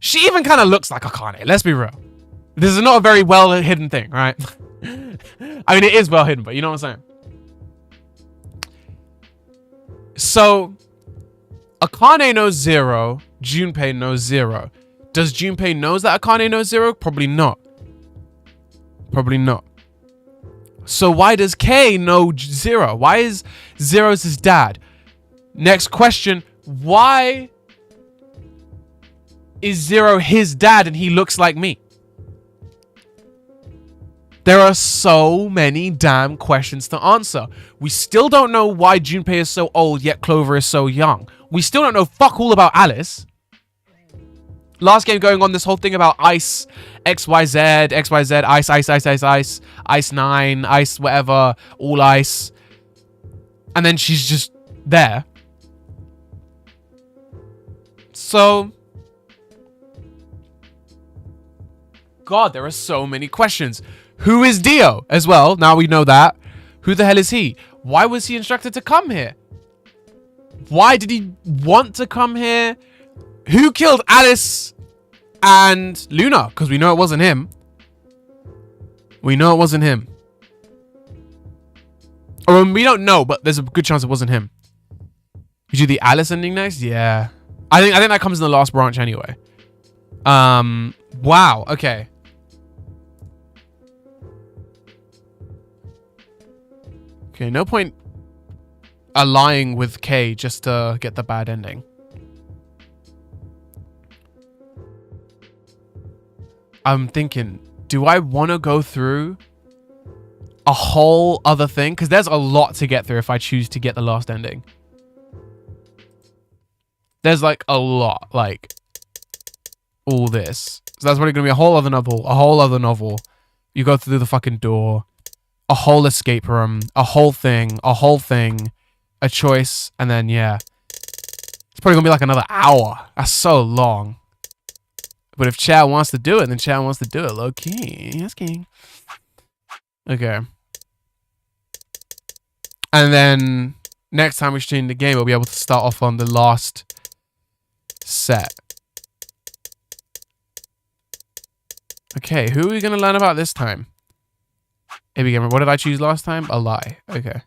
She even kind of looks like Akane, let's be real. This is not a very well hidden thing, right? I mean, it is well hidden, but you know what I'm saying? So, Akane knows Zero, Junpei knows Zero. Does Junpei knows that Akane knows Zero? Probably not. Probably not. So why does Kay know Zero? Why is Zero's his dad? Next question, why is Zero his dad and he looks like me? There are so many damn questions to answer. We still don't know why Junpei is so old, yet Clover is so young. We still don't know fuck all about Alice. Last game going on this whole thing about ice, XYZ, ice 9, ice whatever, all ice. And then she's just there. So, God, there are so many questions. Who is Dio as well? Now we know that. Who the hell is he? Why was he instructed to come here? Why did he want to come here? Who killed Alice and Luna? Because we know it wasn't him. We know it wasn't him. Or we don't know, but there's a good chance it wasn't him. You do the Alice ending next? Yeah. I think that comes in the last branch anyway. Wow. Okay. Okay, no point allying with Kay just to get the bad ending. I'm thinking, do I want to go through a whole other thing? Because there's a lot to get through if I choose to get the last ending. There's like a lot, like all this. So that's probably going to be a whole other novel. You go through the fucking door. A whole escape room, a whole thing, a choice, and then, yeah. It's probably gonna be like another hour. That's so long. But if Chad wants to do it, then Chad wants to do it. Low key. Yes, king. Okay. And then, next time we stream the game, we'll be able to start off on the last set. Okay, who are we gonna learn about this time? AB Gamer, what did I choose last time? A lie. Okay.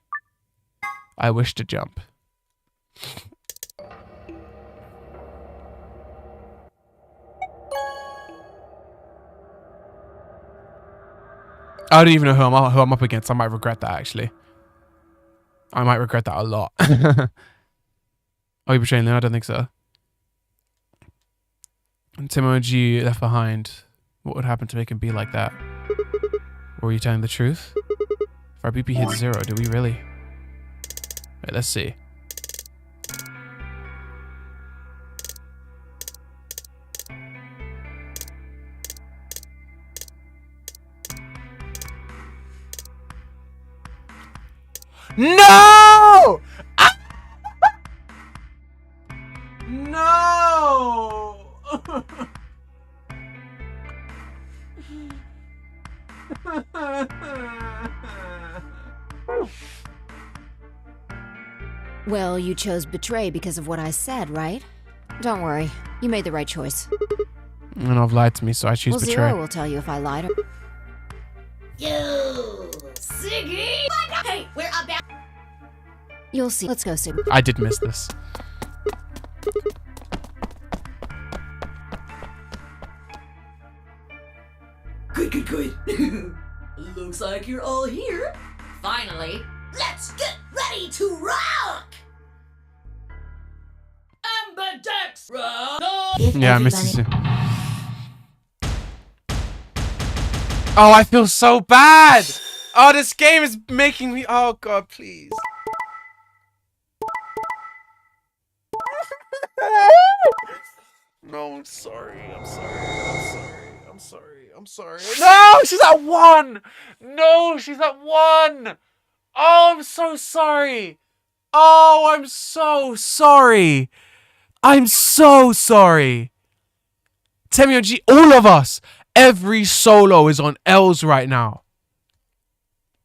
I wish to jump. I don't even know who I'm up against. I might regret that, actually. I might regret that a lot. Are you betraying them? I don't think so. And Timoji left behind. What would happen to make him be like that? Were you telling the truth? If our BP hits 0, do we really? Wait, let's see. No! Ah! No!
Well, you chose betray because of what I said, right? Don't worry, you made the right choice.
And I've lied to me, so I choose
Well,
betray.
Zero will tell you if I lied or...
Yo, Siggy! Hey, we're about.
You'll see. Let's go, Sig.
I did miss this.
Good. Looks like you're all here. Finally, let's get ready to rock! Ambidex rock!
Yeah, I missed this. Oh, I feel so bad. Oh, this game is making me. Oh God, please. No, I'm sorry. No, she's at 1. No, she's at 1. Oh, I'm so sorry. Oh, I'm so sorry. I'm so sorry. Temmie and G, all of us. Every solo is on L's right now.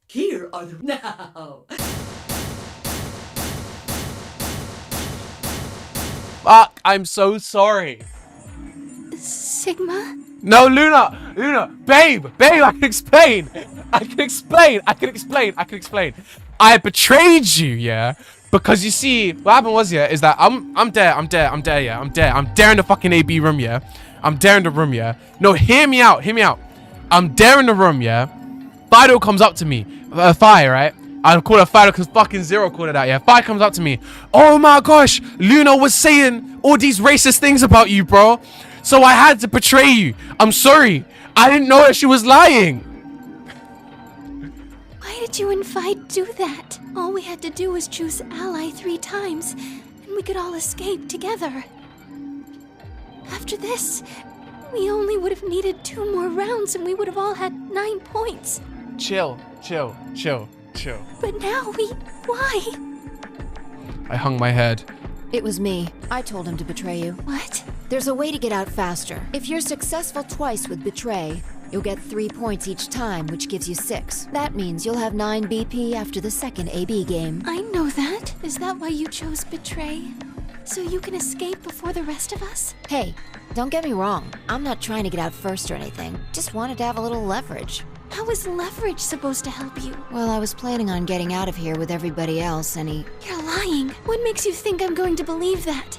Here are the now.
Fuck, I'm so sorry.
Sigma?
No, Luna, babe, I can explain. I betrayed you, yeah? Because you see, what happened was, yeah, is that I'm there, yeah. I'm there in the fucking AB room, yeah? I'm there in the room, yeah? No, hear me out. I'm there in the room, yeah? Fido comes up to me. Fire, right? I'll call her Fido because fucking Zero called it out, yeah? Fido comes up to me. Oh my gosh, Luna was saying all these racist things about you, bro. So I had to betray you. I'm sorry. I didn't know that she was lying.
Why did you and Fight do that? All we had to do was choose ally 3 times, and we could all escape together. After this, we only would have needed 2 more rounds and we would have all had 9 points.
Chill.
But now why?
I hung my head.
It was me. I told him to betray you.
What?
There's a way to get out faster. If you're successful twice with betray, you'll get 3 points each time, which gives you 6. That means you'll have 9 BP after the second AB game.
I know that. Is that why you chose betray? So you can escape before the rest of us?
Hey, don't get me wrong. I'm not trying to get out first or anything. Just wanted to have a little leverage.
How is leverage supposed to help you?
Well, I was planning on getting out of here with everybody else, and he...
You're lying. What makes you think I'm going to believe that?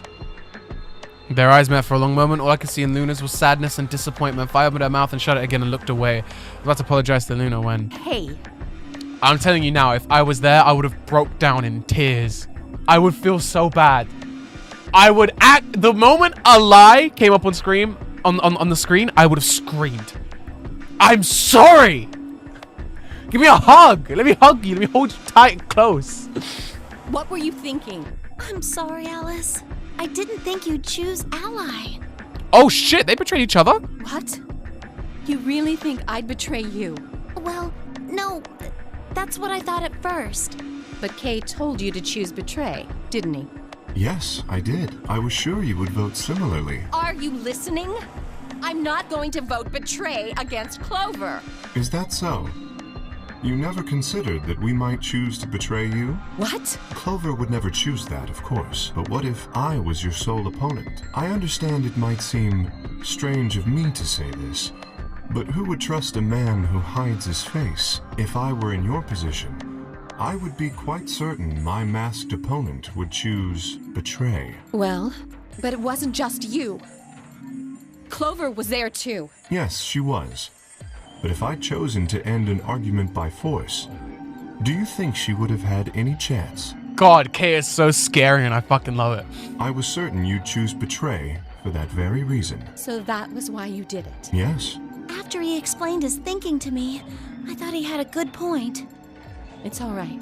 Their eyes met for a long moment. All I could see in Luna's was sadness and disappointment. Fire opened her mouth and shut it again and looked away. I was about to apologize to Luna when...
Hey.
I'm telling you now, if I was there, I would have broke down in tears. I would feel so bad. I would act... The moment a lie came up on screen, on the screen, I would have screamed. I'm sorry! Give me a hug! Let me hug you. Let me hold you tight and close.
What were you thinking?
I'm sorry, Alice. I didn't think you'd choose ally.
Oh shit, they betrayed each other?
What? You really think I'd betray you?
Well, no. That's what I thought at first.
But Kay told you to choose betray, didn't he?
Yes, I did. I was sure you would vote similarly.
Are you listening? I'm not going to vote betray against Clover.
Is that so? You never considered that we might choose to betray you?
What?
Clover would never choose that, of course. But what if I was your sole opponent? I understand it might seem strange of me to say this, but who would trust a man who hides his face? If I were in your position, I would be quite certain my masked opponent would choose betray.
Well, but it wasn't just you. Clover was there too.
Yes, she was. But if I'd chosen to end an argument by force, do you think she would have had any chance?
God, Kay is so scary and I fucking love it.
I was certain you'd choose betray for that very reason.
So that was why you did it?
Yes.
After he explained his thinking to me, I thought he had a good point.
It's all right.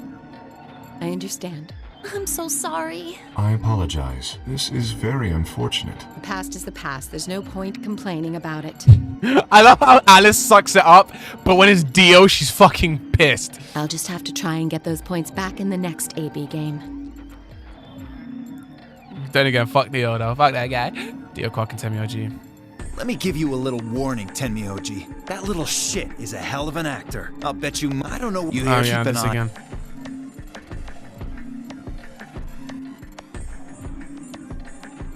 I understand.
I'm so sorry.
I apologize. This is very unfortunate.
The past is the past. There's no point complaining about it.
I love how Alice sucks it up, but when it's Dio, she's fucking pissed.
I'll just have to try and get those points back in the next AB game.
Then again, fuck Dio though. Fuck that guy. Dio, Quark, and Tenmyoji.
Let me give you a little warning, Tenmyoji. That little shit is a hell of an actor. I'll bet you. I don't know what you hear.
Oh yeah,
keep an
this
eye.
again.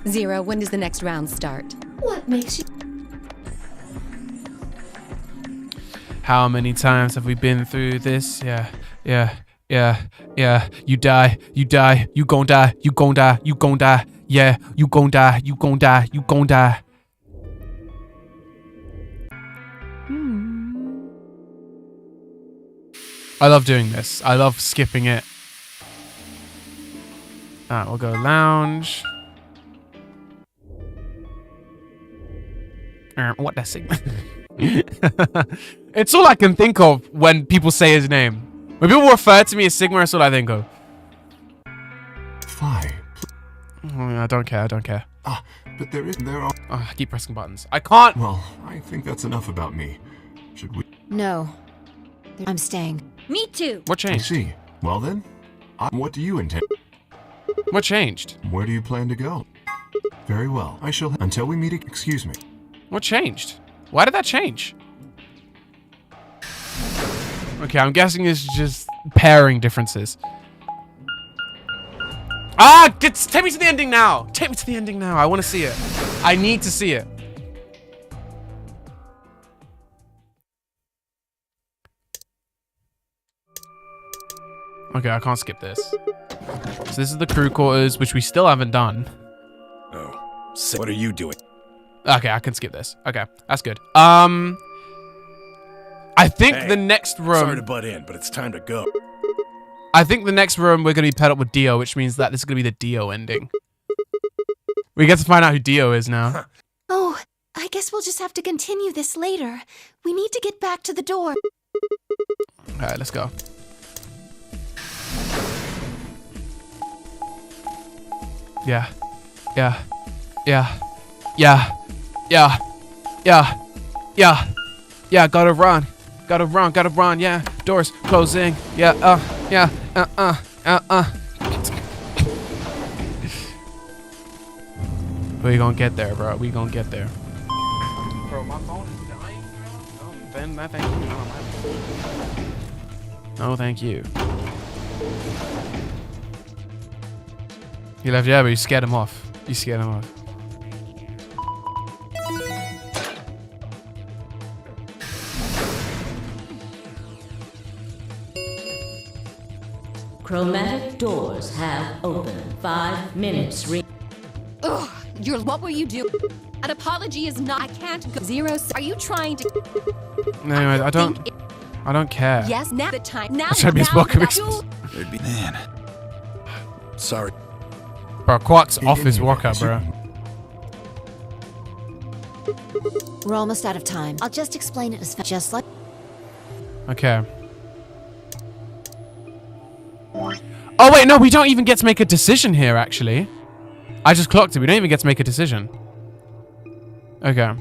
Zero, when does the next round start?
What makes you...
How many times have we been through this? Yeah. You die, you gon' die, you gon' die, you gon' die. Yeah, you gon' die, you gon' die, you gon' die. I love doing this. I love skipping it. Alright, we'll go lounge. What that Sigma? It's all I can think of when people say his name. When people refer to me as Sigma, that's all I think of.
Fly.
I don't care.
Ah, but there are...
Oh, I keep pressing buttons. I can't.
Well, I think that's enough about me. Should we...
No. I'm staying.
Me too.
What
I
changed?
see. Well then, what do you intend?
What changed?
Where do you plan to go? Very well. I shall... Until we meet... Excuse me.
What changed? Why did that change? Okay, I'm guessing it's just pairing differences. Ah! Take me to the ending now! Take me to the ending now. I want to see it. I need to see it. Okay, I can't skip this. So this is the crew quarters, which we still haven't done.
Oh, so what are you doing?
Okay, I can skip this. Okay, that's good. I think
Hey,
the next room...
Sorry to butt in, but it's time to go.
I think the next room we're going to be paired up with Dio, which means that this is going to be the Dio ending. We get to find out who Dio is now.
Oh, I guess we'll just have to continue this later. We need to get back to the door.
Alright, let's go. Yeah. Yeah, gotta run, yeah. Doors closing, yeah, We gonna get there, bro. We gonna get there. Bro, my phone is dying, bro. Oh, Ben, thank you. No, thank you. He left, yeah, but you scared him off.
Chromatic doors have opened. 5 minutes.
Ugh, what will you do? An apology is not. I can't go. Zero. Are you trying to?
Anyway, I don't care.
Yes, now the time. Now.
Should be a spot
Man. Sorry.
Bro, Quark's off his rocker, bro.
We're almost out of time. I'll just explain it as fast. Just like...
Okay. Oh, wait, no, we don't even get to make a decision here, actually. I just clocked it. We don't even get to make a decision. Okay.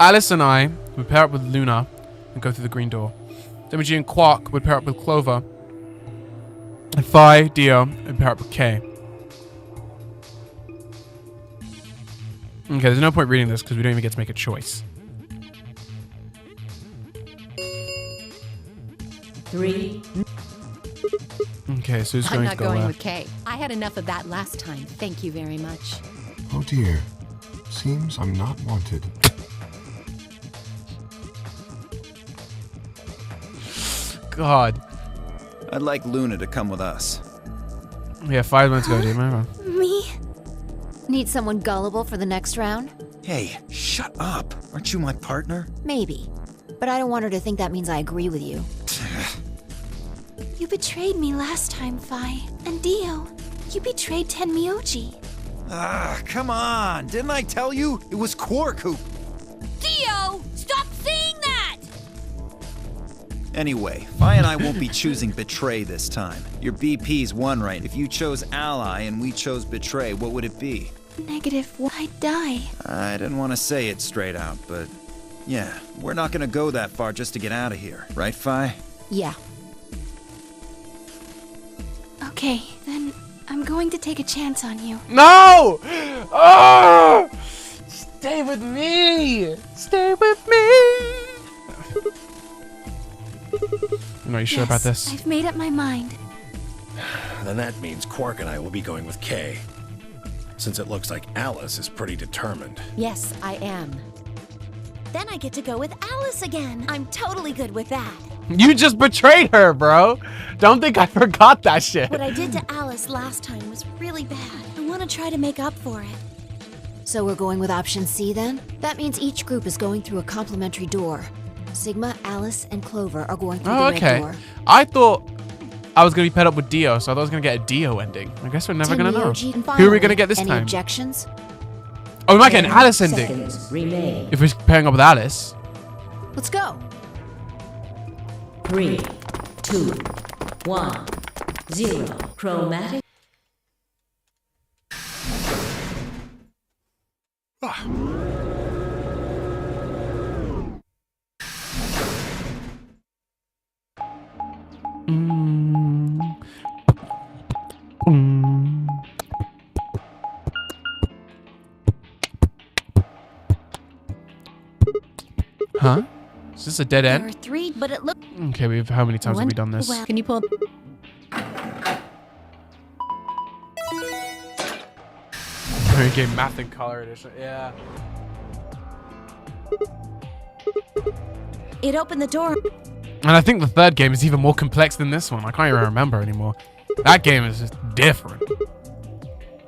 Alice and I would pair up with Luna and go through the green door. Tenmyoji and Quark would pair up with Clover. And Phi, Dio, and pair up with K. Okay, there's no point reading this because we don't even get to make a choice.
3.
Okay, so who's
I'm
going
not
to go
going
left?
with Kay. I had enough of that last time. Thank you very much.
Oh dear. Seems I'm not wanted.
God.
I'd like Luna to come with us.
Yeah, 5 minutes ago, dude. Remember?
Me?
Need someone gullible for the next round?
Hey, shut up. Aren't you my partner?
Maybe. But I don't want her to think that means I agree with you.
You betrayed me last time, Phi. And Dio, you betrayed Tenmyoji.
Ah, come on. Didn't I tell you? It was Quark who...
Dio, stop saying that!
Anyway, Vi and I won't be choosing Betray this time. Your BP's one right. If you chose Ally and we chose Betray, what would it be?
-1. I'd die.
I didn't want to say it straight out, but yeah, we're not gonna go that far just to get out of here, right, Vi?
Yeah.
Okay, then I'm going to take a chance on you.
No! Oh! Stay with me! Stay with me! Are you sure about this?
I've made up my mind.
Then that means Quark and I will be going with Kay. Since it looks like Alice is pretty determined.
Yes, I am. Then I get to go with Alice again. I'm totally good with that.
You just betrayed her, bro. Don't think I forgot that shit.
What I did to Alice last time was really bad. I want to try to make up for it.
So we're going with option C then? That means each group is going through a complementary door. Sigma, Alice, and Clover are going through the red door.
I thought I was gonna be paired up with Dio, so I thought I was gonna get a Dio ending. I guess we're never gonna know. Who are we gonna get this
Any
time?
objections?
Oh, we might get an Alice ending. If we're pairing up with Alice.
Let's go.
3, 2, 1, 0. Chromatic.
Huh? Is this a dead
There
end?
are 3, but it looked.
Okay, how many times have we done this?
Well, can you pull?
Okay, math and color edition. Yeah.
It opened the door.
And I think the third game is even more complex than this one. I can't even remember anymore. That game is just different.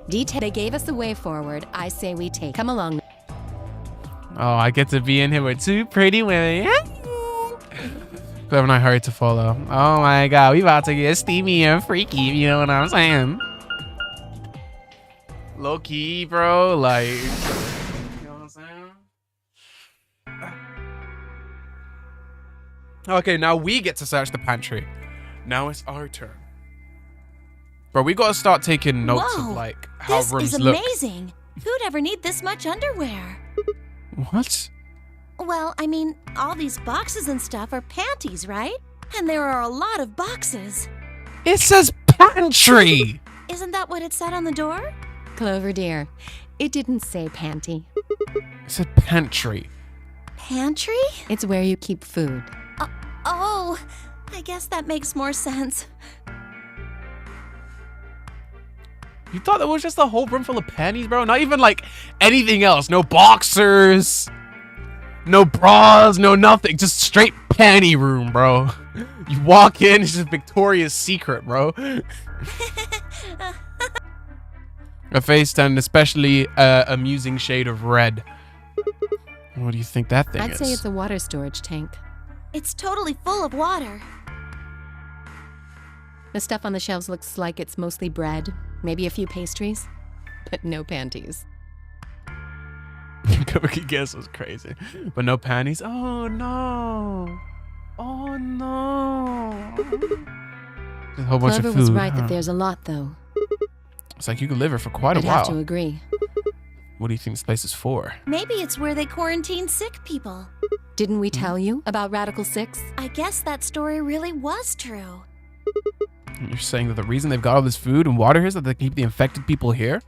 Detail. They gave us the way forward. I say we take. Come along.
Oh, I get to be in here with 2 pretty women. Clever and I hurry to follow. Oh my god, we about to get steamy and freaky, you know what I'm saying? Low key, bro, like, you know what I'm saying? Okay, now we get to search the pantry. Now it's our turn. Bro, we gotta start taking notes
Whoa,
of like how
this
rooms
is
look.
amazing. Who'd ever need this much underwear?
What?
Well, I mean, all these boxes and stuff are panties, right? And there are a lot of boxes.
It says pantry!
Isn't that what it said on the door?
Clover dear, it didn't say panty.
It said pantry.
Pantry?
It's where you keep food.
Oh, I guess that makes more sense.
You thought there was just a whole room full of panties, bro? Not even like anything else. No boxers, no bras, no nothing. Just straight panty room, bro. You walk in, it's just Victoria's Secret, bro. Her face turned an especially amusing shade of red. What do you think that thing
I'd
is?
say it's a water storage tank.
It's totally full of water.
The stuff on the shelves looks like it's mostly bread, maybe a few pastries, but no panties.
Could guess was crazy, but no panties. Oh no! Oh no! Just a whole bunch
Clover
of food.
was right
huh?
that there's a lot, though.
It's like you could live here for quite a
I'd
while.
have to agree.
What do you think this place is for?
Maybe it's where they quarantine sick people.
Didn't we tell you about Radical 6?
I guess that story really was true.
You're saying that the reason they've got all this food and water here is that they keep the infected people here?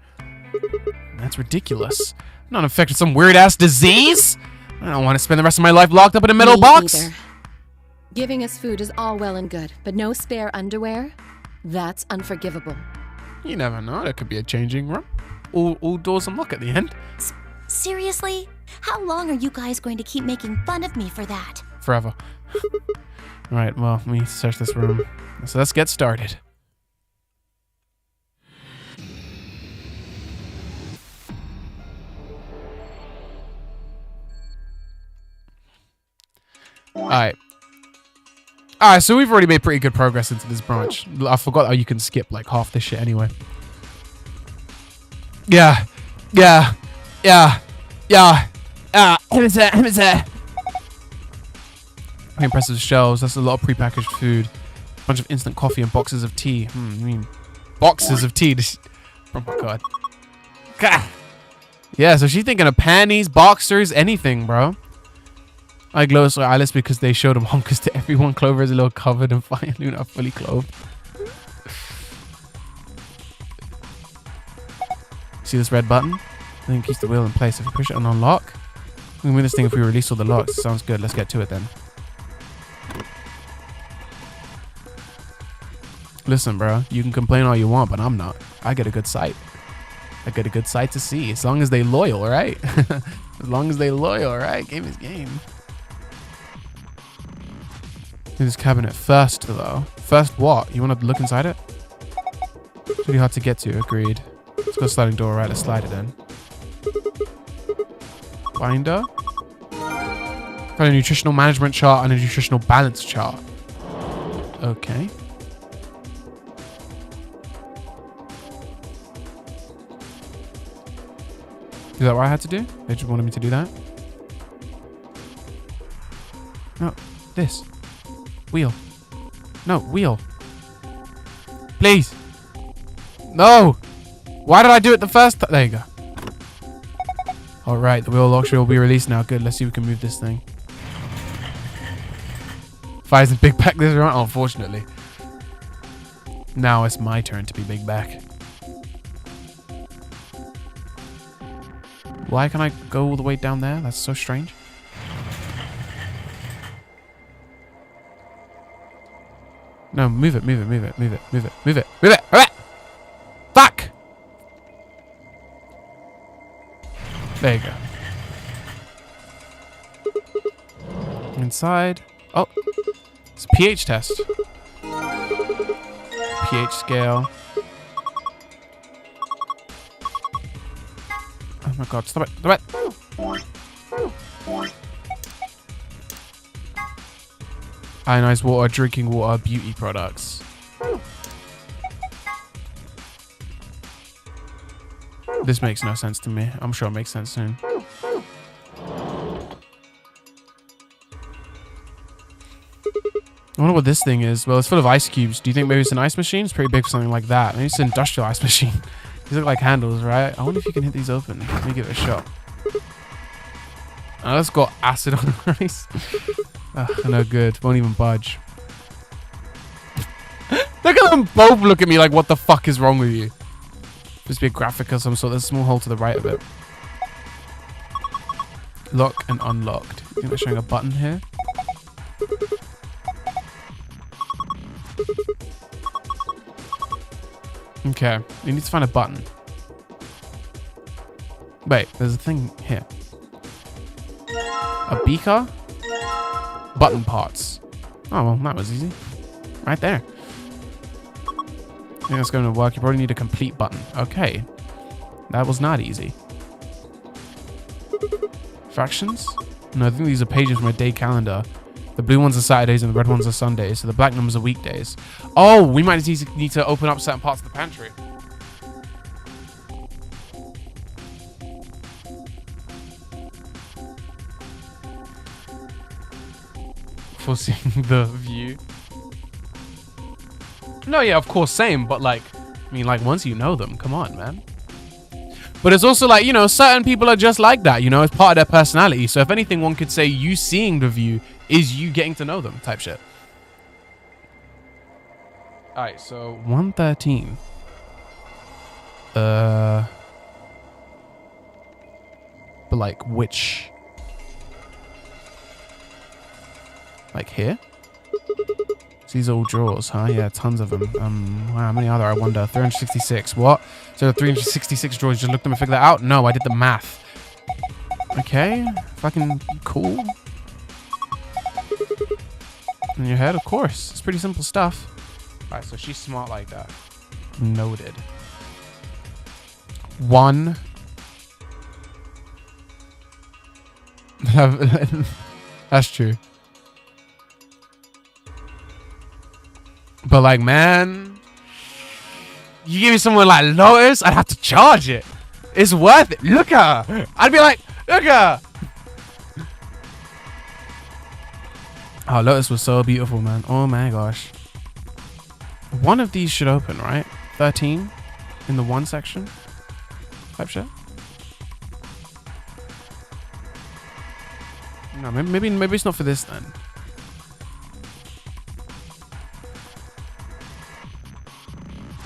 That's ridiculous. I'm not infected with some weird-ass disease. I don't want to spend the rest of my life locked up in a metal box.
Either. Giving us food is all well and good, but no spare underwear? That's unforgivable.
You never know. There could be a changing room. All doors unlock at the end.
Seriously? How long are you guys going to keep making fun of me for that?
Forever. Right, well, let me search this room. So let's get started. Alright. Alright, so we've already made pretty good progress into this branch. I forgot how you can skip like half this shit anyway. Yeah. Very impressive shelves. That's a lot of prepackaged food. A bunch of instant coffee and boxes of tea. I mean, boxes of tea. Oh my god. God. Yeah, so she's thinking of panties, boxers, anything, bro. I glow so Alice because they showed them honkers to everyone. Clover is a little covered and fine. Luna fully clothed. See this red button? I think keeps the wheel in place. If we push it and unlock, we can win this thing if we release all the locks. Sounds good. Let's get to it then. Listen, bro. You can complain all you want, but I'm not. I get a good sight. I get a good sight to see. As long as they loyal, right? As long as they loyal, right? Game is game. Do this cabinet first, though. First what? You want to look inside it? It's really hard to get to. Agreed. Let's go sliding door, right? Let's slide it in. Binder. Got a nutritional management chart and a nutritional balance chart. Okay. Is that what I had to do? They just wanted me to do that? No, this. Wheel. No, wheel. Please. No. Why did I do it the first time? There you go. All right, the wheel luxury will be released now. Good. Let's see if we can move this thing. Fires in big back this round. Unfortunately. Now it's my turn to be big back. Why can I go all the way down there? That's so strange. No, move it, move it, move it, move it, move it, move it, move it, move it! Fuck! There you go. Inside. Oh, it's a pH test. pH scale. Oh my god, stop it, stop it! Ionized water, drinking water, beauty products. This makes no sense to me. I'm sure it makes sense soon. I wonder what this thing is. Well, it's full of ice cubes. Do you think maybe it's an ice machine? It's pretty big for something like that. Maybe it's an industrial ice machine. These look like handles, right? I wonder if you can hit these open. Let me give it a shot. Oh, let's go acid on ice. No good. Won't even budge. Look at them both look at me like, what the fuck is wrong with you? Supposed to be a graphic of some sort. There's a small hole to the right of it. Lock and unlocked. I think they're showing a button here. Okay, we need to find a button. Wait, there's a thing here. A beaker? Button parts. Oh, well, that was easy. Right there. I think that's going to work. You probably need a complete button. Okay. That was not easy. Fractions? No, I think these are pages from a day calendar. The blue ones are Saturdays and the red ones are Sundays. So the black numbers are weekdays. Oh, we might need to open up certain parts of the pantry. Foreseeing the view. No, yeah, of course, same. But like, I mean, like once you know them, come on, man. But it's also like, you know, certain people are just like that, you know, it's part of their personality. So if anything, one could say you seeing the view is you getting to know them type shit. All right, so 113. But like which? Like here? So these are all drawers, huh? Yeah, tons of them. Wow, how many are there? I wonder. 366. What? So 366 drawers. Just looked them and figured that out? No, I did the math. Okay. Fucking cool. In your head, of course. It's pretty simple stuff. Alright, so she's smart like that. Noted. 1. That's true. But like, man, you give me someone like Lotus, I'd have to charge it. It's worth it. Look at her. I'd be like, look at her. Oh, Lotus was so beautiful, man. Oh my gosh. One of these should open, right? 13 in the one section. Type shit. No, maybe it's not for this then.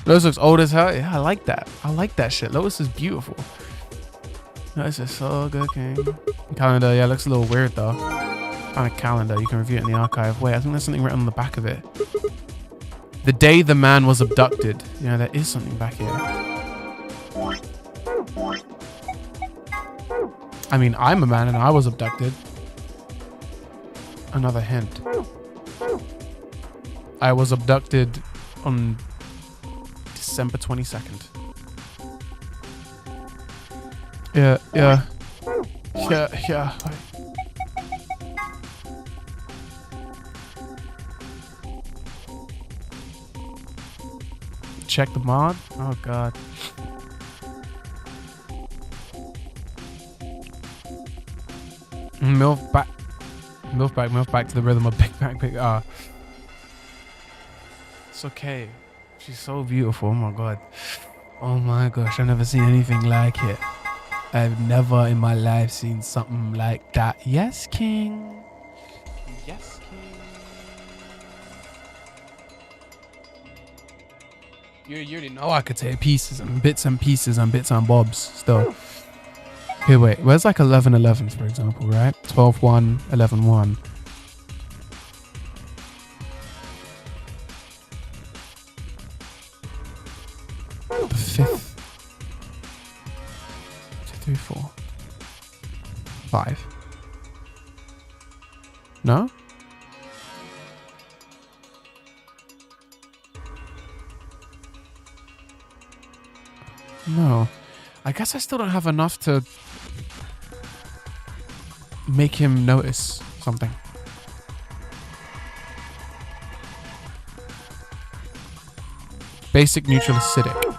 Lotus looks old as hell. Yeah, I like that. I like that shit. Lotus is beautiful. Lotus is so good, King. Calendar, yeah, looks a little weird though. Found a calendar. You can review it in the archive. Wait, I think there's something written on the back of it. The day the man was abducted. Yeah, there is something back here. I mean, I'm a man and I was abducted. Another hint. I was abducted on December 22nd. Yeah. Check the mod. Oh god. Milf back to the rhythm of Big Bang Big. It's okay. She's so beautiful. Oh my god. Oh my gosh. I've never seen anything like it. I've never in my life seen something like that. Yes, King. Yes, King. You already know I could take pieces and bits and pieces and bits and bobs still. Here, wait. Where's like 11-11, for example, right? 12-1, 11-1. The fifth. 2, 3, 4. 5. No? No. I guess I still don't have enough to make him notice something. Basic neutral acidic.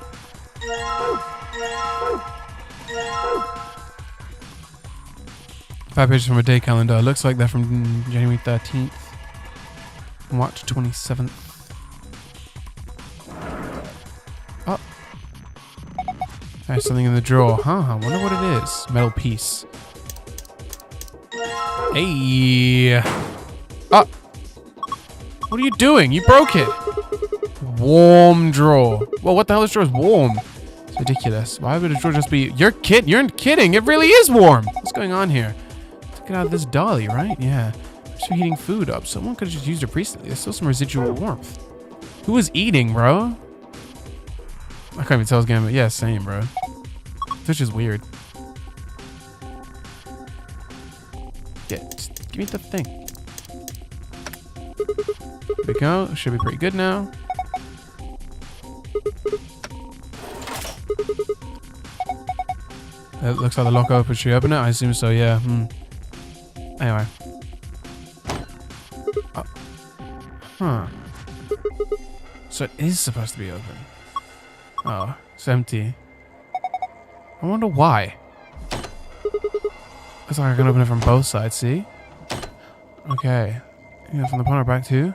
Five pages from a day calendar. Looks like they're from January 13th. March 27th. Oh. There's something in the drawer. Huh, I wonder what it is. Metal piece. Hey. Oh. What are you doing? You broke it. Warm drawer. Well, what the hell? This drawer is warm. It's ridiculous. Why would a drawer just be... You're kidding. It really is warm. What's going on here? Took it out of this dolly, right? Yeah. Just heating food up. Someone could have just used it recently. There's still some residual warmth. Who was eating, bro? I can't even tell his game, but yeah, same, bro. This is weird. Yeah, just give me the thing. There we go. Should be pretty good now. It looks like the lock opens. Should we open it? I assume so, yeah. Anyway. Oh. Huh. So it is supposed to be open. Oh, it's empty. I wonder why. Looks like I can open it from both sides, see? Okay. Yeah, from the corner back too.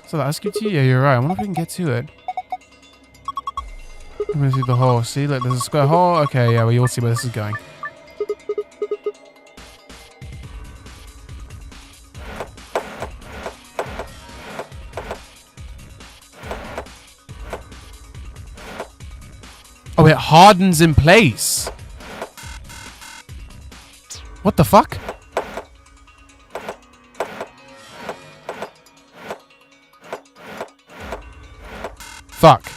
So the SQT? Yeah, you're right. I wonder if we can get to it. I'm gonna see the hole. See, like there's a square hole. Okay, yeah, well you'll see where this is going. Oh, it hardens in place. What the fuck? Fuck.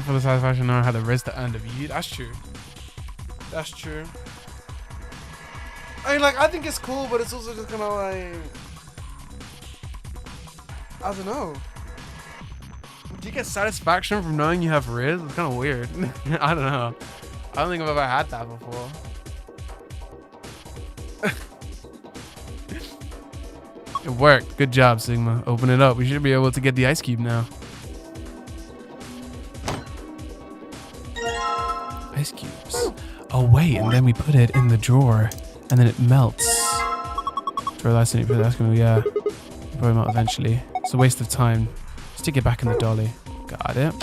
For the satisfaction, know how the risk to earn the view. That's true. That's true. I mean, like, I think it's cool, but it's also just kind of like, I don't know. Do you get satisfaction from knowing you have Riz? It's kind of weird. I don't know. I don't think I've ever had that before. It worked. Good job, Sigma. Open it up. We should be able to get the ice cube now. Ice cubes. Oh, wait. And then we put it in the drawer. And then it melts. Throw that in. That's going to, yeah. Probably melt eventually. It's a waste of time. Stick it back in the dolly. Got it.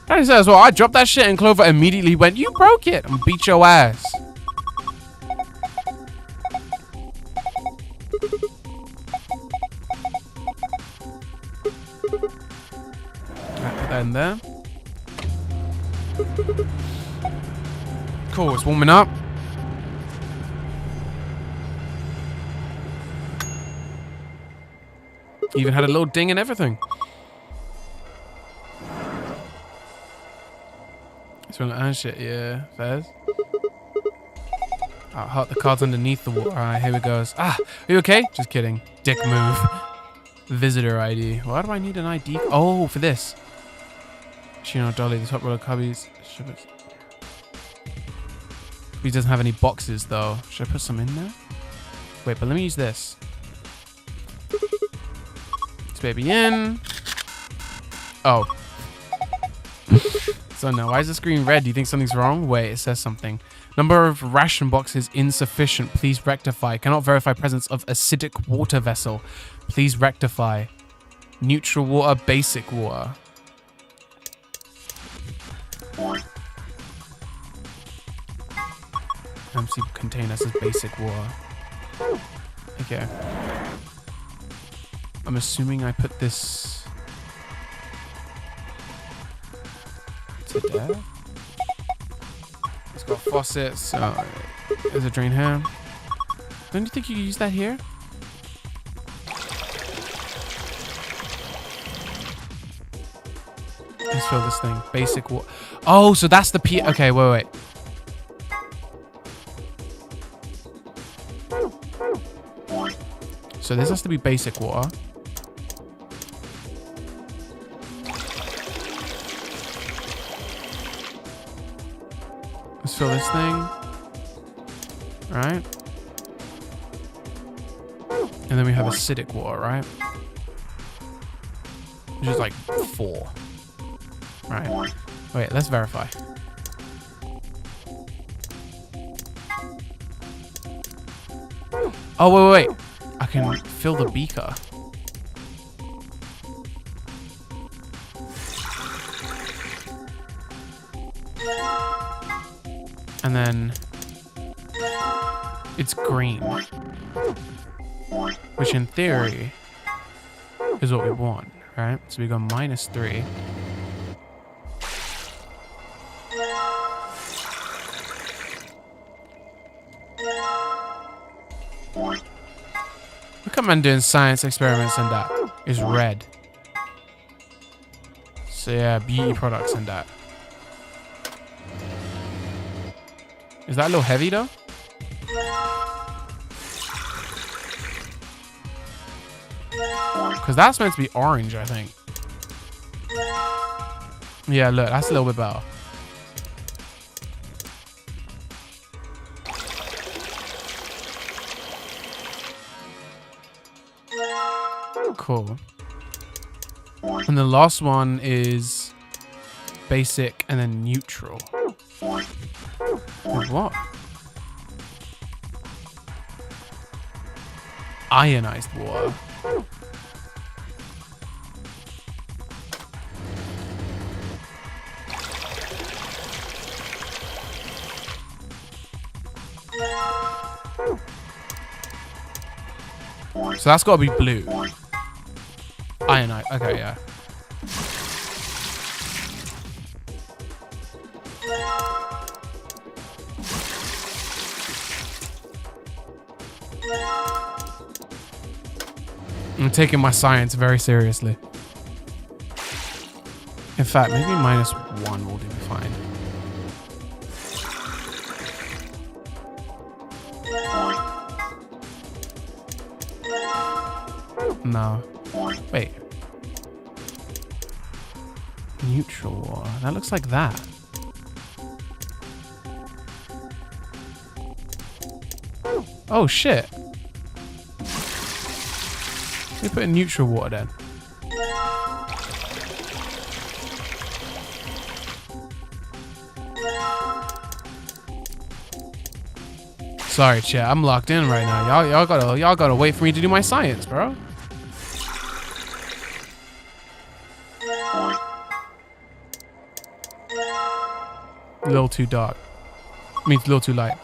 I said as well, I dropped that shit and Clover immediately went, you broke it, and beat your ass. Right, put that in there. Cool, it's warming up. Even had a little ding and everything. It's from the shit, yeah. Fez. I'll hot the cards underneath the water. Alright, here we go. Ah, are you okay? Just kidding. Dick move. Visitor ID. Why do I need an ID? Oh, for this. Chino Dolly, the top roller cubbies. He doesn't have any boxes though. Should I put some in there? Wait, but let me use this. This baby in. Oh. So no, why is the screen red? Do you think something's wrong? Wait, it says something. Number of ration boxes insufficient. Please rectify. Cannot verify presence of acidic water vessel. Please rectify. Neutral water, basic water. Empty container says basic water. Okay. I'm assuming I put this to there. It's got faucets. So there's a drain here. Don't you think you could use that here? Let's fill this thing. Basic water. Oh, so that's the P. Okay, wait. So this has to be basic water. Let's fill this thing. Right. And then we have acidic water, right? Which is like 4. Right. Wait, let's verify. Oh, wait. I can fill the beaker. And then it's green. Which in theory is what we want, right? So we go -3. Look at man doing science experiments and that is red. So yeah, beauty products and that. Is that a little heavy though? Because that's meant to be orange, I think. Yeah, look, that's a little bit better. Cool. And the last one is basic and then neutral. With what? Ionized water. So that's got to be blue. Ionite. Okay, yeah. I'm taking my science very seriously. In fact, maybe -1 will do fine. No. Wait. Neutral water. That looks like that. Oh shit. Let me put in neutral water then. Sorry, chat. I'm locked in right now. Y'all gotta wait for me to do my science, bro. A little too dark. I mean, it's a little too light.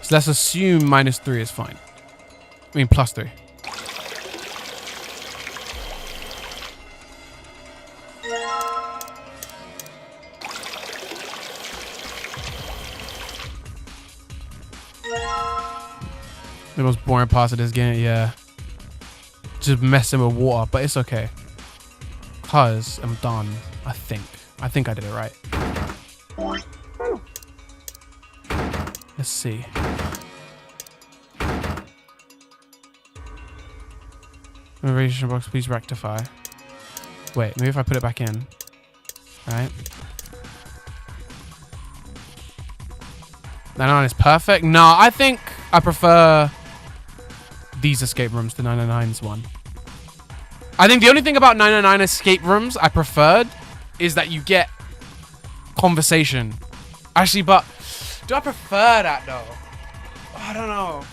So let's assume -3 is fine. I mean, +3. The most boring part of this game, yeah. Just messing with water, but it's okay. Cause I'm done, I think. I think I did it right. Let's see. Revision box, please rectify. Wait, maybe if I put it back in. Alright. 99 is perfect. No, I think I prefer these escape rooms to 999's one. I think the only thing about 999 escape rooms I preferred is that you get conversation. Actually, but do I prefer that though? I don't know.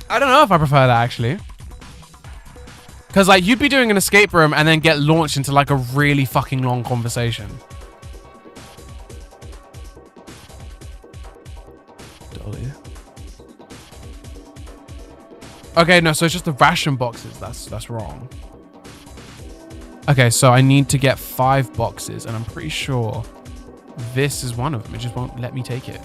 I don't know if I prefer that actually. Because like you'd be doing an escape room and then get launched into like a really fucking long conversation. Okay, no, so it's just the ration boxes. That's wrong. Okay, so I need to get 5 boxes, and I'm pretty sure this is one of them. It just won't let me take it.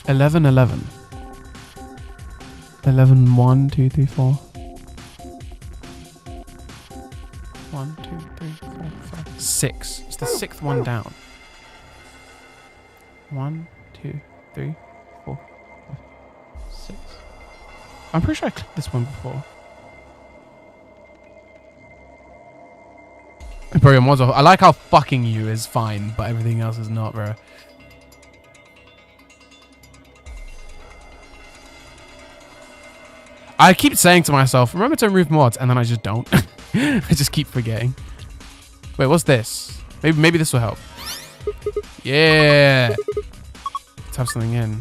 Eleven. 11, 1, 2, 3, 4. 1, 2, 3, 4, 5. 6. It's the 6th one down. 1, 2, 3, 4, 5, 6. I'm pretty sure I clicked this one before. Imperial mods. I like how fucking you is fine, but everything else is not, bro. I keep saying to myself, remember to remove mods, and then I just don't. I just keep forgetting. Wait, what's this? Maybe this will help. Yeah. Let's have something in.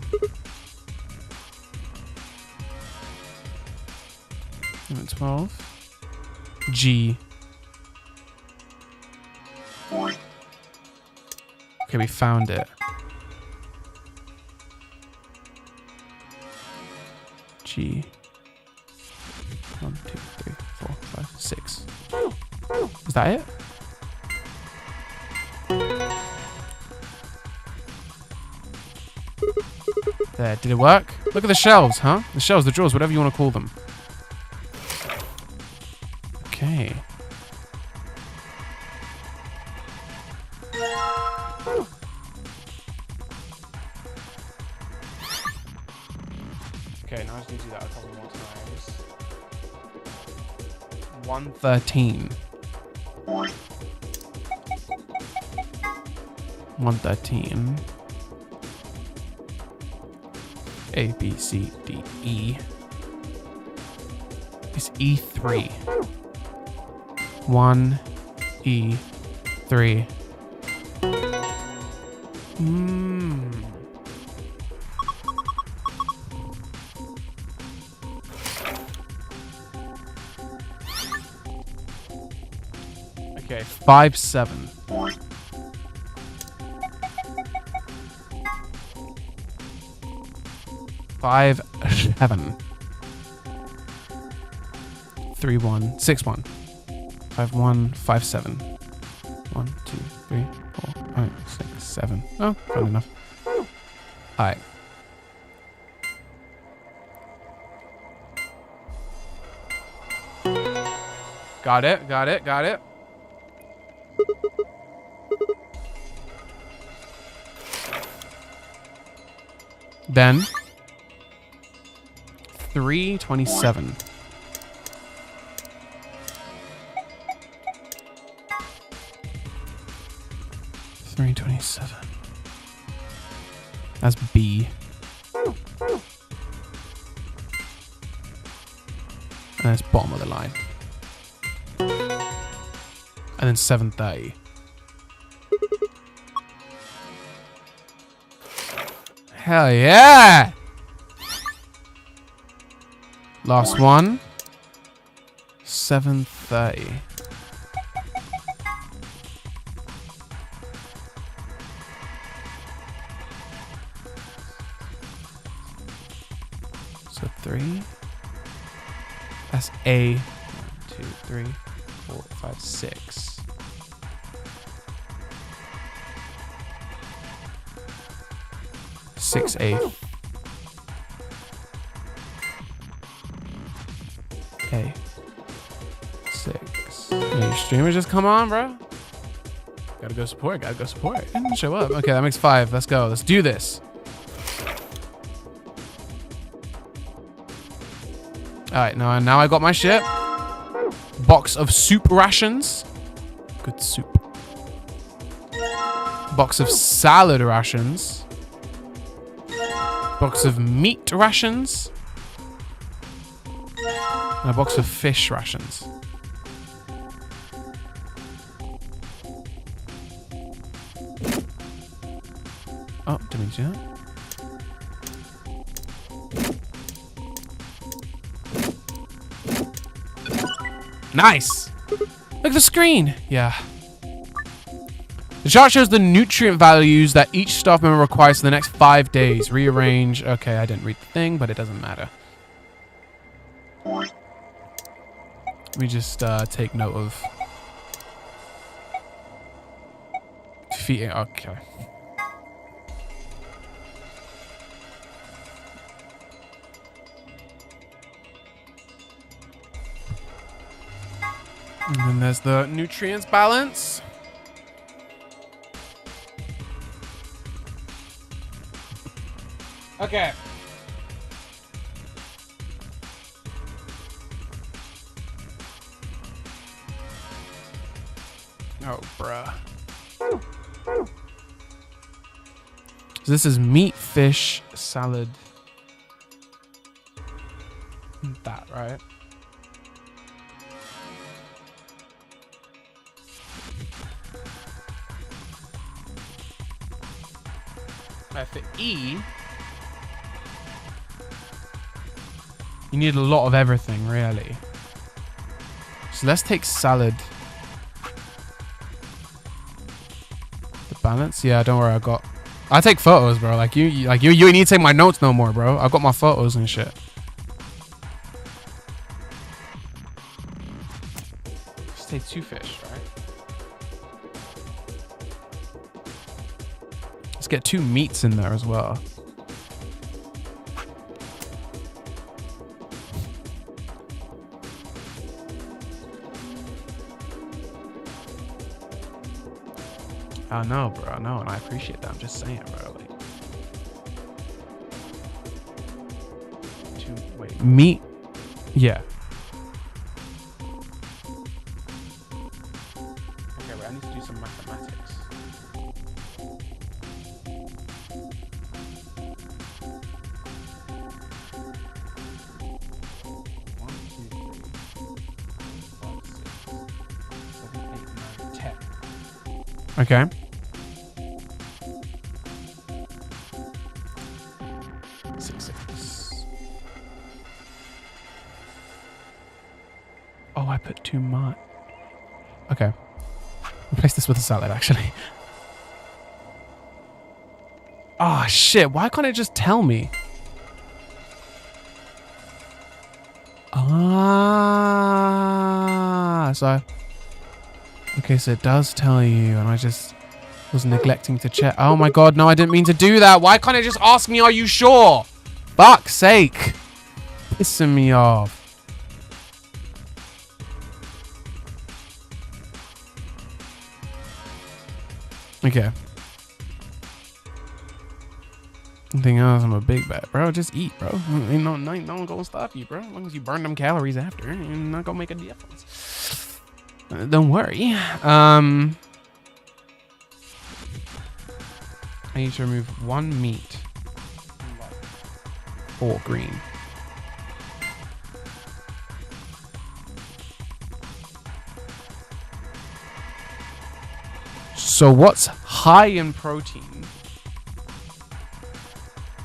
12. G. Okay, we found it. G. 1, 2, 3, 4, 5, 6. Is that it? There, did it work? Look at the shelves, huh? The shelves, the drawers, whatever you want to call them. Okay. Okay, now I just need to do that a couple more times. 113. 113. A, B, C, D, E. It's E3. 1, E3. Okay, 5, 7. Five, 7. 3, 1, 6, 1. 5, 1, 5, 7. 1, 2, 3, 4, 5, 6, 7. Oh, fine enough. Alright. Got it. Got it. Got it. Then 327. That's B. And that's bottom of the line. And then 730. Hell yeah! Last one. 730. So 3. That's A. 1, 2, 3, 4, 5, 6. Six A. A. 6. Hey, streamer, just come on, bro. Gotta go support. Gotta go support. Show up. Okay, that makes 5. Let's go. Let's do this. All right, now I got my shit. Box of soup rations. Good soup. Box of salad rations. Box of meat rations. And a box of fish rations. Oh, didn't mean to do that. Nice! Look at the screen! Yeah. The chart shows the nutrient values that each staff member requires for the next 5 days. Rearrange. Okay, I didn't read the thing, but it doesn't matter. Let me just take note of feeding. Okay. And then there's the nutrients balance. Okay. Oh, bruh. So this is meat, fish, salad. That, right? For E, you need a lot of everything, really. So let's take salad. The balance, yeah. Don't worry, I take photos, bro. Like you need to take my notes no more, bro. I got my photos and shit. Let's take 2 fish, right? Let's get 2 meats in there as well. I know, bro. I know, and I appreciate that. I'm just saying, bro. Like, 2. Wait, meat. Yeah. Okay, wait. I need to do some mathematics. Okay. Oh, I put too much. Okay. Replace this with a salad, actually. Oh, shit. Why can't it just tell me? Ah, so... Okay, so it does tell you, and I just was neglecting to check. Oh my god, no, I didn't mean to do that. Why can't it just ask me, are you sure? Fuck's sake. Pissing me off. Okay. Anything else? I'm a big bat, bro. Just eat, bro. Ain't no one gonna stop you, bro. As long as you burn them calories after, you're not gonna make a difference. Don't worry. I need to remove 1 meat. 4 green. So what's high in protein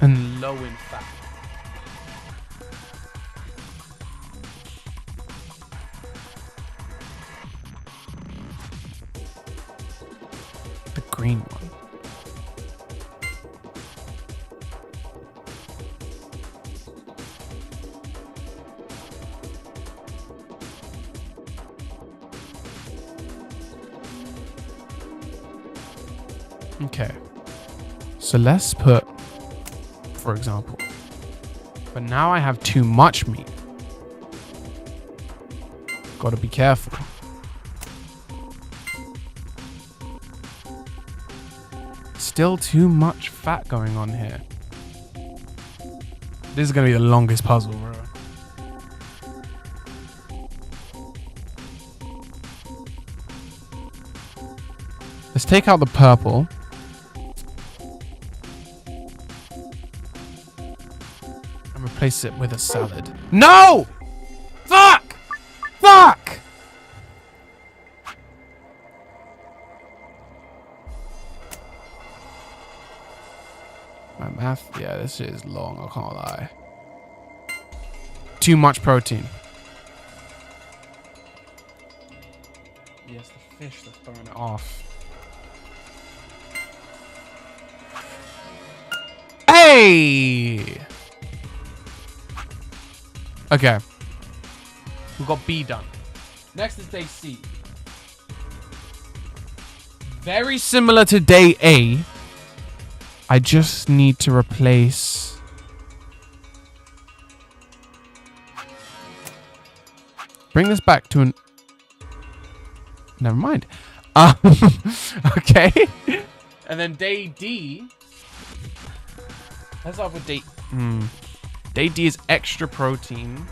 and low in fat? The green one. Okay, so let's put, for example, but now I have too much meat. Gotta be careful. Still too much fat going on here. This is gonna be the longest puzzle, bro. Let's take out the purple. Replace it with a salad. No! Fuck! Fuck! My math, yeah, this shit is long, I can't lie. Too much protein. Yes, the fish that's throwing it off. Hey! Okay. We've got B done. Next is day C. Very similar to day A. I just need to replace... Bring this back to an... Never mind. Okay. And then day D... Let's start with day... Day D is extra protein.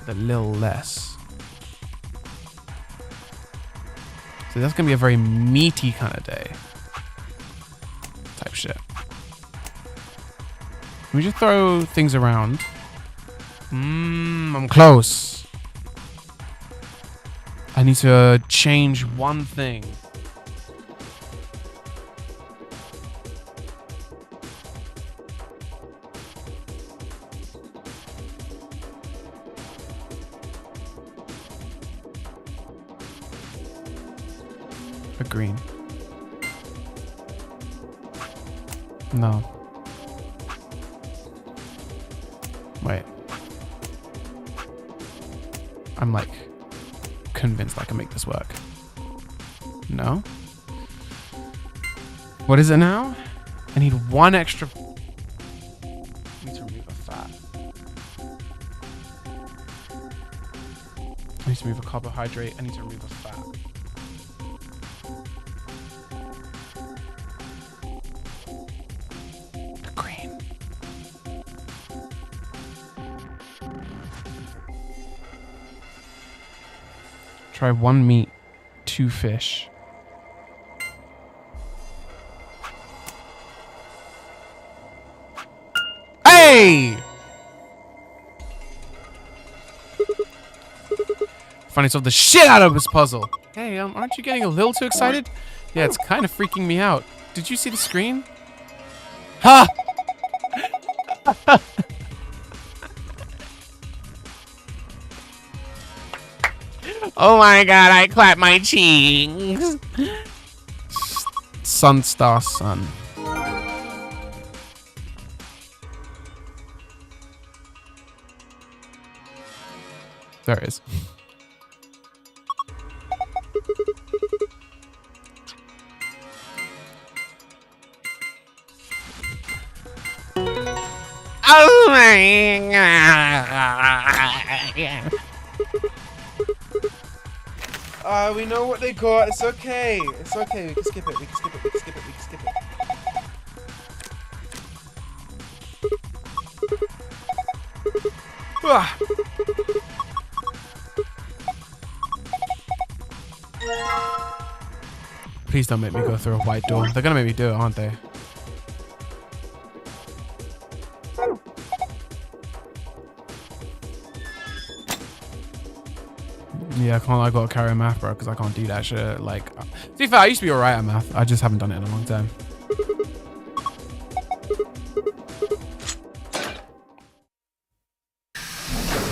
A little less. So that's going to be a very meaty kind of day. Type shit. Let me just throw things around. I'm close. I need to change one thing. Green. No. Wait. I'm like convinced I can make this work. No? What is it now? I need 1 extra. I need to remove a fat. I need to remove a carbohydrate. I need to remove a fat. Try 1 meat, 2 fish. Hey! Finally solved the shit out of this puzzle. Hey, aren't you getting a little too excited? Yeah, it's kind of freaking me out. Did you see the screen? Ha! Oh my god, I clap my cheeks. Sunstar Sun. There it is. Oh my god. We know what they got. It's okay. It's okay. We can skip it. We can skip it. We can skip it. We can skip it. Ah. Please don't make me go through a white door. They're gonna make me do it, aren't they? Yeah, I gotta carry a math, bro, because I can't do that shit. Like, to be fair, I used to be alright at math. I just haven't done it in a long time.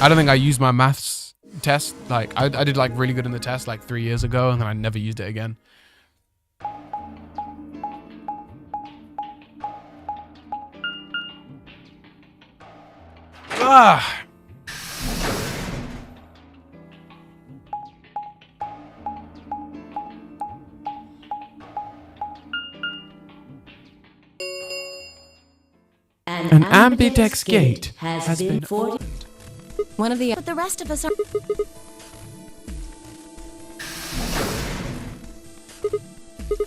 I don't think I used my maths test. Like, I did like really good in the test like 3 years ago, and then I never used it again. Ah. An ambidex gate has been ordered.
One of the...
But the rest of us are...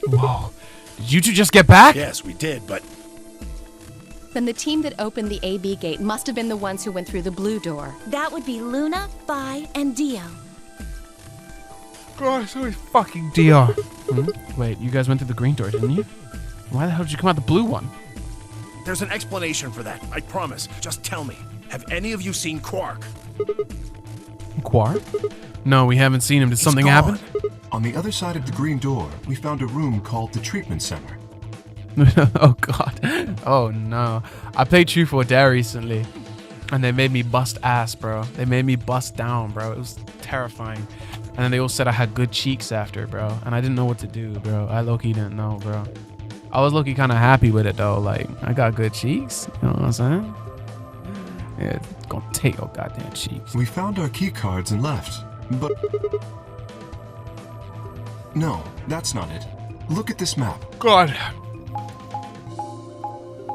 Whoa. Did you two just get back?
Yes, we did, but...
Then the team that opened the AB gate must have been the ones who went through the blue door.
That would be Luna, Vi, and Dio.
God, it's always fucking DR. Wait, you guys went through the green door, didn't you? Why the hell did you come out the blue one?
There's an explanation for that, I promise. Just tell me, have any of you seen Quark?
Quark? No, we haven't seen him. Did something happen?
On the other side of the green door, we found a room called the treatment center.
Oh god. Oh no. I played Truth or Dare recently, and they made me bust ass, bro. They made me bust down, bro. It was terrifying. And then they all said I had good cheeks after, bro. And I didn't know what to do, bro. I low-key didn't know, bro. I was low-key kind of happy with it, though. Like, I got good cheeks. You know what I'm saying? Yeah, it's gonna take your goddamn cheeks.
We found our key cards and left, but... No, that's not it. Look at this map.
God.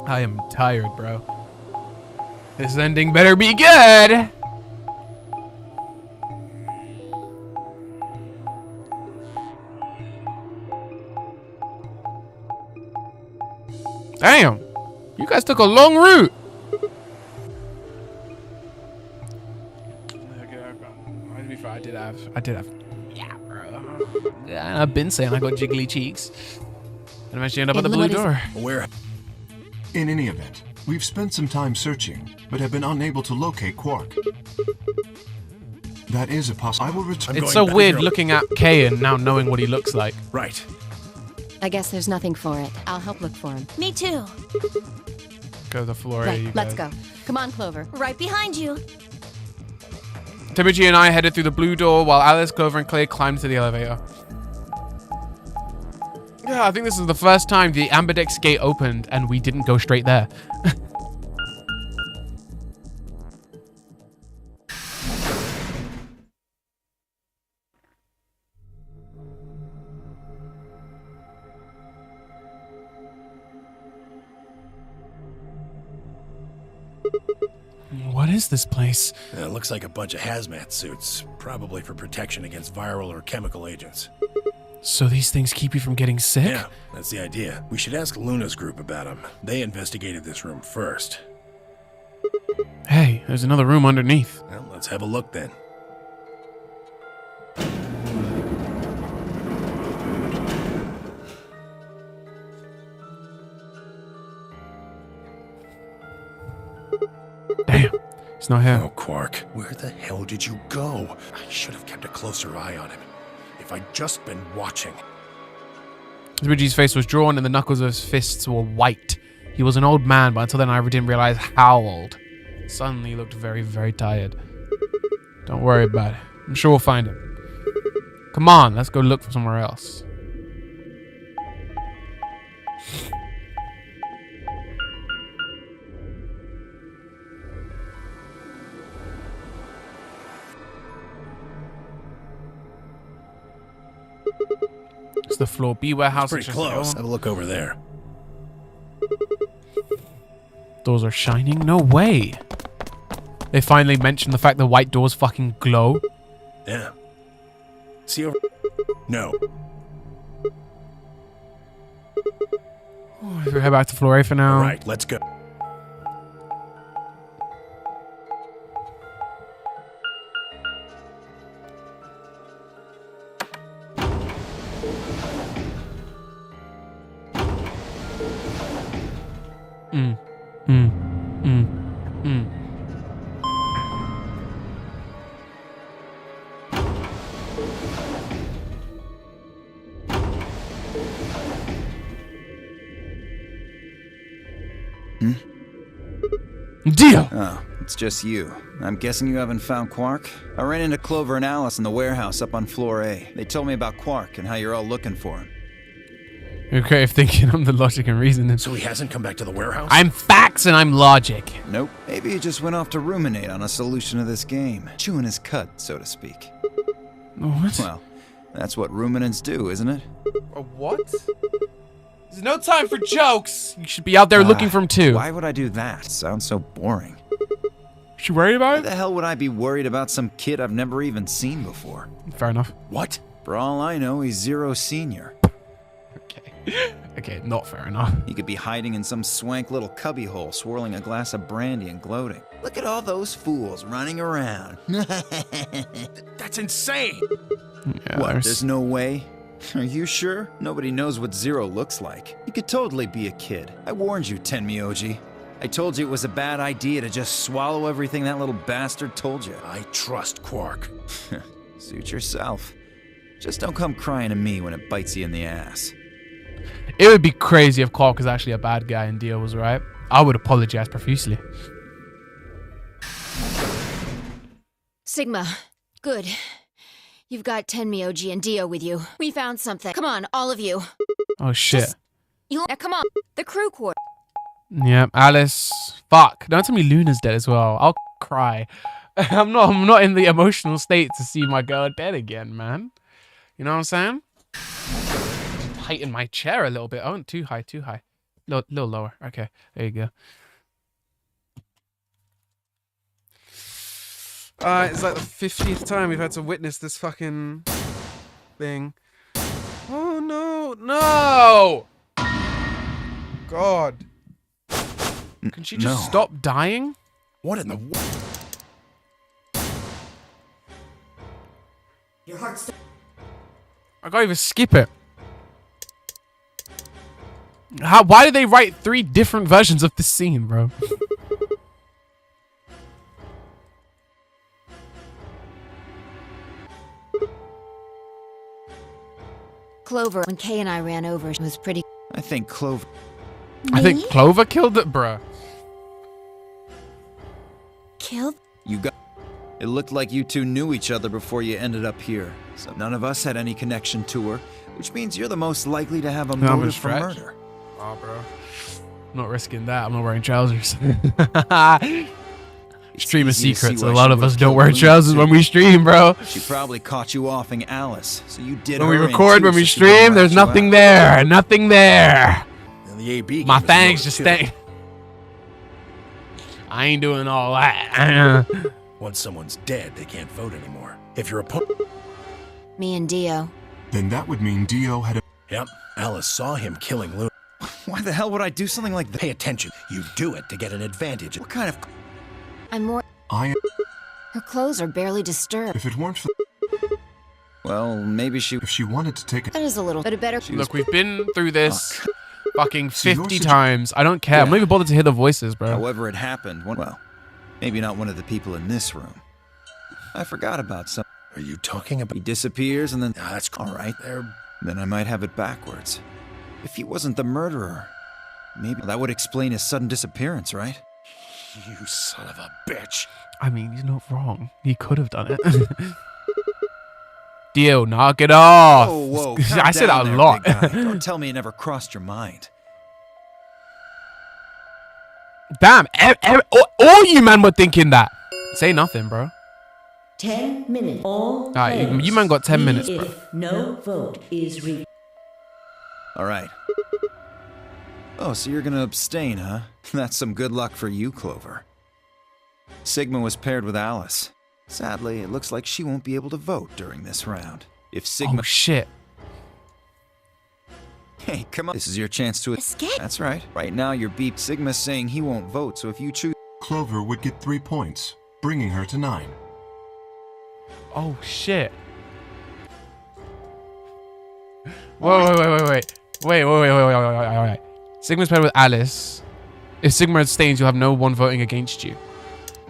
I am tired, bro. This ending better be good. Damn. You guys took a long route. I did have. Yeah, bro. Yeah, I've been saying I got jiggly cheeks. And eventually end up at the blue door.
Where?
In any event, we've spent some time searching, but have been unable to locate Quark. That is a I will return.
It's so weird looking at Kay and now knowing what he looks like.
Right.
I guess there's nothing for it. I'll help look for him.
Me too.
Go to the floor.
Right, let's go. Come on, Clover.
Right behind you.
Timothy and I headed through the blue door while Alice, Clover, and Clay climbed to the elevator. Yeah, I think this is the first time the ambidex gate opened and we didn't go straight there. What is this place?
It looks like a bunch of hazmat suits, probably for protection against viral or chemical agents.
So these things keep you from getting sick?
Yeah, that's the idea. We should ask Luna's group about them. They investigated this room first.
Hey, there's another room underneath.
Well, let's have a look then.
Damn, he's not here.
Oh, Quark, where the hell did you go? I should have kept a closer eye on him. If I'd just been watching.
Reggie's face was drawn and the knuckles of his fists were white. He was an old man, but until then I didn't realize how old. Suddenly he looked very, very tired. Don't worry about it. I'm sure we'll find him. Come on, let's go look for somewhere else. It's the floor B warehouse.
Pretty close. Have a look over there.
Doors are shining? No way. They finally mentioned the fact that white doors fucking glow.
Yeah. See over. No.
We head back to floor A for now.
All right, let's go.
Dio!
Oh, it's just you. I'm guessing you haven't found Quark? I ran into Clover and Alice in the warehouse up on floor A. They told me about Quark and how you're all looking for him.
You're creative thinking, I'm the logic and reasoning.
So he hasn't come back to the warehouse?
I'm facts and I'm logic.
Nope. Maybe he just went off to ruminate on a solution to this game. Chewing his cud, so to speak.
What?
Well, that's what ruminants do, isn't it?
A what? There's no time for jokes. You should be out there looking for him too.
Why would I do that? Sounds so boring.
You worried about
Why
it?
the hell would I be worried about some kid I've never even seen before?
Fair enough.
What? For all I know, he's Zero Senior.
Okay, not fair enough.
He could be hiding in some swank little cubbyhole, swirling a glass of brandy and gloating. Look at all those fools running around.
That's insane.
Yeah,
What, there's no way? Are you sure? Nobody knows what Zero looks like. He could totally be a kid. I warned you, Tenmyoji. I told you it was a bad idea to just swallow everything that little bastard told you.
I trust Quark.
Suit yourself. Just don't come crying to me when it bites you in the ass.
It would be crazy if Quark was actually a bad guy and Dio was right. I would apologize profusely.
Sigma, good. You've got Tenmyoji and Dio with you. We found something. Come on, all of you.
Oh shit.
Now come on, the crew quarter.
Yeah, Alice. Fuck. Don't tell me Luna's dead as well. I'll cry. I'm not in the emotional state to see my girl dead again, man. You know what I'm saying? Heighten my chair a little bit. Oh, too high, too high. Little lower. Okay, there you go. It's like the 50th time we've had to witness this fucking thing. Oh no, no! God. Can she just stop dying?
What in the
Your heart's
I can't even skip it. Why did they write 3 different versions of this scene, bro?
Clover, when Kay and I ran over, she was pretty.
I think Clover.
I think Clover killed it, bro.
Killed?
You got. It looked like you two knew each other before you ended up here. So none of us had any connection to her, which means you're the most likely to have a motive for murder.
Oh, bro. I'm not risking that. I'm not wearing trousers. Stream of secrets. A lot of us don't wear trousers when we stream, bro.
She probably caught you offing Alice, so you did.
When we record, when we stream, there's nothing there. Nothing there.
And the AB
My fangs just stay. I ain't doing all that.
Once someone's dead, they can't vote anymore. If your opponent.
Me and Dio.
Then that would mean Dio had a.
Yep, Alice saw him killing Luna.
Why the hell would I do something like that?
Pay attention. You do it to get an advantage.
What kind of?
I'm more. Her clothes are barely disturbed.
If it weren't for.
Well, maybe she.
If she wanted to take it.
That is a little bit better.
Look, we've been through this fucking 50 times. I don't care. I'm not even bothered to hear the voices, bro.
However it happened, well, maybe not one of the people in this room. I forgot about some.
Are you talking about?
He disappears and then.
That's cool.
All right.
There.
Then I might have it backwards. If he wasn't the murderer, maybe that would explain his sudden disappearance, right?
You son of a bitch.
I mean, he's not wrong. He could have done it. Dio, knock it off.
Whoa,
I said that a lot.
Don't tell me it never crossed your mind.
Damn, all you men were thinking that. Say nothing, bro.
10 minutes. All
Alright,
players
you man got 10 minutes, bro.
If no vote is reached.
All right. Oh, so you're gonna abstain, huh? That's some good luck for you, Clover. Sigma was paired with Alice. Sadly, it looks like she won't be able to vote during this round. If Sigma...
Oh, shit.
Hey, come on. This is your chance to
escape.
That's right. Right now, your beep Sigma's saying he won't vote, so if you choose...
Clover would get 3 points, bringing her to 9.
Oh, shit. Wait. Sigma's paired with Alice. If Sigma abstains, you'll have no one voting against you.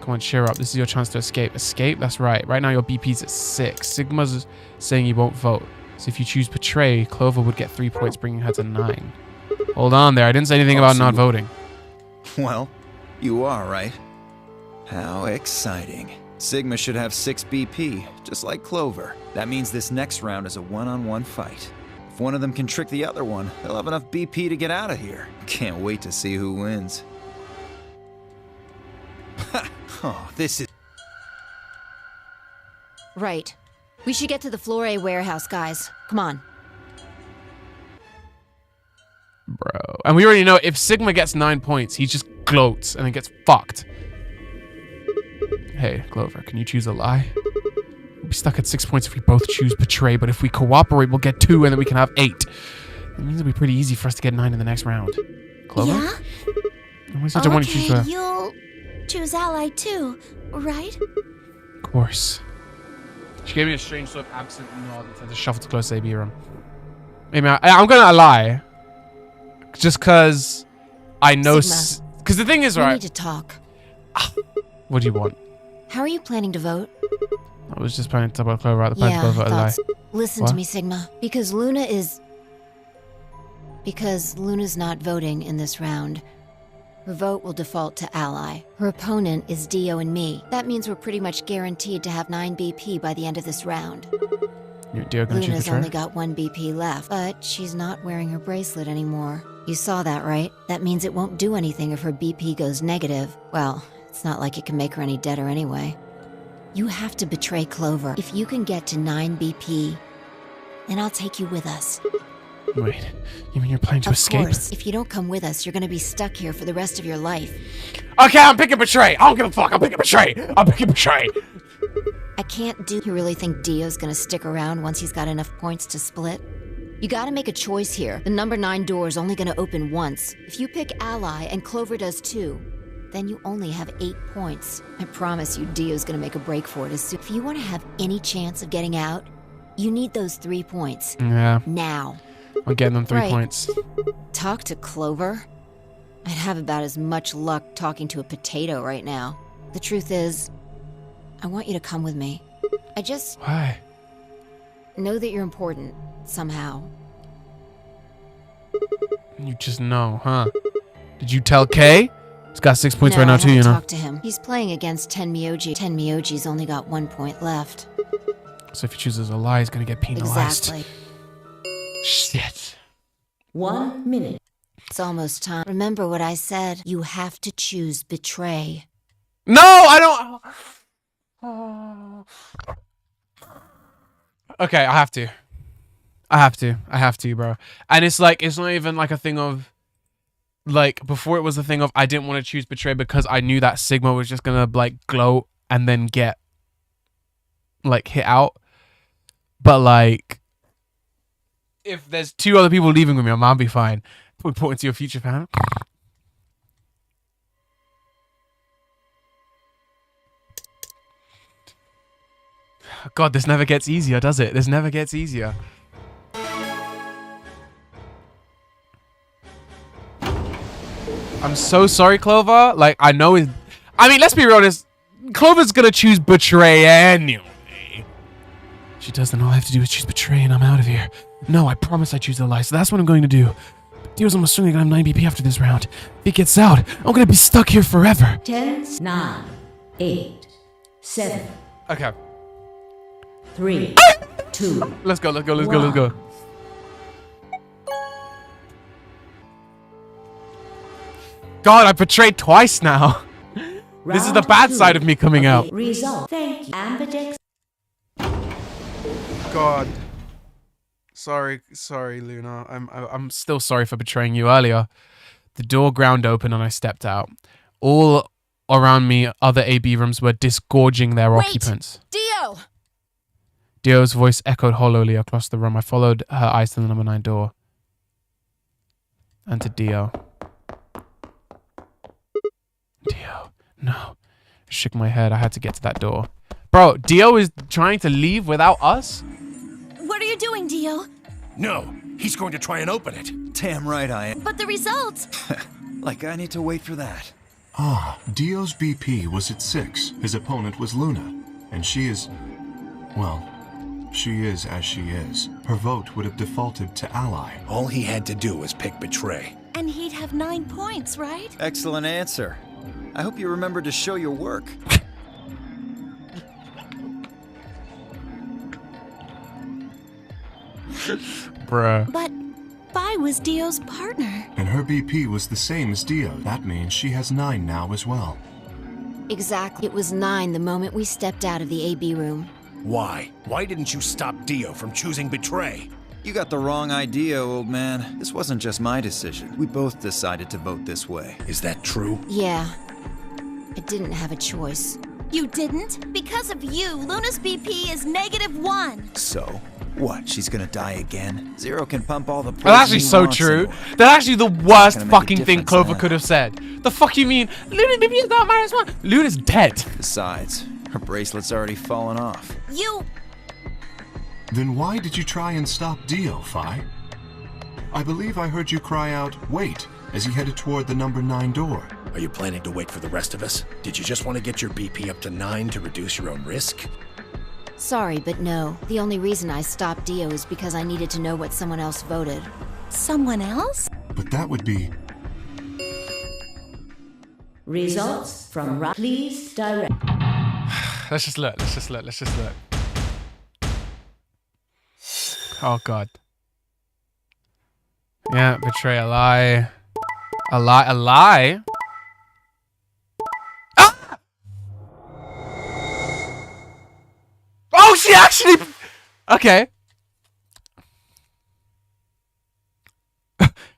Come on, cheer up. This is your chance to escape. Escape? That's right. Right now, your BP's at 6. Sigma's saying he won't vote. So if you choose Betray, Clover would get 3 points, bringing her to 9. Hold on there. I didn't say anything about not voting.
Well, you are, right? How exciting. Sigma should have 6 BP, just like Clover. That means this next round is a one-on-one fight. If one of them can trick the other one, they'll have enough BP to get out of here. Can't wait to see who wins. Oh, this is...
Right. We should get to the Flore warehouse, guys. Come on.
Bro. And we already know if Sigma gets 9 points, he just gloats and then gets fucked. Hey, Clover, can you choose a lie? We'll be stuck at 6 points if we both choose Betray, but if we cooperate, we'll get 2 and then we can have 8. It means it'll be pretty easy for us to get 9 in the next round. Clover?
Yeah?
Why such a one to choose her?
You'll choose ally too, right?
Of course. She gave me a strange sort of absent nod and said to shuffle to close to AB room. Maybe I'm gonna lie. Just cause I know... Because the thing is,
We
right...
need to talk.
What do you want?
How are you planning to vote?
I was just planning to talk about Clover out the plan
Yeah,
to vote a lie.
thoughts. Listen to me, Sigma. Because Luna's not voting in this round. Her vote will default to ally. Her opponent is Dio and me. That means we're pretty much guaranteed to have 9 BP by the end of this round.
Dio gonna choose
Luna's
Betray?
only got 1 BP left, but she's not wearing her bracelet anymore. You saw that, right? That means it won't do anything if her BP goes negative. Well, it's not like it can make her any deader anyway. You have to betray Clover. If you can get to 9 BP, then I'll take you with us.
Wait, you mean you're planning to escape?
Of course. If you don't come with us, you're gonna be stuck here for the rest of your life.
Okay, I'm picking Betray. I don't give a fuck. I'm picking Betray. I'm picking Betray.
I can't do... You really think Dio's gonna stick around once he's got enough points to split? You gotta make a choice here. The number 9 door is only gonna open once. If you pick ally and Clover does too, then you only have 8 points. I promise you Dio's gonna make a break for it as soon... If you wanna have any chance of getting out, you need those 3 points.
Yeah.
Now.
I'm getting them 3
Right.
points.
Talk to Clover? I'd have about as much luck talking to a potato right now. The truth is, I want you to come with me. I just...
Why?
know that you're important, somehow.
You just know, huh? Did you tell Kay? He's got 6 points
No,
right now
I
too,
haven't
you know.
talked to him. He's playing against Tenmyoji. Tenmyoji's only got 1 point left.
So if he chooses a lie, he's gonna get penalized.
Exactly.
Shit.
1 minute.
It's almost time. Remember what I said. You have to choose Betray.
No, I don't... Okay, I have to. I have to, bro. And it's like, it's not even like a thing of... Like, before it was a thing of I didn't want to choose Betray because I knew that Sigma was just gonna, like, gloat and then get, like, hit out. But, like... If there's 2 other people leaving with me, I'll be fine. Important to your future, fam. God, this never gets easier, does it? This never gets easier. I'm so sorry, Clover. Like, I know it... I mean, let's be real honest. Clover's gonna choose Betray anyway. She does, then all I have to do is choose Betray and I'm out of here. No, I promise I choose the lie, so that's what I'm going to do. Dio's almost certainly gonna have 9 BP after this round. If he gets out, I'm gonna be stuck here forever.
10, 9, 8, 7.
Okay.
3, 2.
Let's go. God, I betrayed twice now. This is the bad side of me coming out.
Result. Thank you. Ambidex.
God. Sorry, Luna. I'm still sorry for betraying you earlier. The door ground open and I stepped out. All around me, other AB rooms were disgorging their occupants.
Dio!
Dio's voice echoed hollowly across the room. I followed her eyes to the number 9 door. And to Dio. Dio, no. I shook my head. I had to get to that door. Bro, Dio is trying to leave without us?
What are you doing, Dio?
No, he's going to try and open it.
Damn right I am.
But the results!
Like I need to wait for that.
Ah, Dio's BP was at 6. His opponent was Luna. And she is... well, she is as she is. Her vote would have defaulted to Ally.
All he had to do was pick Betray.
And he'd have 9 points, right?
Excellent answer. I hope you remember to show your work.
Bruh.
But Vi was Dio's partner.
And her BP was the same as Dio. That means she has 9 now as well.
Exactly. It was 9 the moment we stepped out of the AB room.
Why? Why didn't you stop Dio from choosing Betray?
You got the wrong idea, old man. This wasn't just my decision. We both decided to vote this way.
Is that true?
Yeah. I didn't have a choice.
You didn't? Because of you, Luna's BP is -1.
So, what? She's gonna die again? Zero can pump all the.
That's actually so true. That's actually the worst fucking thing Clover could have said. The fuck you mean? Luna's BP is not -1. Luna's dead.
Besides, her bracelet's already fallen off.
You...
Then why did you try and stop Dio, Fi? I believe I heard you cry out, wait, as he headed toward the number 9 door.
Are you planning to wait for the rest of us? Did you just want to get your BP up to 9 to reduce your own risk?
Sorry, but no. The only reason I stopped Dio is because I needed to know what someone else voted.
Someone else?
But that would be...
Results from Please direct.
Let's just look. Let's just look. Let's just look. Oh god. Yeah, betray a lie. A lie. A lie. Ah! Oh, she actually. Okay.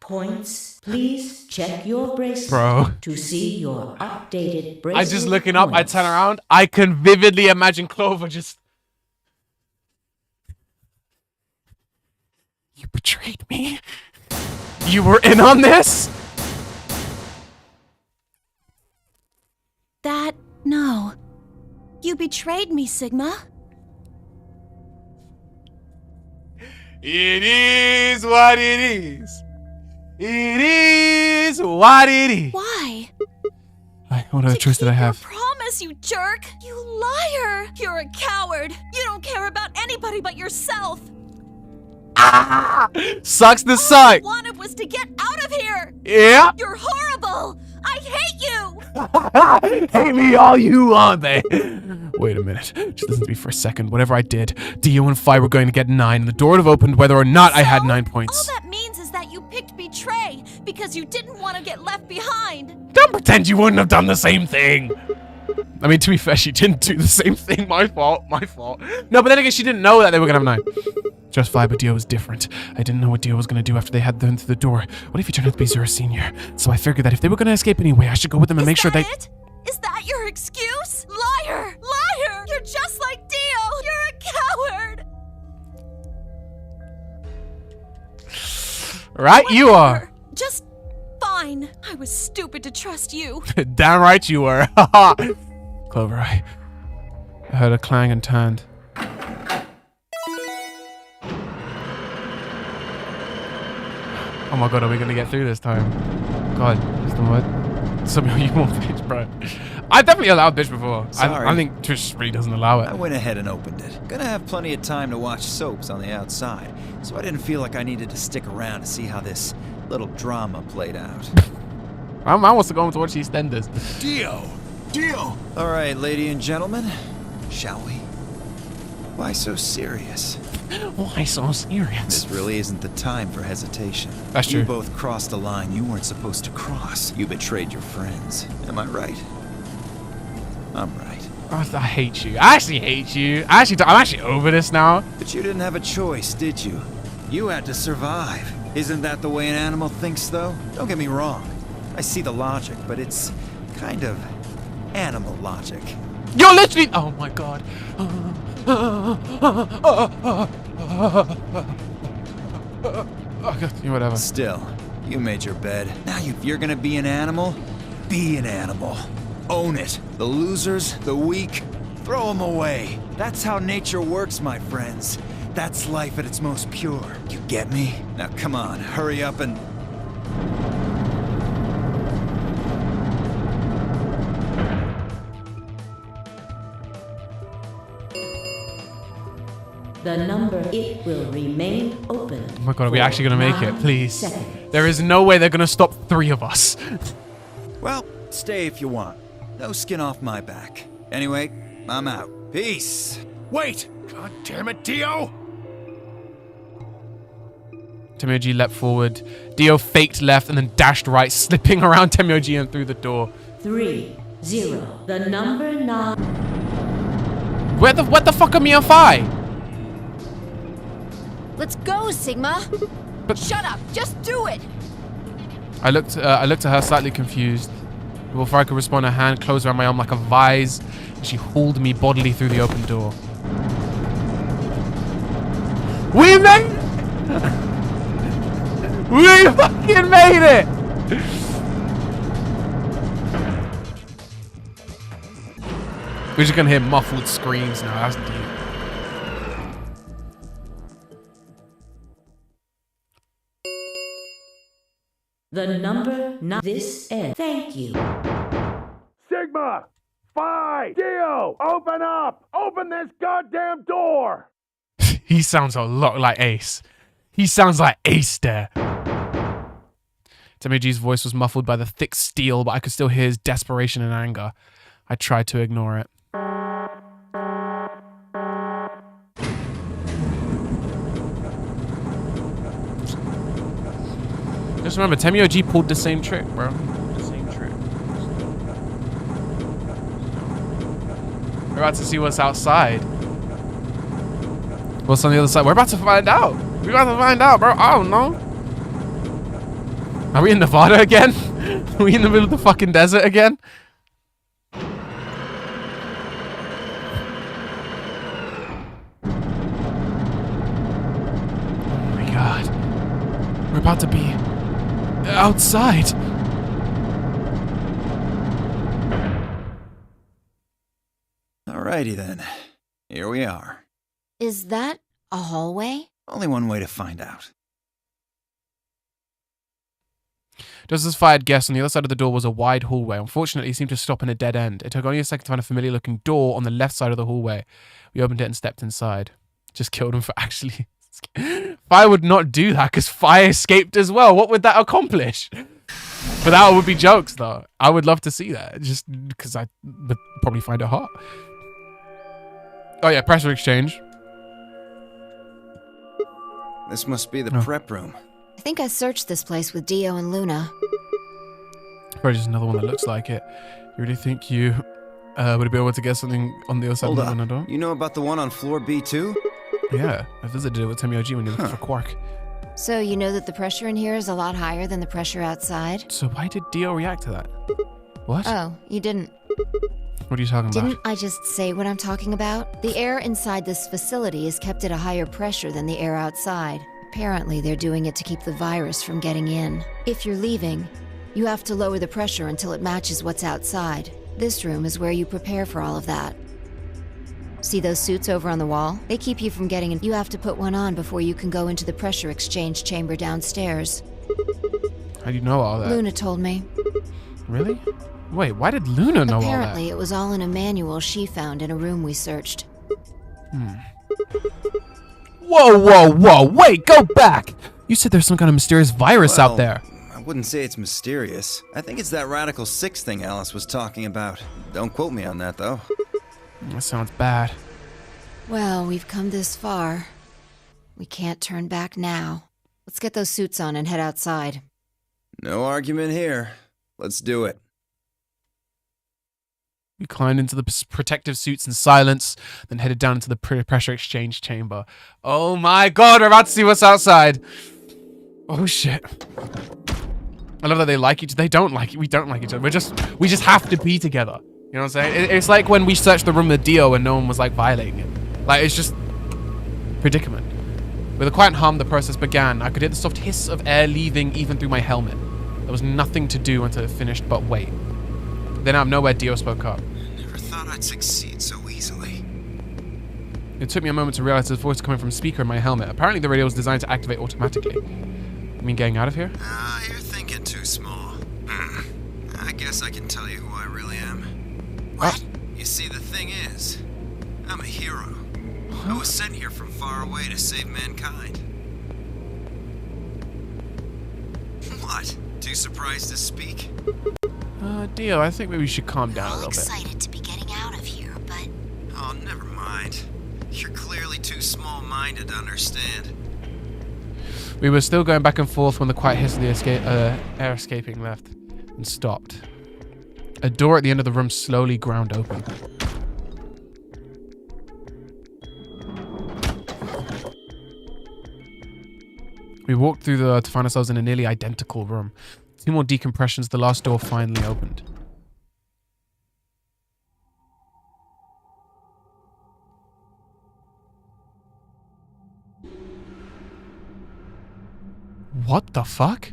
Points. Please check your bracelet
Bro.
to see your updated bracelet.
I just looking up. I
points.
turn around. I can vividly imagine Clover just. You betrayed me. You were in on this.
No. You betrayed me, Sigma.
It is what it is. It is what it is.
Why?
What other choice did I have?
Promise, you jerk! You liar! You're a coward! You don't care about anybody but yourself!
Ah! Sucks to suck!
All I wanted was to get out of here!
Yeah?
You're horrible! I hate you!
Hate me all you want, babe. Wait a minute. Just listen to me for a second. Whatever I did, Dio and Fi were going to get 9, and the door would have opened whether or not I had 9 points.
All that means is that you picked Betray because you didn't want to get left behind.
Don't pretend you wouldn't have done the same thing. I mean, to be fair, she didn't do the same thing. My fault. My fault. No, but then again, she didn't know that they were going to have 9. Just Fi, but Dio was different. I didn't know what Dio was going to do after they had them through the door. What if he turned out to be Zero Senior? So I figured that if they were going to escape anyway, I should go with them and make sure they...
Is that your excuse? Liar! Liar! You're just like Dio! You're a coward!
Right, you are.
Just fine. I was stupid to trust you.
Damn right you were. Clover, I heard a clang and turned. Oh my god, are we gonna get through this time? God, just the what? Somehow you won't bitch, bro. I definitely allowed bitch before. I think Trish really doesn't allow it.
I went ahead and opened it. Gonna have plenty of time to watch soaps on the outside, so I didn't feel like I needed to stick around to see how this little drama played out.
I wants to go to watch EastEnders.
Dio!
Dio!
All right, ladies and gentlemen, shall we? Why so serious?
Why so serious?
This really isn't the time for hesitation.
That's true.
You both crossed a line you weren't supposed to cross. You betrayed your friends. Am I right? I'm right.
I hate you. I actually hate you. I'm actually over this now.
But you didn't have a choice, did you? You had to survive. Isn't that the way an animal thinks, though? Don't get me wrong. I see the logic, but it's kind of animal logic.
You're literally... Oh my god.
Whatever. Still, You made your bed. Now if you're gonna be an animal, be an animal. Own it. The losers, the weak, throw them away. That's how nature works, my friends. That's life at its most pure. You get me? Now come on, hurry up and...
The number, it will remain open.
Oh my god, are we actually gonna make it?
9
Please.
seconds.
There is no way they're gonna stop 3 of us.
Well, stay if you want. No skin off my back. Anyway, I'm out. Peace.
Wait! God damn it, Dio!
Temyoji leapt forward. Dio faked left and then dashed right, slipping around Temyoji and through the door.
3, 0. The number 9.
What the fuck are me and Phi?
Let's go, Sigma.
But
shut up. Just do it.
I looked at her, slightly confused. Before I could respond, her hand closed around my arm like a vise, and she hauled me bodily through the open door. We made it! We fucking made it! We're just gonna hear muffled screams now. That's deep.
The number 9. This end. Thank you.
Sigma! Phi! Dio! Open up! Open this goddamn door!
He sounds a lot like Ace. He sounds like Ace there. Temyoji's voice was muffled by the thick steel, but I could still hear his desperation and anger. I tried to ignore it. Just remember, Temyoji pulled the same trick, bro. The same trick. We're about to see what's outside. What's on the other side? We're about to find out. We're about to find out, bro. I don't know. Are we in Nevada again? Are we in the middle of the fucking desert again? Oh my god. We're about to be outside.
Alrighty then. Here we are.
Is that a hallway?
Only one way to find out.
Just as Phi had guessed, on the other side of the door was a wide hallway. Unfortunately, it seemed to stop in a dead end. It took only a second to find a familiar-looking door on the left side of the hallway. We opened it and stepped inside. Just killed him for actually... Phi would not do that because Phi escaped as well. What would that accomplish? But that would be jokes, though. I would love to see that, just because I would probably find it hot. Oh yeah, pressure exchange.
This must be the prep room.
I think I searched this place with Dio and Luna.
Probably just another one that looks like it. You really think you would be able to get something on the other side of the door?
You know about the one on floor B2?
Yeah, I visited it with Temyoji when you looked for Quark.
So you know that the pressure in here is a lot higher than the pressure outside?
So why did Dio react to that? What?
Oh, you didn't.
What are you talking about?
Didn't I just say what I'm talking about? The air inside this facility is kept at a higher pressure than the air outside. Apparently, they're doing it to keep the virus from getting in. If you're leaving, you have to lower the pressure until it matches what's outside. This room is where you prepare for all of that. See those suits over on the wall? They keep you from getting in. You have to put one on before you can go into the pressure exchange chamber downstairs.
How do you know all that?
Luna told me.
Really? Wait, why did Luna know all that?
Apparently, it was all in a manual she found in a room we searched.
Whoa, whoa, whoa, wait, go back! You said there's some kind of mysterious virus out there.
I wouldn't say it's mysterious. I think it's that Radical 6 thing Alice was talking about. Don't quote me on that, though.
That sounds bad.
Well, we've come this far. We can't turn back now. Let's get those suits on and head outside.
No argument here. Let's do it.
We climbed into the protective suits in silence, then headed down into the pressure exchange chamber. Oh my god, we're about to see what's outside. Oh shit. I love that they like each other. They don't like it. We don't like each other. We just have to be together. You know what I'm saying? It's like when we searched the room with Dio and no one was like violating it. Like, it's just predicament. With a quiet hum, the process began. I could hear the soft hiss of air leaving even through my helmet. There was nothing to do until it finished but wait. Then out of nowhere, Dio spoke up.
Never thought I'd succeed so easily.
It took me a moment to realize his voice coming from a speaker in my helmet. Apparently the radio was designed to activate automatically. You mean getting out of here?
You're thinking too small. I guess I can tell you who I really am.
What?
You see, the thing is, I'm a hero. I was sent here from far away to save mankind. What? Too surprised to speak?
Dio, I think maybe we should calm down a little bit.
Excited to be getting out of here, but...
Oh, never mind. You're clearly too small-minded to understand.
We were still going back and forth when the quiet hiss of the air escaping left and stopped. A door at the end of the room slowly ground open. We walked through to find ourselves in a nearly identical room. 2 more decompressions, the last door finally opened. What the fuck?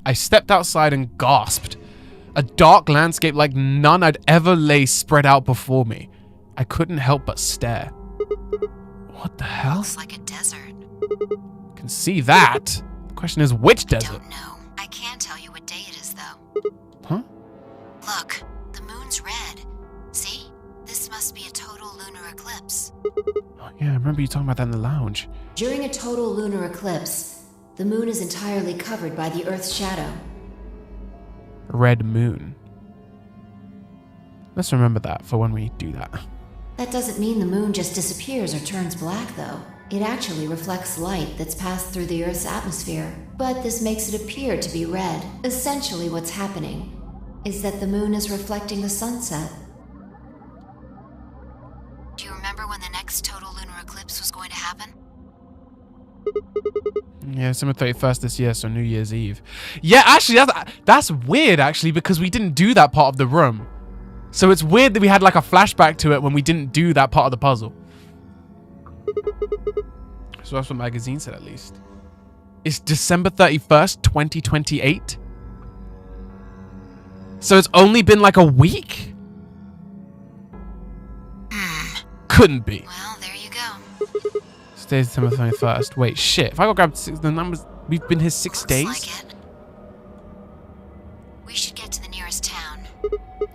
I stepped outside and gasped. A dark landscape like none I'd ever lay spread out before me. I couldn't help but stare. What the hell?
Looks like a desert.
Can see that. The question is, which desert?
Don't know. I can tell you what day it is, though.
Huh?
Look, the moon's red. See? This must be a total lunar eclipse.
Oh, yeah, I remember you talking about that in the lounge.
During a total lunar eclipse, the moon is entirely covered by the Earth's shadow.
Red moon. Let's remember that for when we do that.
That doesn't mean the moon just disappears or turns black, though. It actually reflects light that's passed through the Earth's atmosphere, but this makes it appear to be red. Essentially, what's happening is that the moon is reflecting the sunset.
Do you remember when the next total lunar eclipse was going to happen?
Yeah, December 31st this year, so New Year's Eve. Yeah, actually, that's weird, actually, because we didn't do that part of the room. So it's weird that we had like a flashback to it when we didn't do that part of the puzzle. So that's what magazine said, at least. It's December 31st, 2028. So it's only been like a week? Couldn't be.
Well, there you go.
Today's December 31st. Wait, shit. If I go grab the numbers, we've been here 6 days?
Like it. We should get to the nearest town.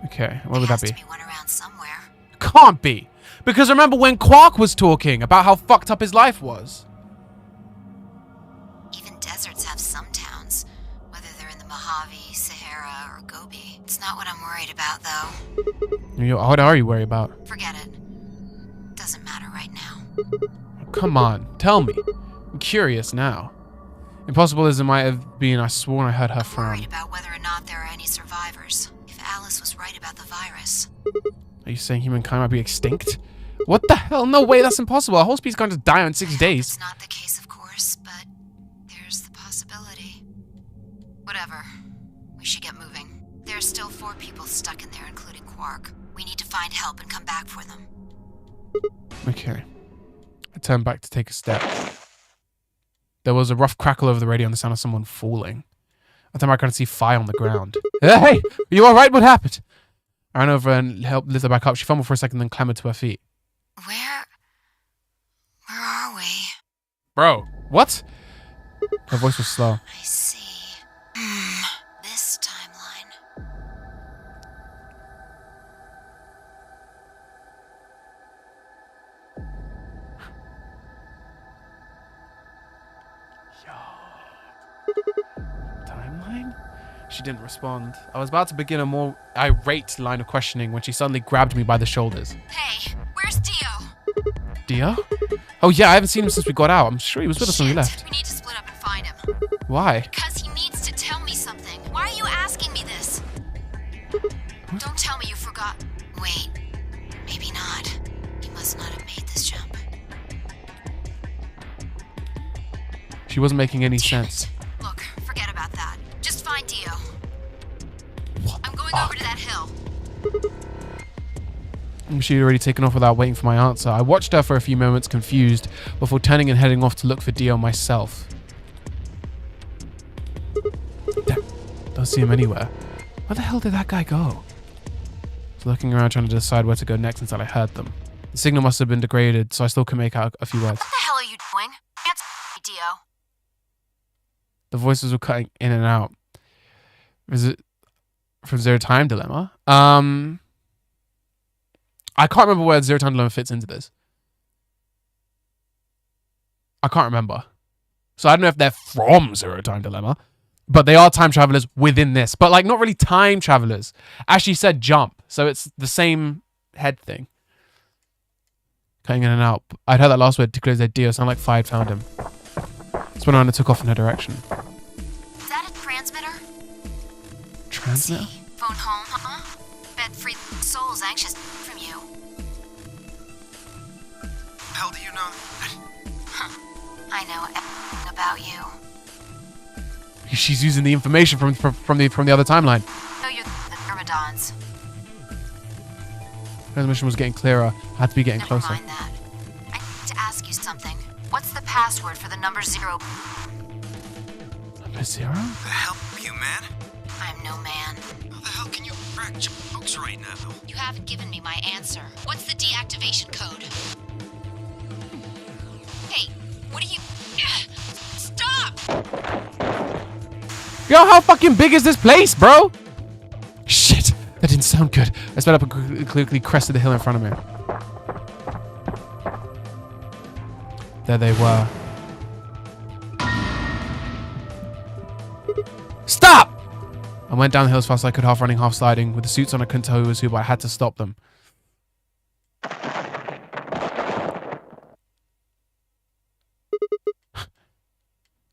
Okay, what would that be?
There has to be one around somewhere.
Can't be. Because remember when Quark was talking about how fucked up his life was?
Even deserts have some towns, whether they're in the Mojave, Sahara, or Gobi. It's not what I'm worried about, though.
What are you worried about?
Forget it. Doesn't matter right now.
Come on, tell me. I'm curious now. Impossible as it might have been, I swore I heard her frown.
I'm worried about whether or not there are any survivors. If Alice was right about the virus.
Are you saying humankind might be extinct? What the hell? No way, that's impossible. Our whole species is going to die in 6 days.
It's not the case, of course, but there's the possibility. Whatever. We should get moving. There are still 4 people stuck in there, including Quark. We need to find help and come back for them.
Okay. I turned back to take a step. There was a rough crackle over the radio and the sound of someone falling. I turned back and see fire on the ground. Hey! Are you alright? What happened? I ran over and helped lift her back up. She fumbled for a second, then clambered to her feet.
Where are we?
Bro, what? Her voice was slow.
I see. This timeline.
Timeline? She didn't respond. I was about to begin a more irate line of questioning when she suddenly grabbed me by the shoulders.
Hey, where's Dio?
Dio? Oh yeah, I haven't seen him since we got out. I'm sure he was with us when we left.
We need to split up and find him.
Why?
Because he needs to tell me something. Why are you asking me this? What? Don't tell me you forgot. Wait, maybe not. He must not have made this jump.
She wasn't making any sense.
Look, forget about that. Just find Dio. I'm going over to that hill.
She'd already taken off without waiting for my answer. I watched her for a few moments, confused, before turning and heading off to look for Dio myself. Damn, don't see him anywhere. Where the hell did that guy go? I was looking around trying to decide where to go next until I heard them. The signal must have been degraded, so I still can make out a few words.
What the hell are you doing? Answer me, Dio.
The voices were cutting in and out. Is it from Zero Time Dilemma? I can't remember where Zero Time Dilemma fits into this. I can't remember. So I don't know if they're from Zero Time Dilemma, but they are time travelers within this. But like not really time travelers. Actually said jump, so it's the same head thing. Cutting in and out. I'd heard that last word declares that Dio sounded like Fi had found him. Just went on and took off in her direction.
Is that a transmitter?
Transmitter?
Phone home, huh? Bet free soul's anxious from you.
How do you know?
I know everything about you.
She's using the information from the other timeline.
I know you're the Myrmidons.
Transmission was getting clearer. I had to be getting closer.
Never mind that. I need to ask you something. What's the password for the number 0?
Number 0?
The hell, you man?
I'm no man.
How the hell can you crack jokes right now?
You haven't given me my answer. What's the deactivation code? Hey, what are you... Stop!
Yo, how fucking big is this place, bro? Shit, that didn't sound good. I sped up and quickly crested the hill in front of me. There they were. Stop! I went down the hill as fast as I could, half running, half sliding. With the suits on, I couldn't tell who was who, but I had to stop them.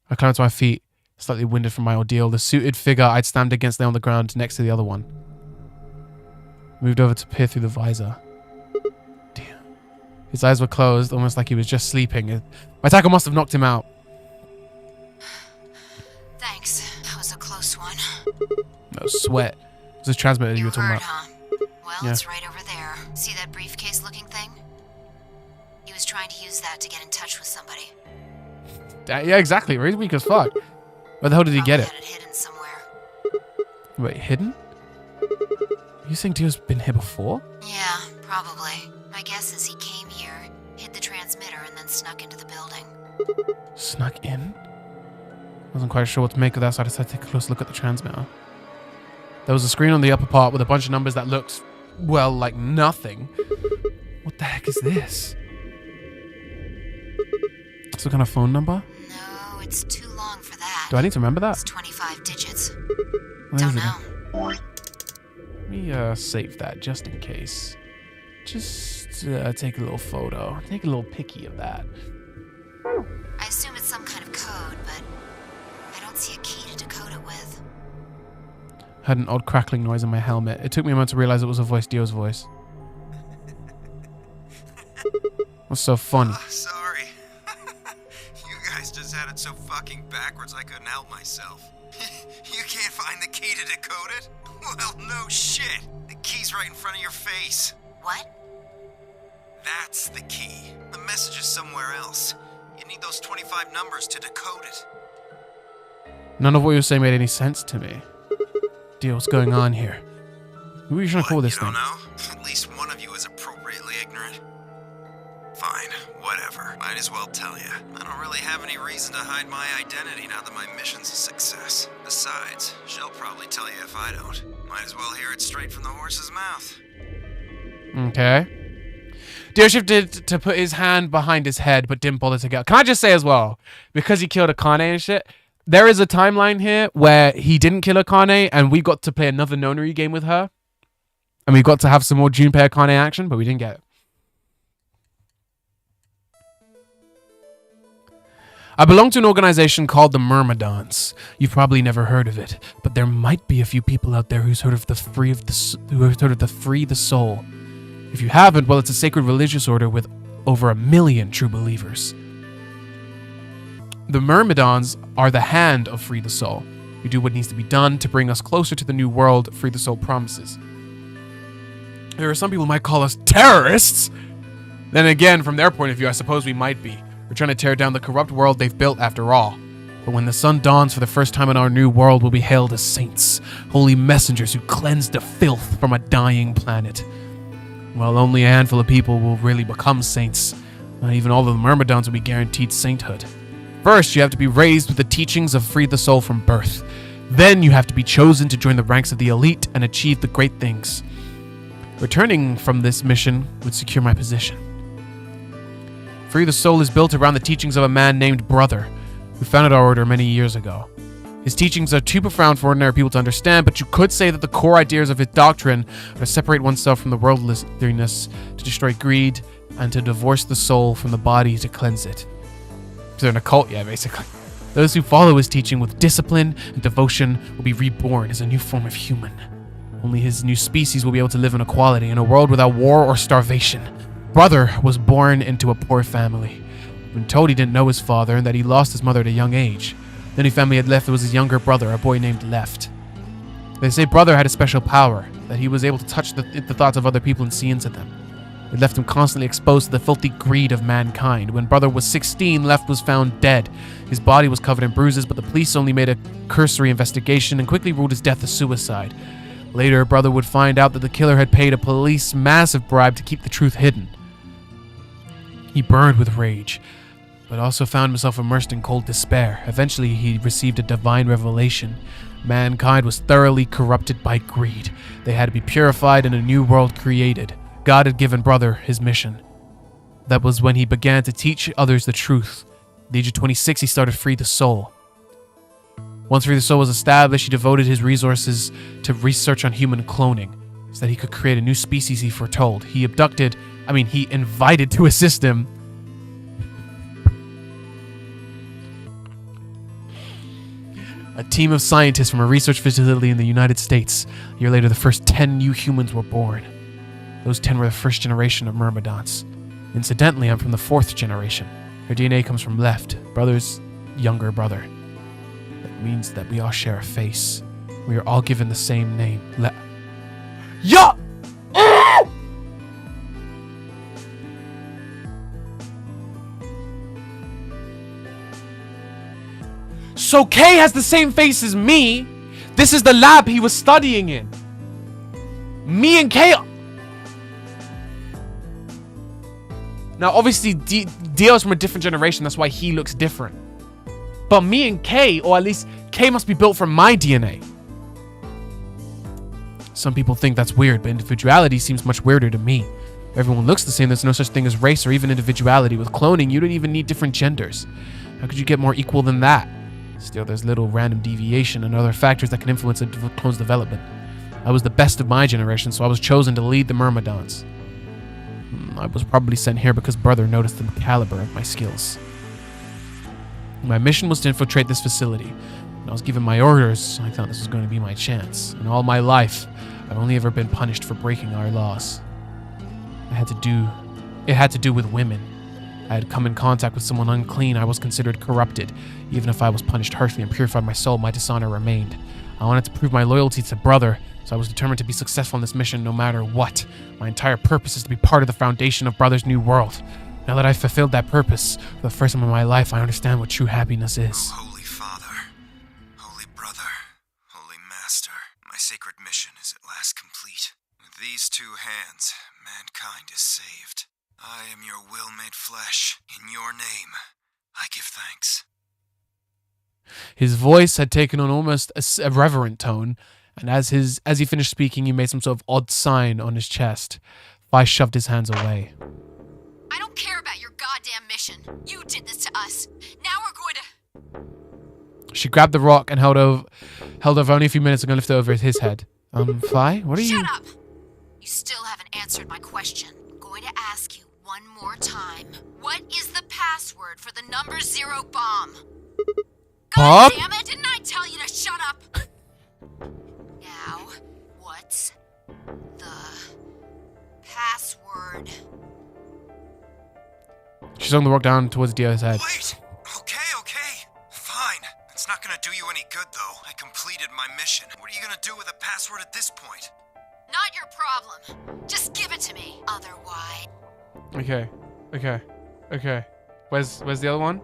I climbed to my feet, slightly winded from my ordeal. The suited figure I'd stamped against lay on the ground next to the other one. Moved over to peer through the visor. Damn. His eyes were closed, almost like he was just sleeping. My tackle must have knocked him out.
Thanks. That was a close one.
No sweat. It was his transmitter you were talking about.
Huh? Well,
Yeah.
it's right over there. See that briefcase-looking thing? He was trying to use that to get in touch with somebody.
Yeah, exactly. He's weak as fuck. Where the hell did he get it?
Had it hidden somewhere.
Wait, hidden? You think Dio's been here before?
Yeah, probably. My guess is he came here, hid the transmitter, and then snuck into the building.
Snuck in? Wasn't quite sure what to make of that, so I decided to take a close look at the transmitter. There was a screen on the upper part with a bunch of numbers that looked, well, like nothing. What the heck is this? Some kind of phone number?
No, it's too long for that.
Do I need to remember that?
It's 25 digits.
Where
Don't
is it?
know.
Let me save that just in case. Just take a little photo. Take a little picky of that.
I assume it's some kind of code, but I don't see a key to decode it with.
I heard an odd crackling noise in my helmet. It took me a moment to realize it was Dio's voice. What's so funny?
Sorry. You guys just had it so fucking backwards I couldn't help myself. You can't find the key to decode it? Well, no shit. The key's right in front of your face.
What?
That's the key. The message is somewhere else. You need those 25 numbers to decode it.
None of what you were saying made any sense to me. Dio, what's going on here? Who are you trying to call this thing?
You don't know? At least one of you is appropriately ignorant. Fine, whatever. Might as well tell you. I don't really have any reason to hide my identity now that my mission's a success. Besides, she'll probably tell you if I don't. Might as well hear it straight from the horse's mouth.
Okay. Dio shifted to put his hand behind his head, but didn't bother to get. Can I just say as well, because he killed Akane and shit, there is a timeline here where he didn't kill Akane, and we got to play another Nonary game with her, and we got to have some more Junpei Akane action, but we didn't get it. I belong to an organization called the Myrmidons. You've probably never heard of it, but there might be a few people out there who's heard of the Free the Soul. If you haven't, well, it's a sacred religious order with over 1 million true believers. The Myrmidons are the hand of Free the Soul. We do what needs to be done to bring us closer to the new world Free the Soul promises. There are some people who might call us terrorists. Then again, from their point of view, I suppose we might be. We're trying to tear down the corrupt world they've built after all. But when the sun dawns for the first time in our new world, we'll be hailed as saints, holy messengers who cleanse the filth from a dying planet. While only a handful of people will really become saints. Not even all of the Myrmidons will be guaranteed sainthood. First, you have to be raised with the teachings of Free the Soul from birth. Then you have to be chosen to join the ranks of the elite and achieve the great things. Returning from this mission would secure my position. Free the Soul is built around the teachings of a man named Brother, who founded our order many years ago. His teachings are too profound for ordinary people to understand, but you could say that the core ideas of his doctrine are to separate oneself from the worldliness, to destroy greed, and to divorce the soul from the body to cleanse it. They're an occult, yeah, basically. Those who follow his teaching with discipline and devotion will be reborn as a new form of human. Only his new species will be able to live in equality in a world without war or starvation. Brother was born into a poor family. When told he didn't know his father and that he lost his mother at a young age. The only family he had left was his younger brother, a boy named Left. They say Brother had a special power, that he was able to touch the thoughts of other people and see into them. It left him constantly exposed to the filthy greed of mankind. When Brother was 16, Left was found dead. His body was covered in bruises, but the police only made a cursory investigation and quickly ruled his death a suicide. Later, Brother would find out that the killer had paid a police massive bribe to keep the truth hidden. He burned with rage, but also found himself immersed in cold despair. Eventually, he received a divine revelation. Mankind was thoroughly corrupted by greed. They had to be purified and a new world created. God had given Brother his mission. That was when he began to teach others the truth. At the age of 26, he started Free the Soul. Once Free the Soul was established, he devoted his resources to research on human cloning, so that he could create a new species he foretold. He invited to assist him a team of scientists from a research facility in the United States. A year later, the first 10 new humans were born. Those 10 were the first generation of Myrmidons. Incidentally, I'm from the 4th generation. Her DNA comes from Left, Brother's younger brother. That means that we all share a face. We are all given the same name. Yeah! So Kay has the same face as me. This is the lab he was studying in. Me and Kay. Now, obviously, Dio's from a different generation. That's why he looks different. But me and Kay, or at least Kay must be built from my DNA. Some people think that's weird, but individuality seems much weirder to me. Everyone looks the same. There's no such thing as race or even individuality. With cloning, you don't even need different genders. How could you get more equal than that? Still, there's little random deviation and other factors that can influence a clone's development. I was the best of my generation, so I was chosen to lead the Myrmidons. I was probably sent here because Brother noticed the caliber of my skills. My mission was to infiltrate this facility. When I was given my orders, I thought this was going to be my chance. In all my life, I've only ever been punished for breaking our laws. It had to do with women. I had come in contact with someone unclean. I was considered corrupted. Even if I was punished harshly and purified my soul, my dishonor remained. I wanted to prove my loyalty to Brother, so I was determined to be successful in this mission no matter what. My entire purpose is to be part of the foundation of Brother's new world. Now that I've fulfilled that purpose, for the first time in my life, I understand what true happiness is.
Oh, Holy Father, Holy Brother, Holy Master, my sacred mission is at last complete. With these 2 hands, mankind is saved. I am your will made flesh. In your name, I give thanks.
His voice had taken on almost a reverent tone, and as he finished speaking, he made some sort of odd sign on his chest. Vi shoved his hands away.
I don't care about your goddamn mission. You did this to us. Now we're going to...
She grabbed the rock and held over only a few minutes and lift it over his head. Vi, what are you...
Shut up! You still haven't answered my question. I'm going to ask you one more time. What is the password for the number 0 bomb? God damn it! Didn't I tell you to shut up? Now, what's the password?
She swung the rock down towards Dio's head.
Wait! Okay. Fine. It's not gonna do you any good, though. I completed my mission. What are you gonna do with a password at this point?
Not your problem. Just
it to me. Otherwise...
Okay. Okay. Okay. Where's the other one?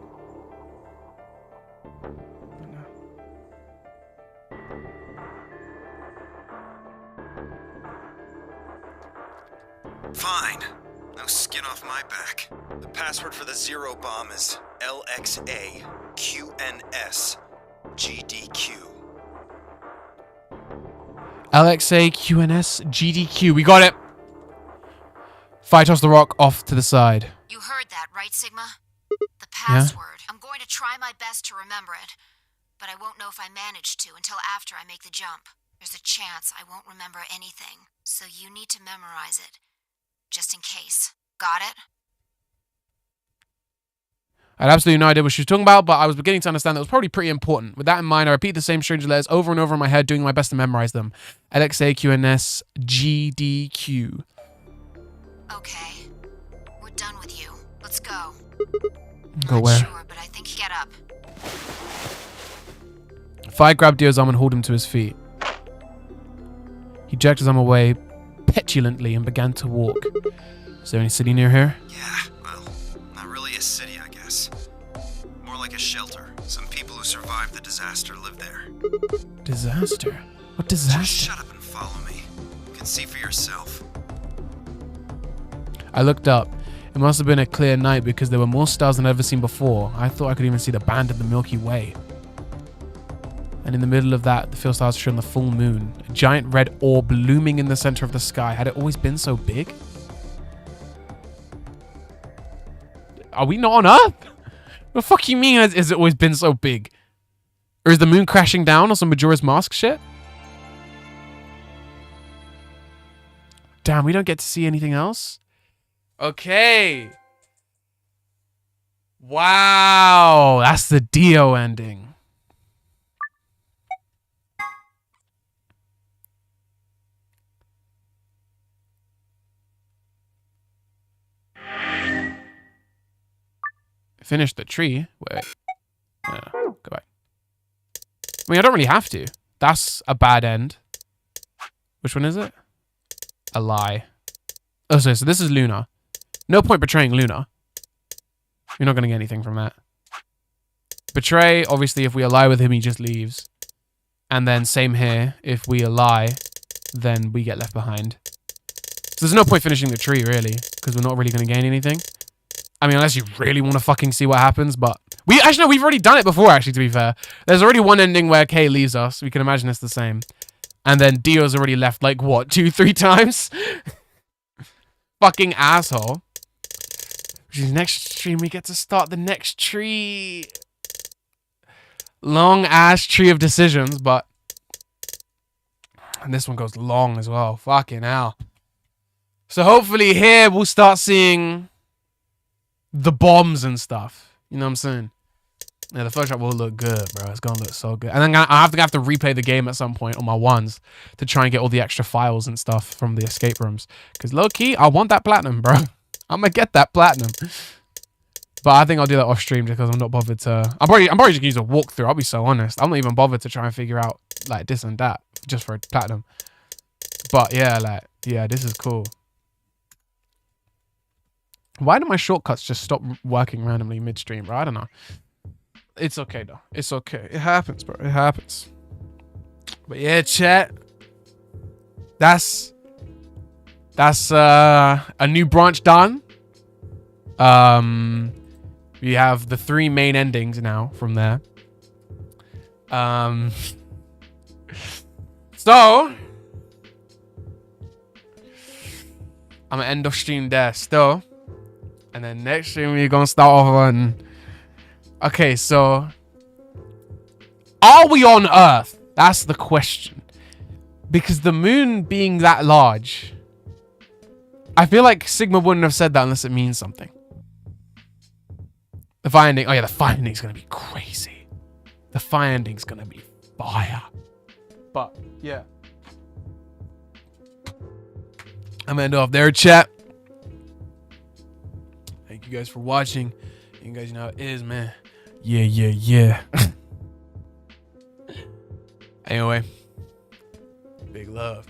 Fine. No skin off my back. The password for the Zero Bomb is LXAQNSGDQ.
LXAQNS GDQ. We got it. Fire toss the rock off to the side.
You heard that, right, Sigma? The password. I'm going to try my best to remember it, but I won't know if I manage to until after I make the jump. There's a chance I won't remember anything, so you need to memorize it. Just in case. Got it?
I had absolutely no idea what she was talking about, but I was beginning to understand that it was probably pretty important. With that in mind, I repeat the same strange letters over and over in my head, doing my best to memorize them. LXAQNS GDQ.
Okay. We're done with you. Let's go.
Go where?
Not sure, but I think get up.
Fi grabbed Dio's arm and hauled him to his feet. He jerked his arm away petulantly and began to walk. Is there any city near here?
Yeah, well, not really a city, I guess. More like a shelter. Some people who survived the disaster live there.
Disaster? What disaster?
Just shut up and follow me. You can see for yourself.
I looked up. It must have been a clear night because there were more stars than I'd ever seen before. I thought I could even see the band of the Milky Way. And in the middle of that, the field stars shone the full moon, a giant red orb looming in the center of the sky. Had it always been so big? Are we not on Earth? What the fuck you mean has it always been so big? Or is the moon crashing down or some Majora's Mask shit? Damn, we don't get to see anything else? Okay. Wow, that's the Dio ending. Finish the tree. Wait. No, go back. I mean, I don't really have to. That's a bad end. Which one is it? A lie. Oh, so this is Luna. No point betraying Luna. You're not going to get anything from that. Betray, obviously, if we ally with him, he just leaves. And then same here. If we ally, then we get left behind. So there's no point finishing the tree, really. Because we're not really going to gain anything. I mean, unless you really want to fucking see what happens, but... Actually, no, we've already done it before, actually, to be fair. There's already one ending where Kay leaves us. We can imagine it's the same. And then Dio's already left, like, what, 2-3 times? Fucking asshole. Which is next stream, we get to start the next tree. Long-ass tree of decisions, but... And this one goes long as well. Fucking hell. So hopefully here we'll start seeing... the bombs and stuff. You know what I'm saying? Yeah, the first shot will look good, bro. It's gonna look so good. And then I have to replay the game at some point on my ones to try and get all the extra files and stuff from the escape rooms. Because low key, I want that platinum, bro. I'm gonna get that platinum. But I think I'll do that off stream just because I'm not bothered to. I'm probably just gonna use a walkthrough. I'll be so honest. I'm not even bothered to try and figure out like this and that just for a platinum. But yeah, this is cool. Why do my shortcuts just stop working randomly midstream, bro? I don't know. It's okay, though. It's okay. It happens, bro. It happens. But yeah, chat. That's a new branch done. We have the 3 main endings now from there. So I'm gonna end off stream there still. And then next stream we're gonna start off on... Okay, so... Are we on Earth? That's the question. Because the moon being that large... I feel like Sigma wouldn't have said that unless it means something. The fire ending... Oh yeah, the fire ending's gonna be crazy. The fire ending's gonna be fire. But, yeah. I'm gonna end off there, chat. Thank you guys for watching. You guys know how it is, man. Yeah. Anyway, big love.